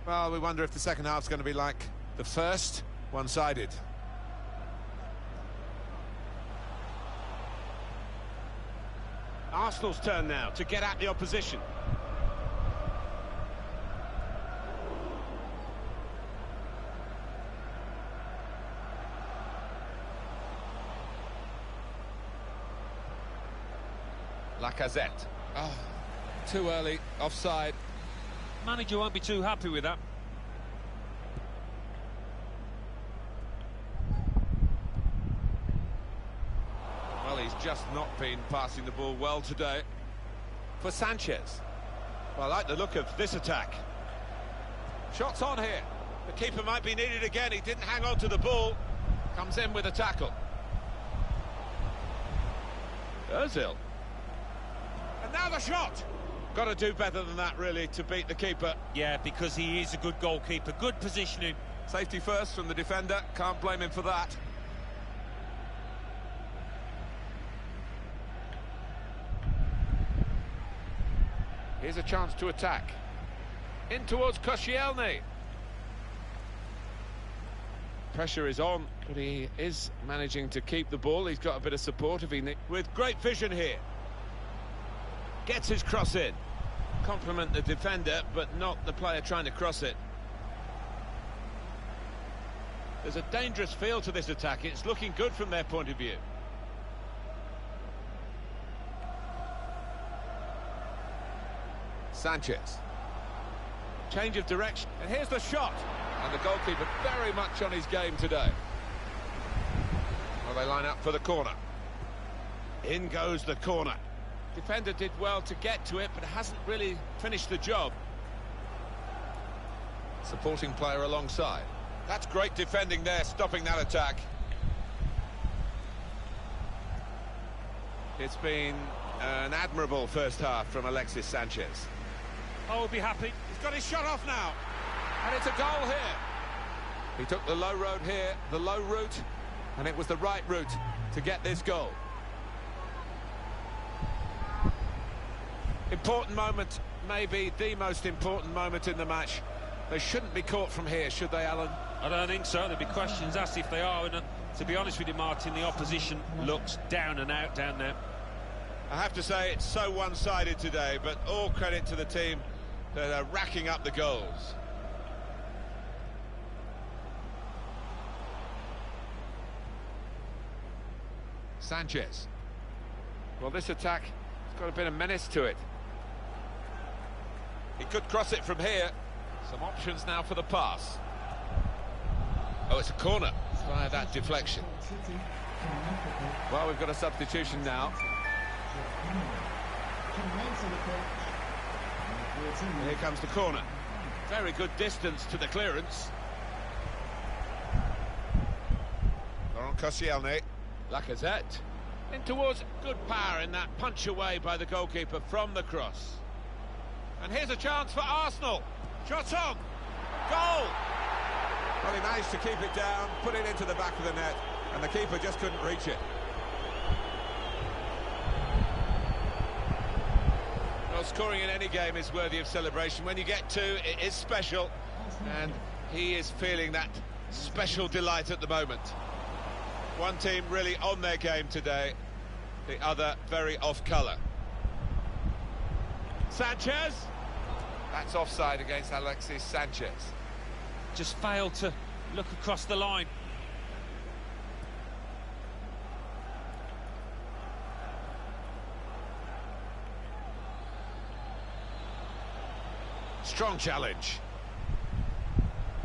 Speaker 2: Well, we wonder if the second half's going to be like the first, one-sided. Arsenal's turn now to get at the opposition. Lacazette. Oh, too early, offside.
Speaker 3: Manager won't be too happy with that.
Speaker 2: Well, he's just not been passing the ball well today. For Sanchez. Well, I like the look of this attack. Shots on here. The keeper might be needed again. He didn't hang on to the ball. Comes in with a tackle. Ozil. And now the shot. Got to do better than that, really, to beat the keeper.
Speaker 3: Yeah, because he is a good goalkeeper. Good positioning.
Speaker 6: Safety first from the defender, can't blame him for that. Here's a chance to attack. In towards Koscielny.
Speaker 2: Pressure is on, but he is managing to keep the ball. He's got a bit of support if he needs. With great vision here. Gets his cross in. Compliment the defender, but not the player trying to cross it. There's a dangerous feel to this attack. It's looking good from their point of view.
Speaker 6: Sanchez.
Speaker 2: Change of direction. And here's the shot.
Speaker 6: And the goalkeeper very much on his game today. Well, they line up for the corner.
Speaker 2: In goes the corner. Defender did well to get to it, but hasn't really finished the job.
Speaker 6: Supporting player alongside.
Speaker 2: That's great defending there, stopping that attack. It's been an admirable first half from Alexis Sanchez.
Speaker 3: I will be happy.
Speaker 2: He's got his shot off now.
Speaker 6: And it's a goal here. He took the low road here, the low route, and it was the right route to get this goal.
Speaker 2: Important moment, maybe the most important moment in the match. They shouldn't be caught from here, should they, Alan?
Speaker 3: I don't think so. There'll be questions asked if they are. And to be honest with you, Martin, the opposition looks down and out down there.
Speaker 2: I have to say, it's so one-sided today, but all credit to the team that are racking up the goals.
Speaker 6: Sanchez. Well, this attack has got a bit of menace to it.
Speaker 2: He could cross it from here.
Speaker 6: Some options now for the pass.
Speaker 2: Oh, it's a corner via that deflection.
Speaker 6: Well, we've got a substitution now.
Speaker 2: And here comes the corner. Very good distance to the clearance. Laurent Koscielny. Lacazette. In towards good power in that punch away by the goalkeeper from the cross. And here's a chance for Arsenal. Shot on. Goal!
Speaker 6: Well, he managed to keep it down, put it into the back of the net, and the keeper just couldn't reach it.
Speaker 2: Well, scoring in any game is worthy of celebration. When you get two, it is special, and he is feeling that special delight at the moment. One team really on their game today, the other very off-colour. Sanchez.
Speaker 6: That's offside against Alexis Sanchez.
Speaker 3: Just failed to look across the line.
Speaker 6: Strong challenge.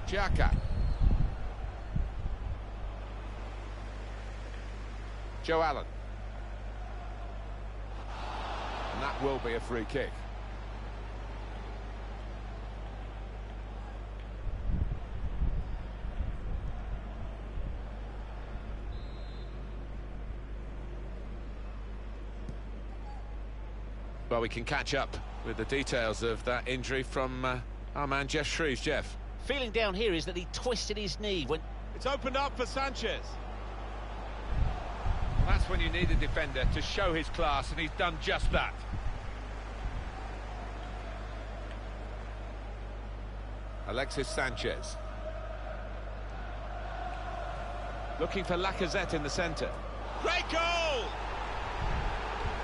Speaker 6: Xhaka. Joe Allen. And that will be a free kick. Well, we can catch up with the details of that injury from our man Jeff Shreves. Jeff.
Speaker 5: Feeling down here is that he twisted his knee when...
Speaker 2: It's opened up for Sanchez. Well, that's when you need a defender to show his class, and he's done just that.
Speaker 6: Alexis Sanchez.
Speaker 2: Looking for Lacazette in the centre. Great goal!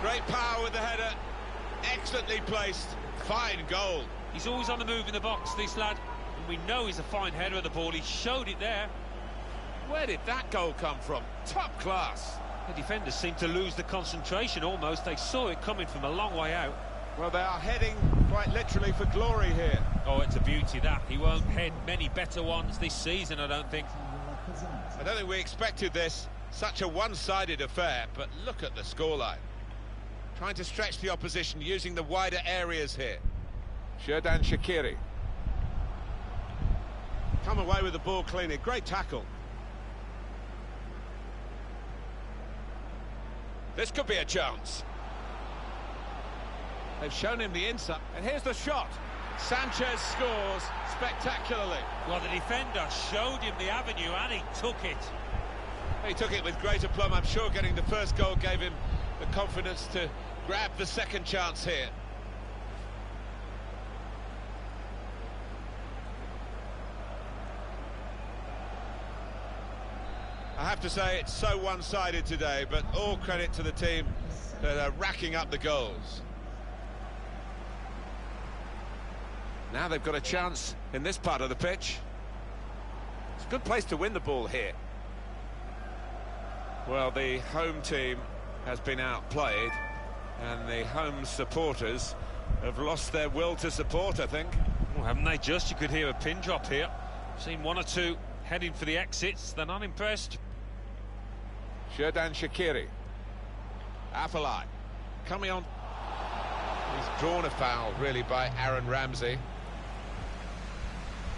Speaker 2: Great power with the header. Excellently placed. Fine goal.
Speaker 3: He's always on the move in the box, this lad. And we know he's a fine header of the ball. He showed it there.
Speaker 2: Where did that goal come from? Top class.
Speaker 3: The defenders seem to lose the concentration almost. They saw it coming from a long way out.
Speaker 2: Well, they are heading quite literally for glory here.
Speaker 3: Oh, it's a beauty, that. He won't head many better ones this season, I don't think.
Speaker 2: I don't think we expected this. Such a one-sided affair, but look at the scoreline. Trying to stretch the opposition using the wider areas here.
Speaker 6: Xherdan Shaqiri.
Speaker 2: Come away with the ball cleanly. Great tackle. This could be a chance. They've shown him the inside. And here's the shot. Sanchez scores spectacularly.
Speaker 3: Well, the defender showed him the avenue and he took it.
Speaker 2: He took it with great aplomb. I'm sure getting the first goal gave him the confidence to grab the second chance here. I have to say it's so one-sided today, but all credit to the team that are racking up the goals.
Speaker 6: Now they've got a chance in this part of the pitch. It's a good place to win the ball here. Well, the home team has been outplayed, and the home supporters have lost their will to support, I think.
Speaker 3: Well, haven't they just? You could hear a pin drop here. Seen one or two heading for the exits. They're not impressed.
Speaker 6: Xherdan Shaqiri.
Speaker 2: Afellay coming on. He's drawn a foul, really, by Aaron Ramsey.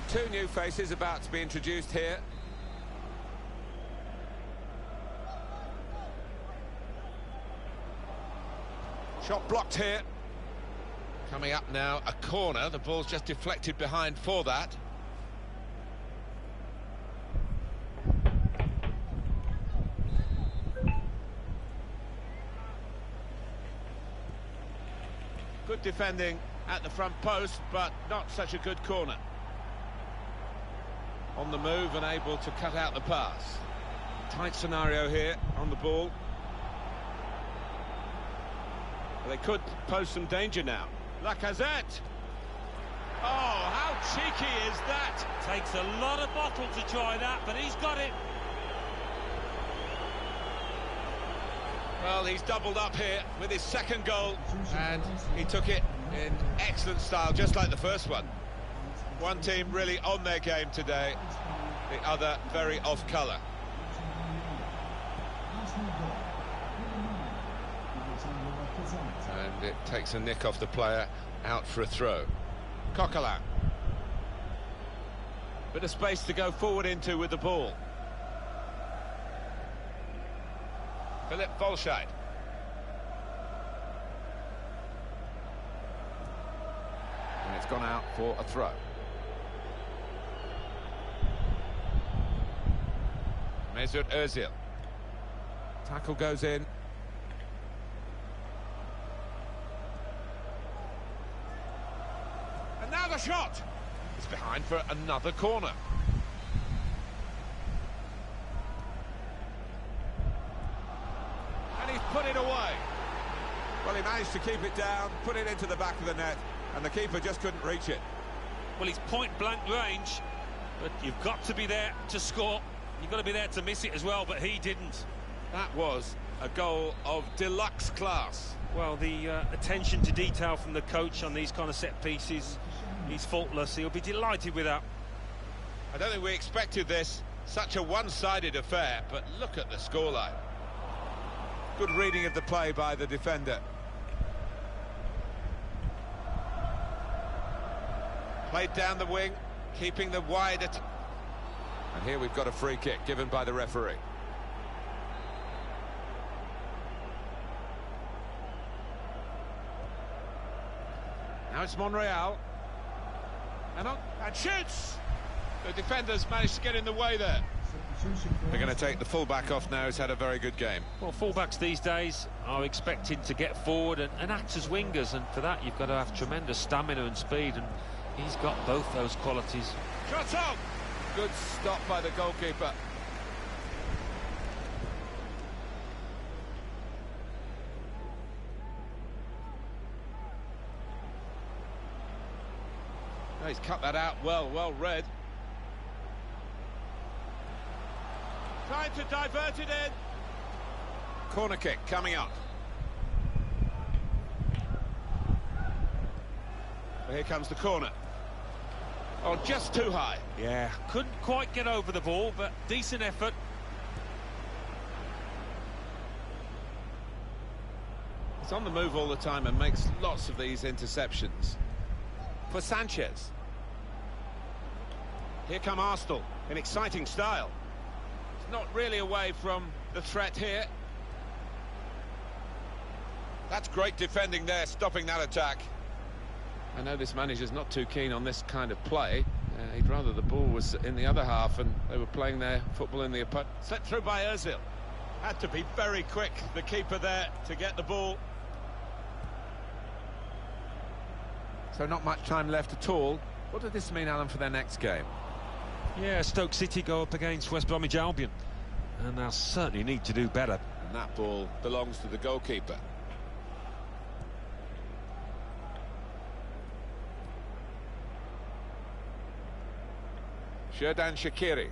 Speaker 6: Two new faces about to be introduced here.
Speaker 2: Shot blocked here. Coming up now, a corner. The ball's just deflected behind for that. Good defending at the front post, but not such a good corner. On the move and able to cut out the pass. Tight scenario here on the ball. They could pose some danger now. Lacazette! Oh, how cheeky is that?
Speaker 3: Takes a lot of bottle to try that, but he's got it.
Speaker 2: Well, he's doubled up here with his second goal, and he took it in excellent style, just like the first one. One team really on their game today, the other very off colour. And it takes a nick off the player, out for a throw. Coquelin. Bit of space to go forward into with the ball. Philip Volscheid.
Speaker 6: And it's gone out for a throw.
Speaker 2: Mesut Ozil.
Speaker 6: Tackle goes in.
Speaker 2: And now the shot! It's behind for another corner. And he's put it away.
Speaker 6: Well, he managed to keep it down, put it into the back of the net, and the keeper just couldn't reach it.
Speaker 3: Well, he's point-blank range, but you've got to be there to score. You've got to be there to miss it as well, but he didn't.
Speaker 2: That was a goal of deluxe class.
Speaker 3: Well, the attention to detail from the coach on these kind of set pieces He's faultless. He'll be delighted with that.
Speaker 2: I don't think we expected this. Such a one-sided affair, but look at the scoreline. Good reading of the play by the defender. Played down the wing, keeping the wide...
Speaker 6: And here we've got a free kick given by the referee.
Speaker 2: Now it's Monreal. And shoots! The defenders managed to get in the way there. They're going to take the full-back off now. He's had a very good game.
Speaker 3: Well, full-backs these days are expected to get forward and act as wingers, and for that you've got to have tremendous stamina and speed, and he's got both those qualities.
Speaker 2: Shot on!
Speaker 6: Good stop by the goalkeeper.
Speaker 2: Oh, he's cut that out well read. Trying to divert it in. Corner kick coming up. Well, here comes the corner. Oh, just too high.
Speaker 3: Yeah, couldn't quite get over the ball, but decent effort.
Speaker 2: He's on the move all the time and makes lots of these interceptions. For Sanchez. Here come Arsenal in exciting style. It's not really away from the threat here. That's great defending there, stopping that attack. I know this manager's not too keen on this kind of play. He'd rather the ball was in the other half and they were playing their football in the opponent. Set through by Ozil. Had to be very quick, the keeper there, to get the ball.
Speaker 6: So not much time left at all. What does this mean, Alan, for their next game?
Speaker 3: Yeah, Stoke City go up against West Bromwich Albion, and they'll certainly need to do better.
Speaker 2: And that ball belongs to the goalkeeper. Xherdan Shaqiri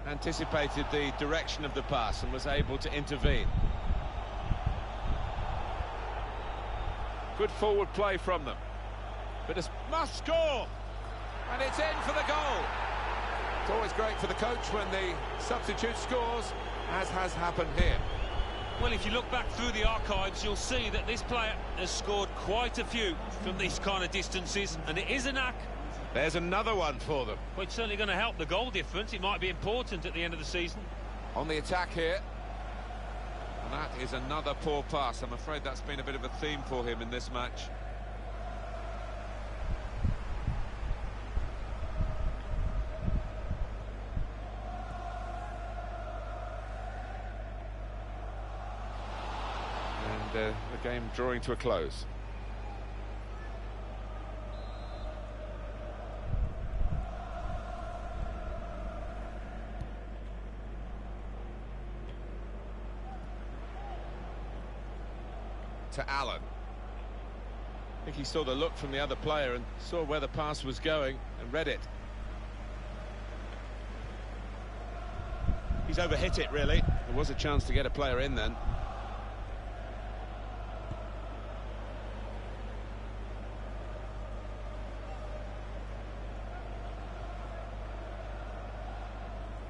Speaker 2: anticipated the direction of the pass and was able to intervene. Good forward play from them. But it must score!
Speaker 6: And it's in for the goal. It's always great for the coach when the substitute scores, as has happened here.
Speaker 3: Well, if you look back through the archives, you'll see that this player has scored quite a few from these kind of distances, and it is a knack.
Speaker 2: There's another one for them.
Speaker 3: Well, it's certainly going to help the goal difference. It might be important at the end of the season.
Speaker 6: On the attack here. And that is another poor pass. I'm afraid that's been a bit of a theme for him in this match. And the game drawing to a close. To Allen.
Speaker 2: I think he saw the look from the other player and saw where the pass was going and read it. He's overhit it, really. There was a chance to get a player in then.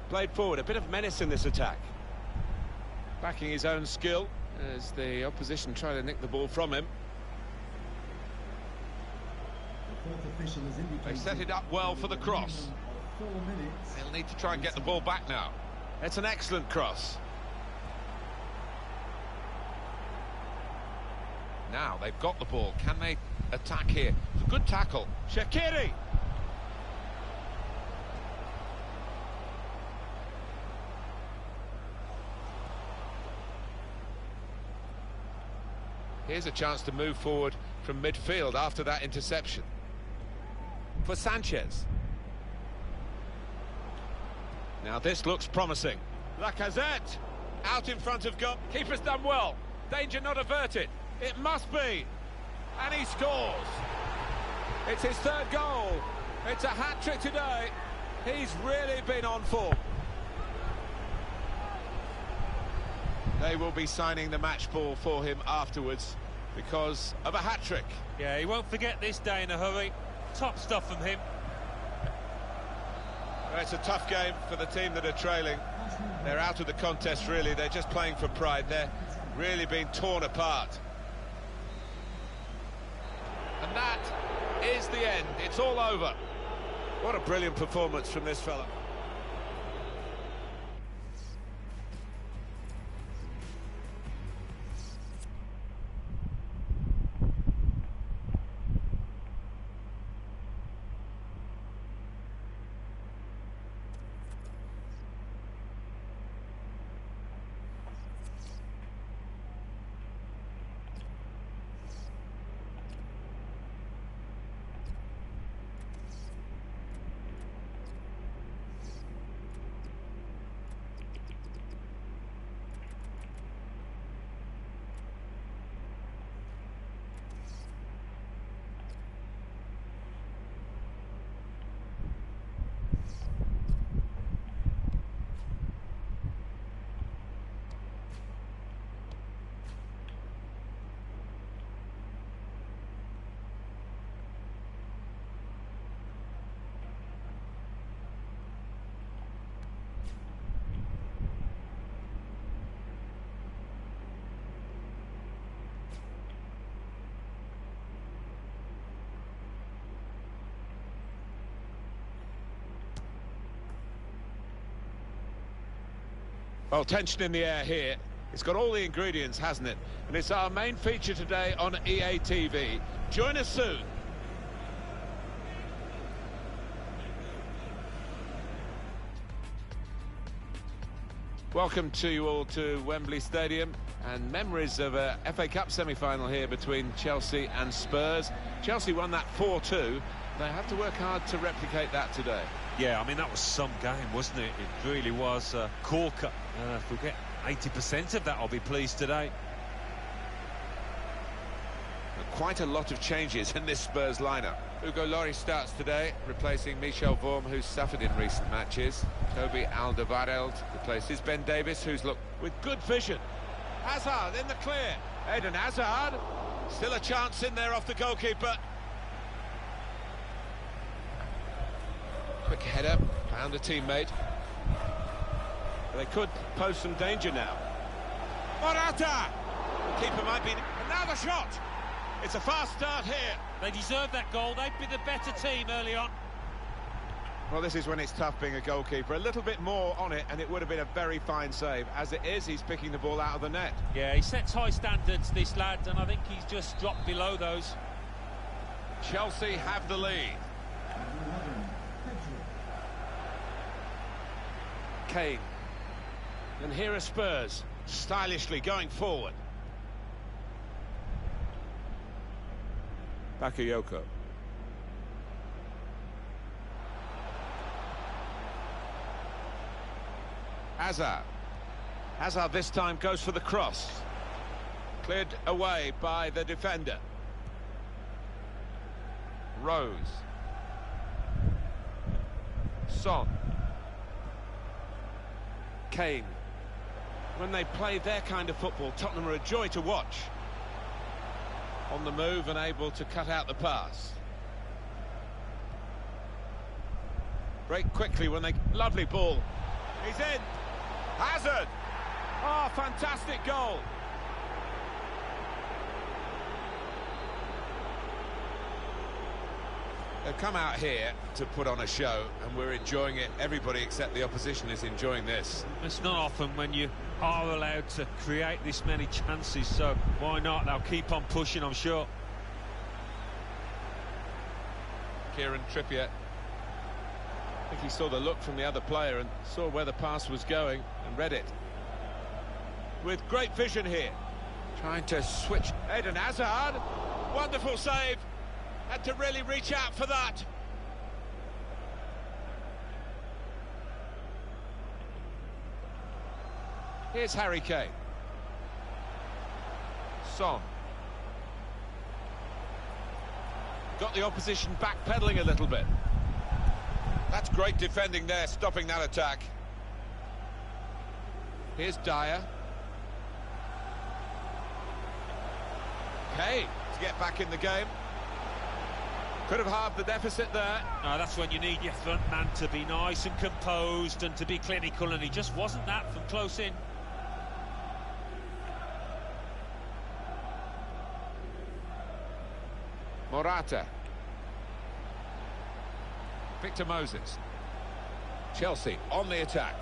Speaker 2: Played forward, a bit of menace in this attack. Backing his own skill as the opposition try to nick the ball from him. They set it up well for the cross. They'll need to try and get the ball back now. It's an excellent cross.
Speaker 6: Now they've got the ball. Can they attack here? It's a good tackle.
Speaker 2: Shaqiri!
Speaker 6: Here's a chance to move forward from midfield after that interception. For Sanchez.
Speaker 2: Now this looks promising. Lacazette out in front of goal. Keeper's done well. Danger not averted. It must be. And he scores.
Speaker 6: It's his third goal. It's a hat-trick today. He's really been on form.
Speaker 2: They will be signing the match ball for him afterwards. because of a hat-trick.
Speaker 3: Yeah, he won't forget this day in a hurry. Top stuff from him.
Speaker 2: Well, it's a tough game for the team that are trailing. They're out of the contest, really. They're just playing for pride. They're really being torn apart. And that is the end. It's all over. What a brilliant performance from this fella. Well, tension in the air here. It's got all the ingredients, hasn't it? And it's our main feature today on EA TV. Join us soon. Welcome to you all to Wembley Stadium, and memories of a FA Cup semi-final here between Chelsea and Spurs. Chelsea won that 4-2. They have to work hard to replicate that today.
Speaker 3: Yeah, I mean, that was some game, wasn't it? It really was a corker. If we get 80% of that, I'll be pleased today.
Speaker 6: Quite a lot of changes in this Spurs lineup. Hugo Lloris starts today, replacing Michel Vorm, who's suffered in recent matches. Toby Alderweireld replaces Ben Davis, who's looked
Speaker 2: With good vision. Hazard in the clear. Eden Hazard. Still a chance in there off the goalkeeper.
Speaker 6: quick header, found a teammate.
Speaker 2: They could pose some danger now. Morata! Keeper might be... Another shot! It's a fast start here.
Speaker 3: They deserve that goal. They'd be the better team early on.
Speaker 2: Well, this is when it's tough being a goalkeeper. A little bit more on it, and it would have been a very fine save. As it is, he's picking the ball out of the net.
Speaker 3: Yeah, he sets high standards, this lad, and I think he's just dropped below those.
Speaker 2: Chelsea have the lead. Kane. And here are Spurs, stylishly going forward. Bakayoko. Hazard. Hazard this time goes for the cross. Cleared away by the defender. Rose. Son. Kane. When they play their kind of football, Tottenham are a joy to watch. On the move and able to cut out the pass. Break quickly when they... Lovely ball. He's in. Hazard. Oh, fantastic goal. They've come out here to put on a show, and we're enjoying it. Everybody except the opposition is enjoying this.
Speaker 3: It's not often when you are allowed to create this many chances, so why not? They'll keep on pushing, I'm sure.
Speaker 2: Kieran Trippier. I think he saw the look from the other player and saw where the pass was going and read it. With great vision here.
Speaker 6: Trying to switch.
Speaker 2: Eden Hazard. Wonderful save. Had to really reach out for that. Here's Harry Kane. Son. Got the opposition backpedaling a little bit. That's great defending there, stopping that attack. Here's Dyer. Kane to get back in the game. Could have halved the deficit there.
Speaker 3: No, that's when you need your front man to be nice and composed and to be clinical, and he just wasn't that from close in.
Speaker 6: Morata. Victor Moses. Chelsea on the attack.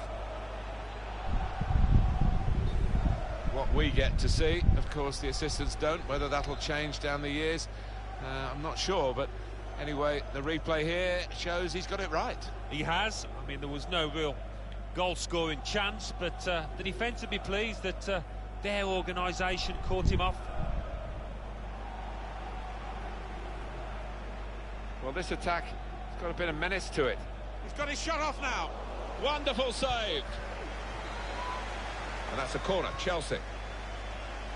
Speaker 6: What we get to see, of course the assistants don't. Whether that'll change down the years, I'm not sure, but anyway, the replay here shows he's got it right.
Speaker 3: He has. I mean, there was no real goal-scoring chance, but the defence would be pleased that their organisation caught him off.
Speaker 6: Well, this attack has got a bit of menace to it.
Speaker 2: He's got his shot off now. Wonderful save.
Speaker 6: And that's a corner, Chelsea.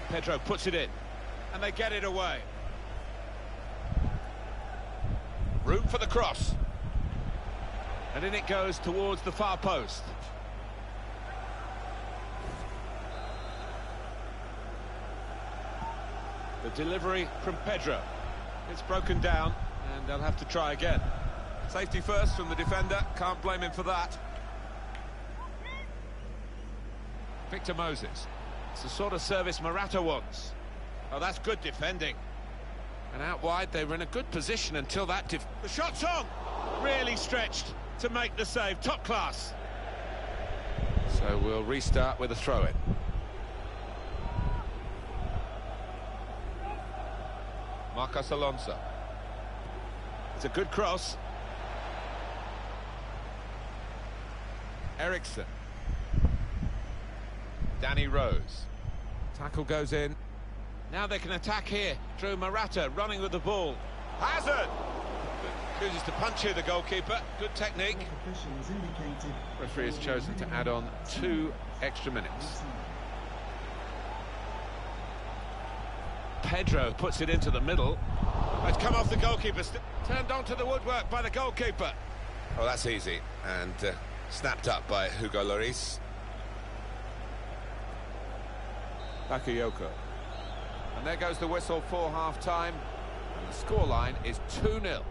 Speaker 2: Pedro puts it in, and they get it away. Room for the cross. And in it goes towards the far post. The delivery from Pedro. It's broken down, and they'll have to try again. Safety first from the defender, can't blame him for that. Victor Moses. It's the sort of service Morata wants. Oh, that's good defending. And out wide, they were in a good position until that... The shot's on! Really stretched to make the save. Top class.
Speaker 6: So we'll restart with a throw-in. Marcos Alonso.
Speaker 2: It's a good cross.
Speaker 6: Ericsson. Danny Rose. Tackle goes in.
Speaker 2: Now they can attack here through Morata, running with the ball. Hazard! Chooses to punch here, the goalkeeper. Good technique.
Speaker 6: Referee has chosen to add on 2 extra minutes.
Speaker 2: Pedro puts it into the middle. It's come off the goalkeeper. Turned onto the woodwork by the goalkeeper.
Speaker 6: Oh, that's easy. And snapped up by Hugo Lloris. Bakayoko. And there goes the whistle for half-time. And the scoreline is 2-0.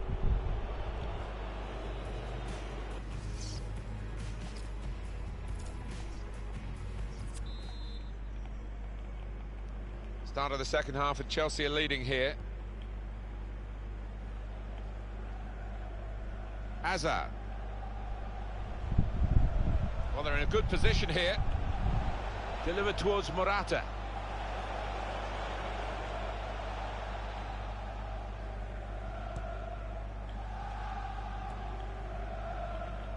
Speaker 6: Start of the second half, and Chelsea are leading here. Hazard. Well, they're in a good position here.
Speaker 2: Delivered towards Morata.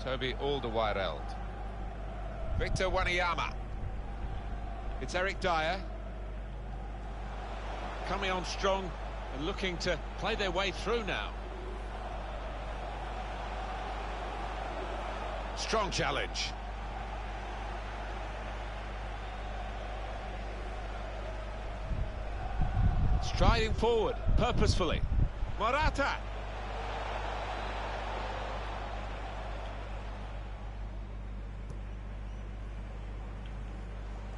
Speaker 6: Toby Alderweireld. Victor Wanyama.
Speaker 2: It's Eric Dyer. Coming on strong and looking to play their way through now. Strong challenge. Striding forward, purposefully. Morata!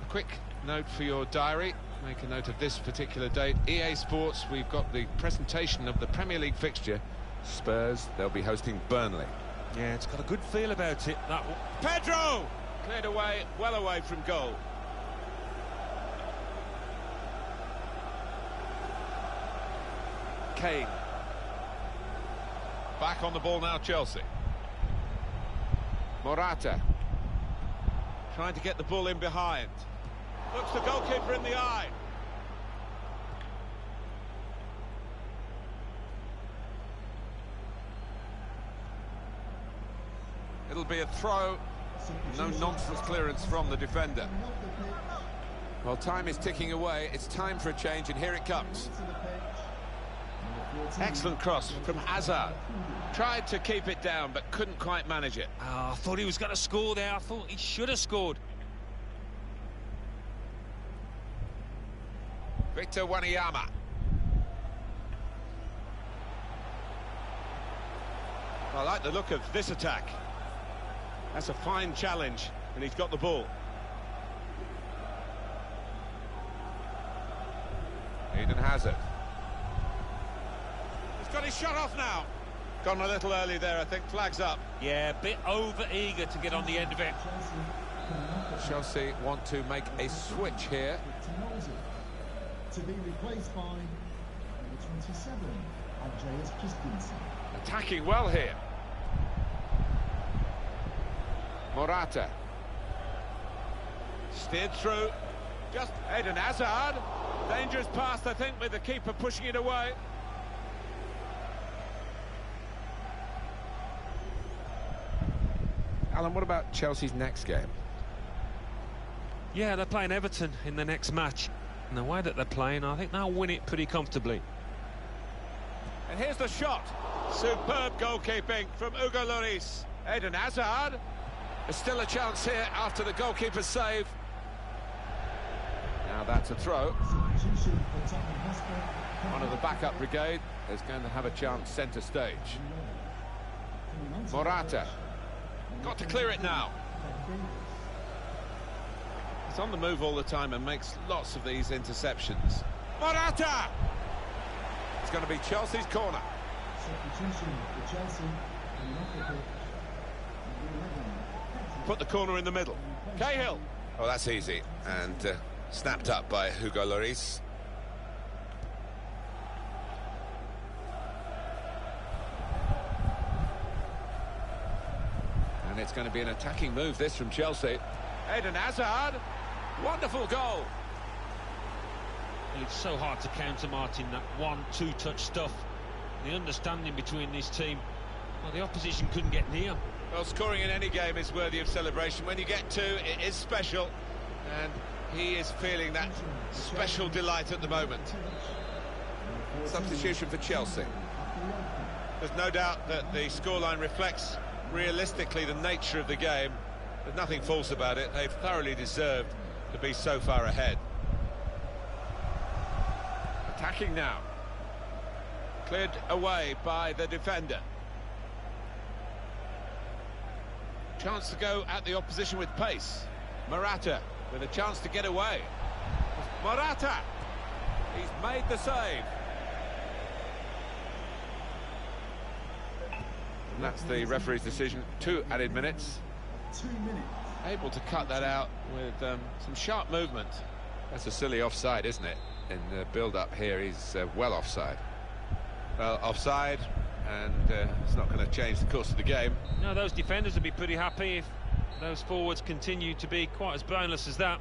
Speaker 6: A quick note for your diary. Make a note of this particular date. EA Sports, we've got the presentation of the Premier League fixture. Spurs, they'll be hosting Burnley.
Speaker 3: Yeah, it's got a good feel about it, that one.
Speaker 2: Pedro! Cleared away, well away from goal. Kane.
Speaker 6: Back on the ball now, Chelsea. Morata.
Speaker 2: Trying to get the ball in behind. Looks the goalkeeper in the eye.
Speaker 6: It'll be a throw. No nonsense clearance from the defender. Well, time is ticking away. It's time for a change, and here it comes.
Speaker 2: Excellent cross from Hazard. Tried to keep it down, but couldn't quite manage it.
Speaker 3: Oh, I thought he was going to score there. I thought he should have scored.
Speaker 6: Victor Wanyama.
Speaker 2: I like the look of this attack. That's a fine challenge, and he's got the ball.
Speaker 6: Eden Hazard.
Speaker 2: got his shot off now. Gone a little early there, I think. Flags up.
Speaker 3: Yeah, a bit over-eager to get on the end of it.
Speaker 6: Chelsea want to make a switch here.
Speaker 4: To be replaced by number 27, Andreas Christensen.
Speaker 6: Attacking well here. Morata.
Speaker 2: Steered through. Just Eden Hazard. Dangerous pass, I think, with the keeper pushing it away.
Speaker 6: Alan, what about Chelsea's next game?
Speaker 3: Yeah, they're playing Everton in the next match. And the way that they're playing, I think they'll win it pretty comfortably.
Speaker 2: And here's the shot. Superb goalkeeping from Hugo Lloris. Eden Hazard.
Speaker 6: There's still a chance here after the goalkeeper's save. Now that's a throw. One of the backup brigade is going to have a chance centre stage. Morata.
Speaker 2: Got to clear it now. He's on the move all the time and makes lots of these interceptions. Morata!
Speaker 6: It's going to be Chelsea's corner.
Speaker 2: Put the corner in the middle. Cahill.
Speaker 6: Oh, that's easy. And snapped up by Hugo Lloris. And it's going to be an attacking move, this, from Chelsea.
Speaker 2: Eden Hazard. Wonderful goal.
Speaker 3: It's so hard to counter, Martin, that 1-2 touch stuff. The understanding between this team. Well, the opposition couldn't get near.
Speaker 2: Well, scoring in any game is worthy of celebration. When you get two, it is special. And he is feeling that special delight at the moment.
Speaker 6: Substitution for Chelsea.
Speaker 2: There's no doubt that the scoreline reflects realistically the nature of the game. There's nothing false about it. They've thoroughly deserved to be so far ahead. Attacking now. Cleared away by the defender. Chance to go at the opposition with pace. Morata with a chance to get away. Morata! He's made the save.
Speaker 6: And that's the referee's decision. 2 added minutes.
Speaker 4: 2 minutes.
Speaker 2: Able to cut that out with some sharp movement.
Speaker 6: That's a silly offside, isn't it? In the build-up here, he's well offside.
Speaker 2: Well, offside, and it's not going to change the course of the game.
Speaker 3: No, those defenders would be pretty happy if those forwards continue to be quite as brainless as that.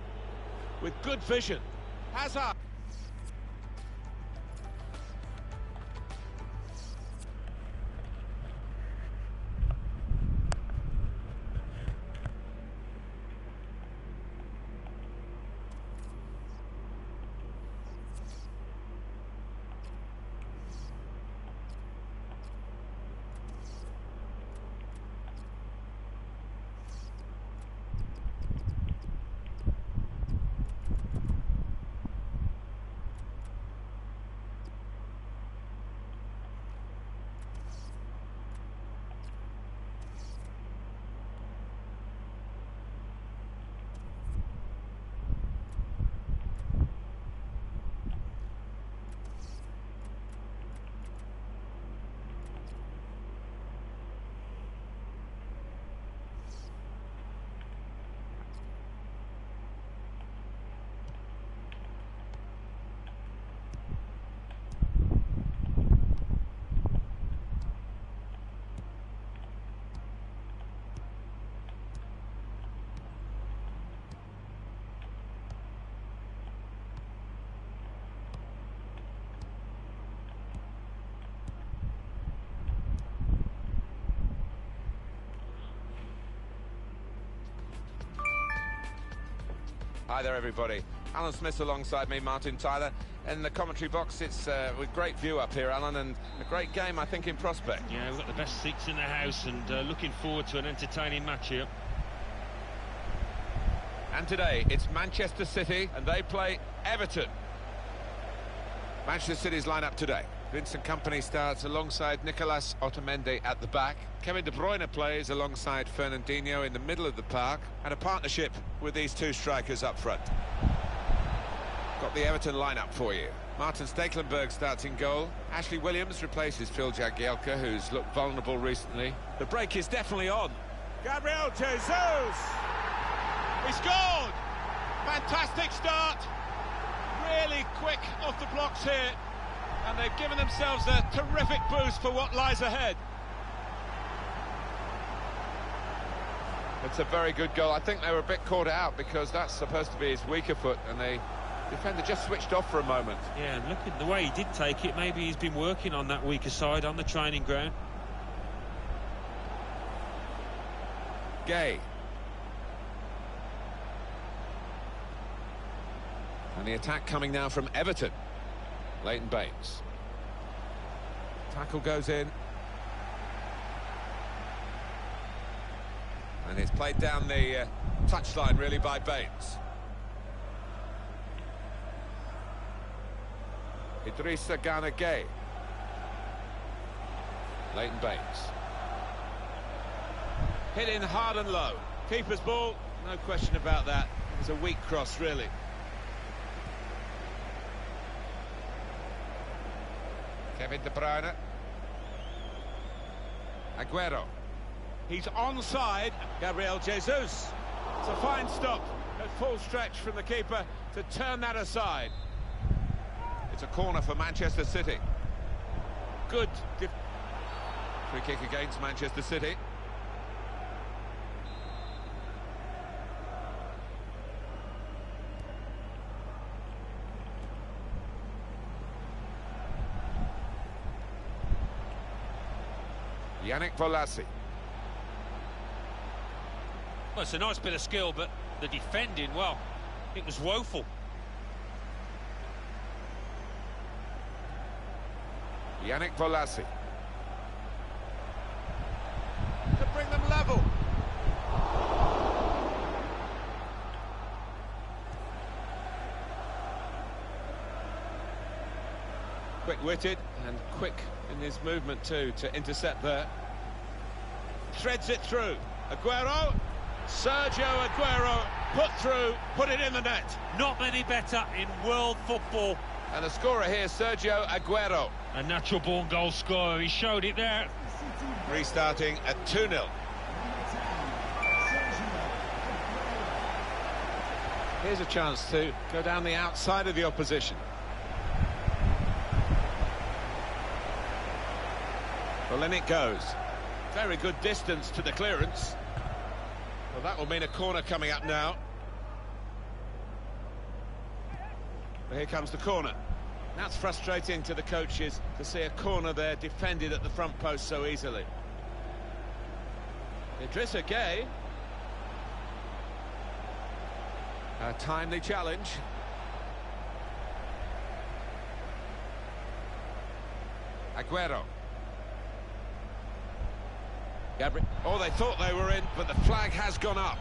Speaker 2: With good vision. Hazard.
Speaker 6: Hi there, everybody. Alan Smith alongside me, Martin Tyler. In the commentary box, it's with great view up here, Alan, and a great game, I think, in prospect.
Speaker 3: Yeah, we've got the best seats in the house, and looking forward to an entertaining match here.
Speaker 6: And today, it's Manchester City, and they play Everton. Manchester City's lineup today. Vincent Kompany starts alongside Nicolas Otamendi at the back. Kevin De Bruyne plays alongside Fernandinho in the middle of the park, and a partnership with these two strikers up front. Got the Everton lineup for you. Martin Stekelenburg starts in goal. Ashley Williams replaces Phil Jagielka, who's looked vulnerable recently. The break is definitely on.
Speaker 2: Gabriel Jesus! He scored! Fantastic start. Really quick off the blocks here. And they've given themselves a terrific boost for what lies ahead.
Speaker 6: It's a very good goal. I think they were a bit caught out because that's supposed to be his weaker foot, and the defender just switched off for a moment.
Speaker 3: Yeah, and look at the way he did take it. Maybe he's been working on that weaker side on the training ground.
Speaker 6: Gay. And the attack coming now from Everton. Leighton Baines. Tackle goes in. And it's played down the touchline, really, by Baines. Idrissa Gana Gueye. Leighton Baines.
Speaker 2: Hit in hard and low. Keeper's ball, no question about that. It was a weak cross, really.
Speaker 6: Kevin De Bruyne. Aguero.
Speaker 2: He's onside. Gabriel Jesus. It's a fine stop at full stretch from the keeper to turn that aside.
Speaker 6: It's a corner for Manchester City.
Speaker 2: Good.
Speaker 6: Free kick against Manchester City. Yannick Bolasie.
Speaker 3: Well, it's a nice bit of skill, but the defending, well, it was woeful.
Speaker 6: Yannick Bolasie.
Speaker 2: To bring them level. Quick-witted and quick in his movement too to intercept there. Threads it through. Aguero. Sergio Aguero put through, put it in the net.
Speaker 3: Not many better in world football.
Speaker 6: And the scorer here, Sergio Aguero.
Speaker 3: A natural-born goal scorer, he showed it there.
Speaker 2: Restarting at 2-0. Here's a chance to go down the outside of the opposition. Well, in it goes. Very good distance to the clearance. Well, that will mean a corner coming up now. Well, here comes the corner. That's frustrating to the coaches to see a corner there defended at the front post so easily. Idrissa Gueye. A timely challenge.
Speaker 6: Aguero.
Speaker 2: Gabriel. Oh, they thought they were in, but the flag has gone up.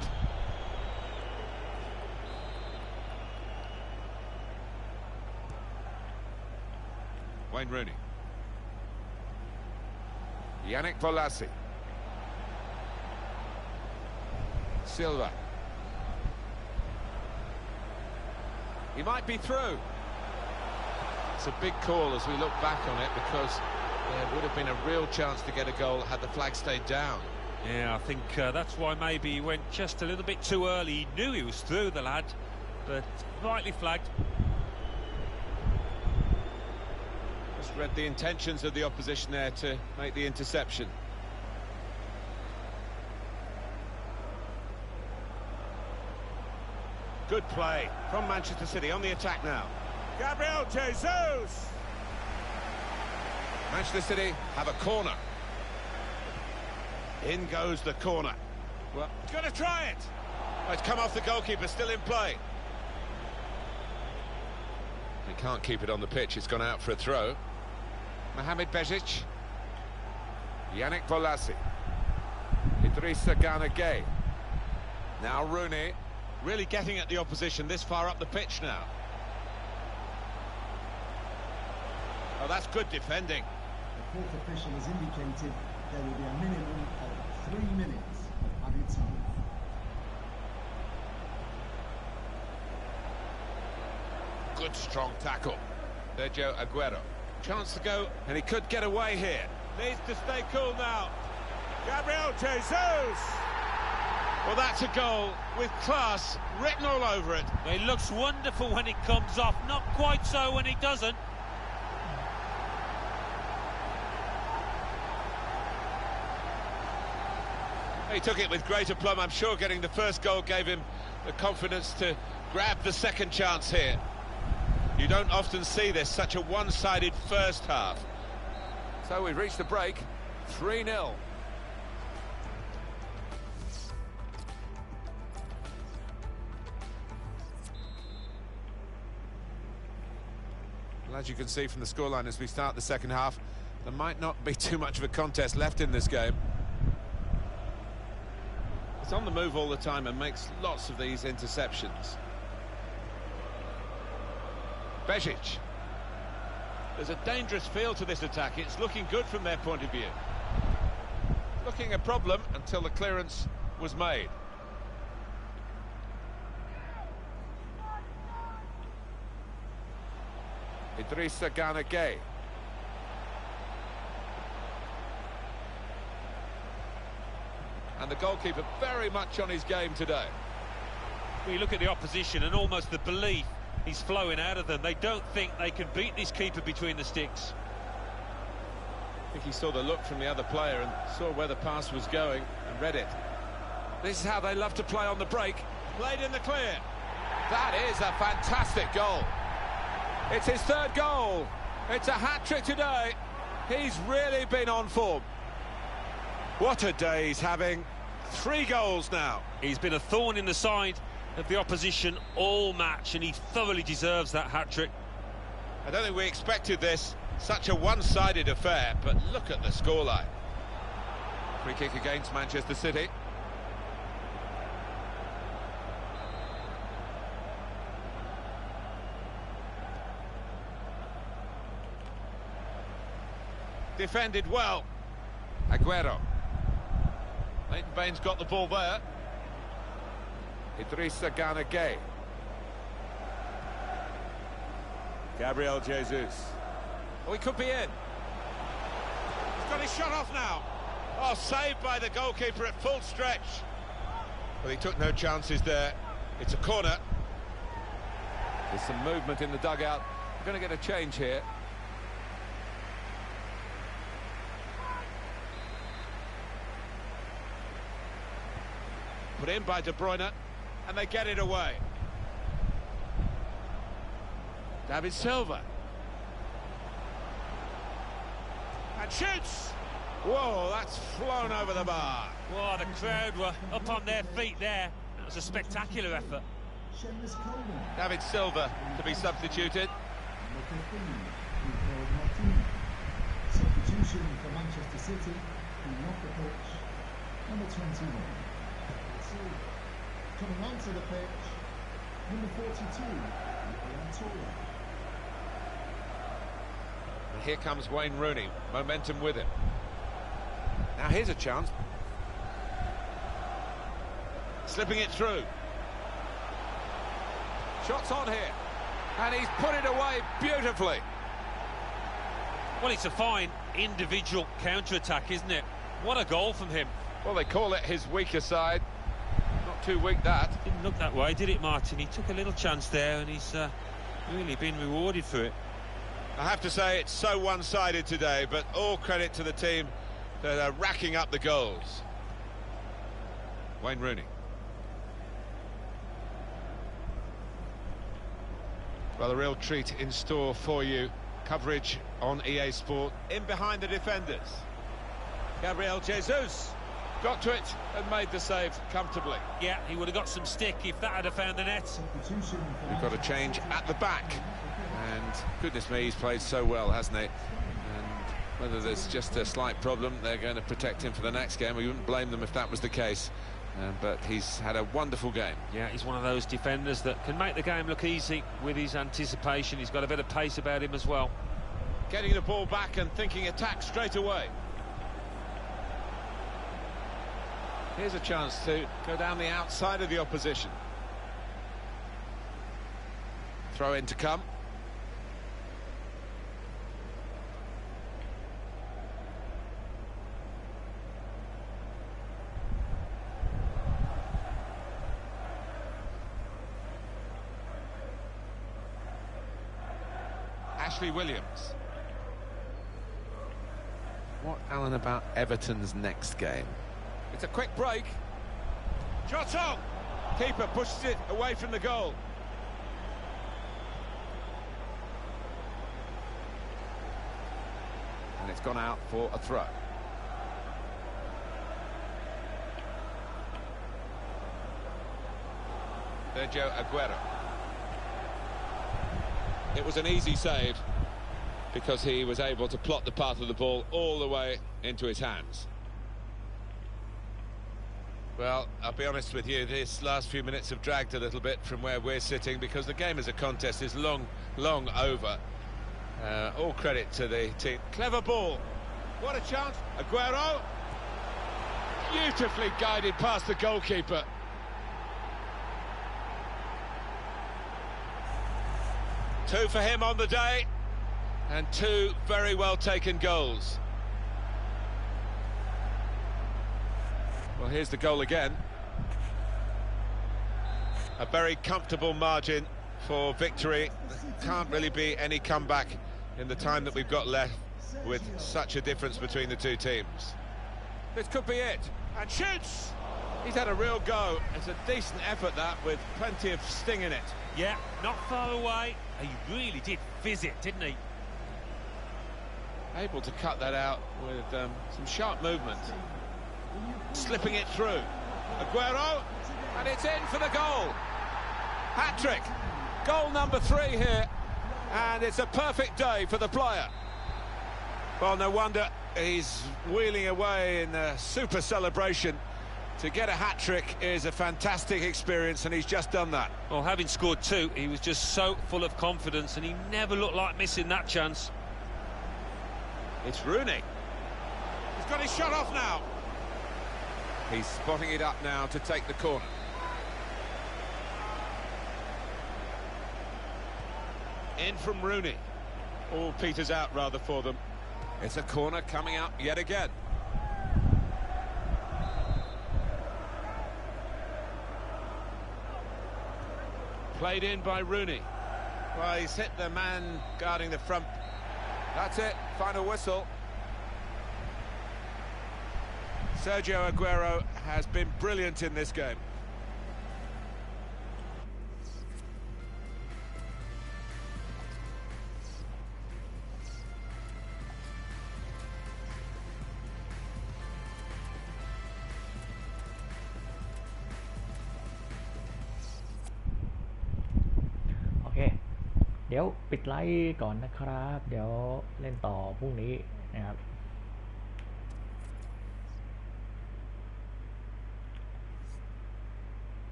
Speaker 6: Wayne Rooney. Yannick Bolasie. Silva.
Speaker 2: He might be through. It's a big call as we look back on it because there would have been a real chance to get a goal had the flag stayed down.
Speaker 3: Yeah, I think that's why maybe he went just a little bit too early. He knew he was through, the lad, but rightly flagged.
Speaker 2: Just read the intentions of the opposition there to make the interception. Good play from Manchester City on the attack now. Gabriel Jesus!
Speaker 6: Manchester City have a corner.
Speaker 2: In goes the corner. Well, he's going to try it. Oh, it's come off the goalkeeper, still in play.
Speaker 6: He can't keep it on the pitch, it's gone out for a throw. Mohamed Bezic. Yannick Bolasie. Idrissa Gana Gueye. Now Rooney.
Speaker 2: Really getting at the opposition this far up the pitch now. Oh, that's good defending.
Speaker 4: The fourth official has indicated there will be a minimum of 3 minutes of added time.
Speaker 6: Good strong tackle. Sergio Aguero. Chance to go, and he could get away here.
Speaker 2: Needs to stay cool now. Gabriel Jesus! Well, that's a goal with class written all over it.
Speaker 3: It looks wonderful when it comes off, not quite so when it doesn't.
Speaker 2: He took it with great aplomb. I'm sure getting the first goal gave him the confidence to grab the second chance here. You don't often see this, such a one-sided first half.
Speaker 6: So we've reached the break, 3-0. Well, as you can see from the scoreline as we start the second half, there might not be too much of a contest left in this game.
Speaker 2: He's on the move all the time and makes lots of these interceptions. Bežić. There's a dangerous feel to this attack. It's looking good from their point of view.
Speaker 6: Looking a problem until the clearance was made. Idrissa Gana Gueye. And the goalkeeper very much on his game today.
Speaker 3: Well, you look at the opposition and almost the belief is flowing out of them. They don't think they can beat this keeper between the sticks.
Speaker 2: I think he saw the look from the other player and saw where the pass was going and read it.
Speaker 6: This is how they love to play on the break.
Speaker 2: Played in the clear.
Speaker 6: That is a fantastic goal. It's his third goal. It's a hat-trick today. He's really been on form.
Speaker 2: What a day he's having. 3 goals now.
Speaker 3: He's been a thorn in the side of the opposition all match, and he thoroughly deserves that hat-trick.
Speaker 2: I don't think we expected this. Such a one-sided affair, but look at the scoreline.
Speaker 6: Free kick against Manchester City.
Speaker 2: Defended well.
Speaker 6: Aguero.
Speaker 2: Leighton Baines got the ball there.
Speaker 6: Idrissa Gana Gueye.
Speaker 2: Gabriel Jesus.
Speaker 6: Oh, he could be in.
Speaker 2: He's got his shot off now. Oh, saved by the goalkeeper at full stretch. Well, he took no chances there. It's a corner.
Speaker 6: There's some movement in the dugout. We're going to get a change here.
Speaker 2: Put in by De Bruyne, and they get it away. David Silva. And shoots! Whoa, that's flown over the bar.
Speaker 3: Well, the crowd were up on their feet there. That was a spectacular effort.
Speaker 2: David Silva to be substituted.
Speaker 4: Substitution for Manchester City, who off the pitch, number 21. Coming onto the pitch, number 42,
Speaker 6: And here comes Wayne Rooney, momentum with him. Now here's a chance.
Speaker 2: Slipping it through.
Speaker 6: Shots on here. And he's put it away beautifully.
Speaker 3: Well, it's a fine individual counter-attack, isn't it? What a goal from him.
Speaker 6: Well, they call it his weaker side. Not too weak, that.
Speaker 3: Didn't look that way, did it, Martin? He took a little chance there, and he's really been rewarded for it.
Speaker 2: I have to say, it's so one-sided today, but all credit to the team that are racking up the goals.
Speaker 6: Wayne Rooney.
Speaker 2: Well, a real treat in store for you. Coverage on EA Sport. In behind the defenders. Gabriel Jesus got to it and made the save comfortably.
Speaker 3: Yeah, he would have got some stick if that had found the net.
Speaker 6: We've got a change at the back. And goodness me, he's played so well, hasn't he? And whether there's just a slight problem, they're going to protect him for the next game. We wouldn't blame them if that was the case. But he's had a wonderful game.
Speaker 3: Yeah, he's one of those defenders that can make the game look easy with his anticipation. He's got a bit of pace about him as well.
Speaker 2: Getting the ball back and thinking attack straight away. Here's a chance to go down the outside of the opposition.
Speaker 6: Throw in to come.
Speaker 2: Ashley Williams.
Speaker 6: What, Alan, about Everton's next game?
Speaker 2: It's a quick break. Shot on! Keeper pushes it away from the goal.
Speaker 6: And it's gone out for a throw.
Speaker 2: Sergio Aguero. It was an easy save because he was able to plot the path of the ball all the way into his hands. Well, I'll be honest with you, this last few minutes have dragged a little bit from where we're sitting because the game as a contest is long over. All credit to the team. Clever ball. What a chance. Aguero. Beautifully guided past the goalkeeper. Two for him on the day, and two very well taken goals. Well, here's the goal again. A very comfortable margin for victory. Can't really be any comeback in the time that we've got left with such a difference between the two teams. This could be it. And shoots! He's had a real go. It's a decent effort, that, with plenty of sting in it.
Speaker 3: Yeah, not far away. He really did fizz it, didn't he?
Speaker 2: Able to cut that out with some sharp movement. Slipping it through. Aguero, and it's in for the goal. Hat-trick. Goal number 3 here, and it's a perfect day for the player. Well, no wonder he's wheeling away in a super celebration. To get a hat-trick is a fantastic experience, and he's just done that.
Speaker 3: Well, having scored 2, he was just so full of confidence, and he never looked like missing that chance.
Speaker 2: It's Rooney. He's got his shot off now.
Speaker 6: He's spotting it up now to take the corner.
Speaker 2: In from Rooney. All peters out, rather, for them.
Speaker 6: It's a corner coming up yet again.
Speaker 2: Played in by Rooney. Well, he's hit the man guarding the front.
Speaker 6: That's it, final whistle.
Speaker 2: Sergio Aguero has been brilliant in this game.
Speaker 1: Okay. เดี๋ยวปิดไลฟ์ก่อนนะครับเดี๋ยวเล่นต่อพรุ่งนี้นะครับ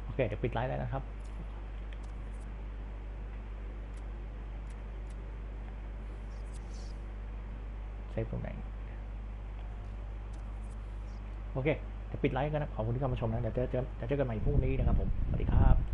Speaker 1: โอเคเดี๋ยวปิดไลฟ์แล้วนะครับเซฟตรงไหนโอเคเดี๋ยวปิดไลฟ์กันนะขอบคุณที่เข้ามาชมนะเดี๋ยวเจอกันใหม่พรุ่งนี้นะครับผมสวัสดีครับ